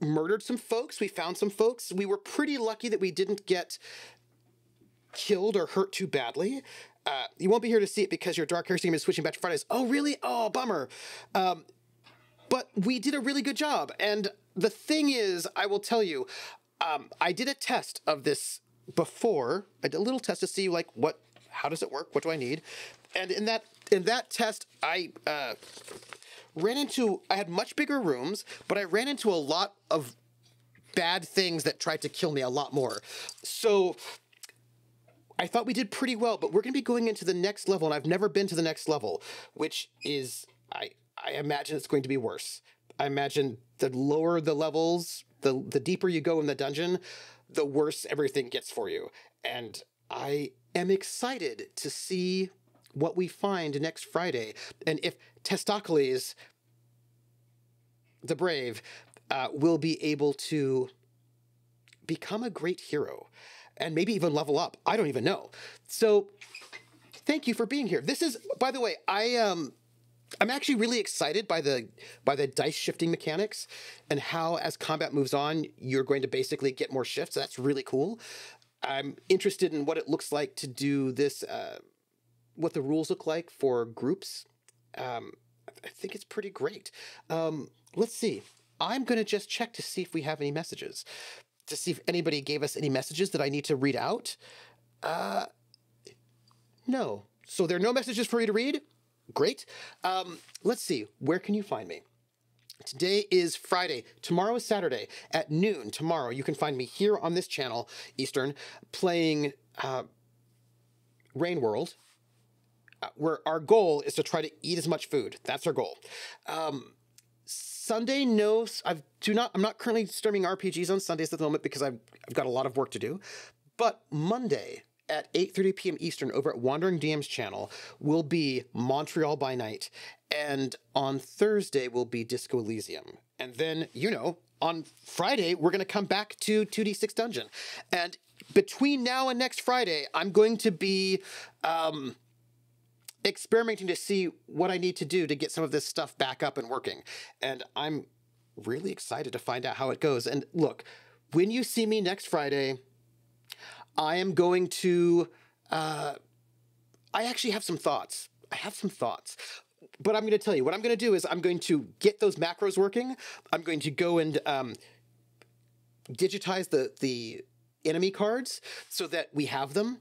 murdered some folks. We found some folks. We were pretty lucky that we didn't get killed or hurt too badly. You won't be here to see it because your dark hair team is switching back to Fridays. Oh, really? Oh, bummer. But we did a really good job. And the thing is, I will tell you, I did a test of this before. I did a little test to see like how does it work? What do I need? And in that test, I had much bigger rooms, but I ran into a lot of bad things that tried to kill me a lot more. So I thought we did pretty well, but we're going to be going into the next level, and I've never been to the next level, which is, I imagine it's going to be worse. I imagine the lower the levels, the deeper you go in the dungeon, the worse everything gets for you. And I am excited to see what we find next Friday, and if Testaklees the Brave will be able to become a great hero and maybe even level up. I don't even know. So thank you for being here. This is, by the way, I'm actually really excited by the dice shifting mechanics and how, as combat moves on, you're going to basically get more shifts. That's really cool. I'm interested in what it looks like to do this, what the rules look like for groups. I think it's pretty great. Let's see. I'm going to just check to see if we have any messages, to see if anybody gave us any messages that I need to read out. No. So there are no messages for you to read? Great. Let's see. Where can you find me? Today is Friday. Tomorrow is Saturday. At noon tomorrow, you can find me here on this channel, Eastern, playing Rain World, where our goal is to try to eat as much food. That's our goal. Sunday, no, I'm not currently streaming RPGs on Sundays at the moment because I've got a lot of work to do. But Monday at 8:30 p.m. Eastern over at Wandering DM's channel will be Montreal by Night. And on Thursday will be Disco Elysium. And then, on Friday, we're going to come back to 2D6 Dungeon. And between now and next Friday, I'm going to be experimenting to see what I need to do to get some of this stuff back up and working. And I'm really excited to find out how it goes. And look, when you see me next Friday, I am going to, I actually have some thoughts. But I'm going to tell you, what I'm going to do is I'm going to get those macros working. I'm going to go and digitize the enemy cards so that we have them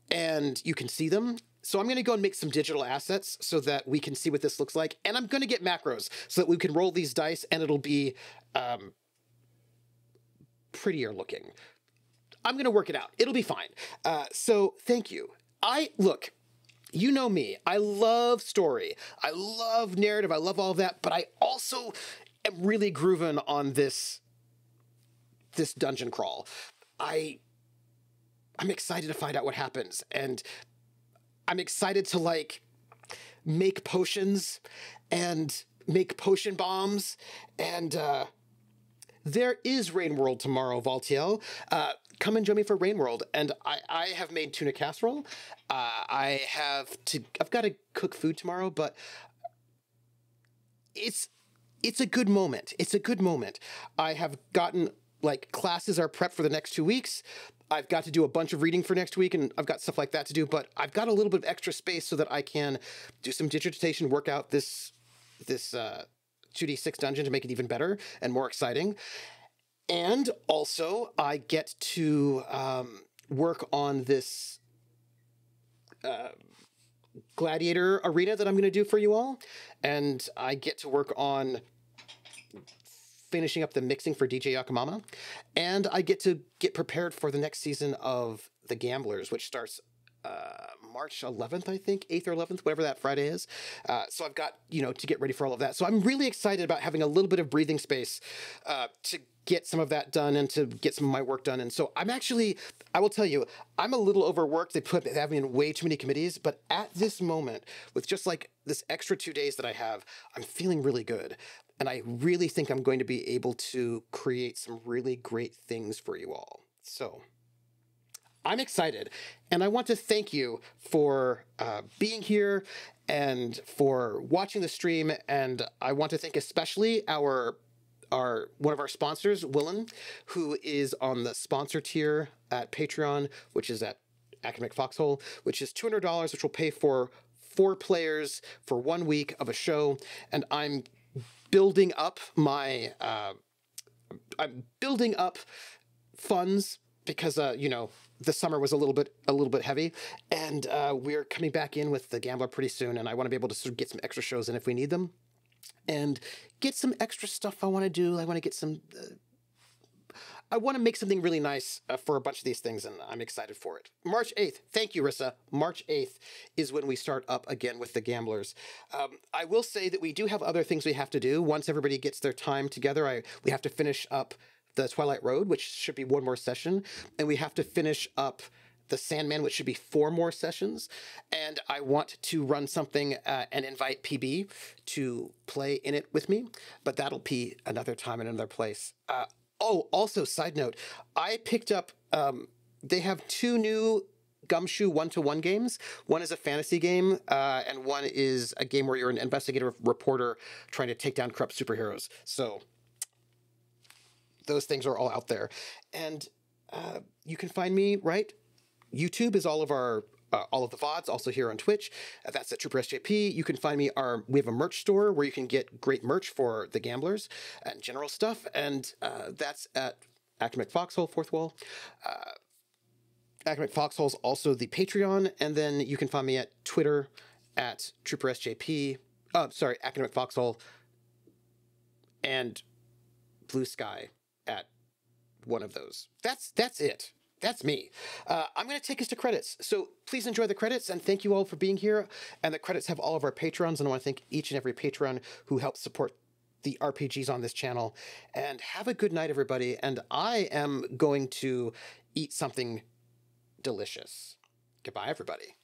and you can see them. So I'm going to go and make some digital assets so that we can see what this looks like. And I'm going to get macros so that we can roll these dice and it'll be prettier looking. I'm going to work it out. It'll be fine. So thank you. Look, you know me. I love story. I love narrative. I love all of that. But I also am really grooving on this dungeon crawl. I'm excited to find out what happens. And I'm excited to make potions and make potion bombs. And there is Rain World tomorrow, Valtiel. Come and join me for Rain World. And I have made tuna casserole. I've got to cook food tomorrow, but it's a good moment. It's a good moment. I have gotten classes are prepped for the next 2 weeks. I've got to do a bunch of reading for next week, and I've got stuff like that to do, but I've got a little bit of extra space so that I can do some digitation, work out this 2D6 dungeon to make it even better and more exciting. And also, I get to work on this gladiator arena that I'm going to do for you all, and I get to work on finishing up the mixing for DJ Yakamama, and I get to get prepared for the next season of The Gamblers, which starts March 11th, I think, 8th or 11th, whatever that Friday is. So I've got, to get ready for all of that. So I'm really excited about having a little bit of breathing space to get some of that done and to get some of my work done. And so I will tell you, I'm a little overworked. They have me in way too many committees, but at this moment, with just this extra 2 days that I have, I'm feeling really good. And I really think I'm going to be able to create some really great things for you all. So I'm excited. And I want to thank you for being here and for watching the stream. And I want to thank especially one of our sponsors, Willen, who is on the sponsor tier at Patreon, which is at Academic Foxhole, which is $200, which will pay for 4 players for 1 week of a show. And I'm building up my funds because the summer was a little bit heavy, and we're coming back in with the Gambler pretty soon, and I want to be able to sort of get some extra shows in if we need them, and get some extra stuff I want to do. I want to get some. I want to make something really nice for a bunch of these things, and I'm excited for it. March 8th. Thank you, Rissa. March 8th is when we start up again with the Gamblers. I will say that we do have other things we have to do. Once everybody gets their time together, we have to finish up the Twilight Road, which should be 1 more session, and we have to finish up the Sandman, which should be 4 more sessions. And I want to run something and invite PB to play in it with me, but that'll be another time and another place. Oh, also, side note, I picked up, they have 2 new Gumshoe 1-to-1 games. One is a fantasy game, and one is a game where you're an investigative reporter trying to take down corrupt superheroes. So those things are all out there. And you can find me, right? YouTube is all of the VODs, also here on Twitch. That's at troopersjp. You can find me, we have a merch store where you can get great merch for the Gamblers and general stuff, and that's at Academic Foxhole, Fourth Wall. Academic Foxhole is also the Patreon, and then you can find me at Twitter at troopersjp. Academic Foxhole and Bluesky at one of those. That's it. That's me. I'm going to take us to credits. So please enjoy the credits, and thank you all for being here. And the credits have all of our patrons, and I want to thank each and every patron who helps support the RPGs on this channel. And have a good night, everybody. And I am going to eat something delicious. Goodbye, everybody.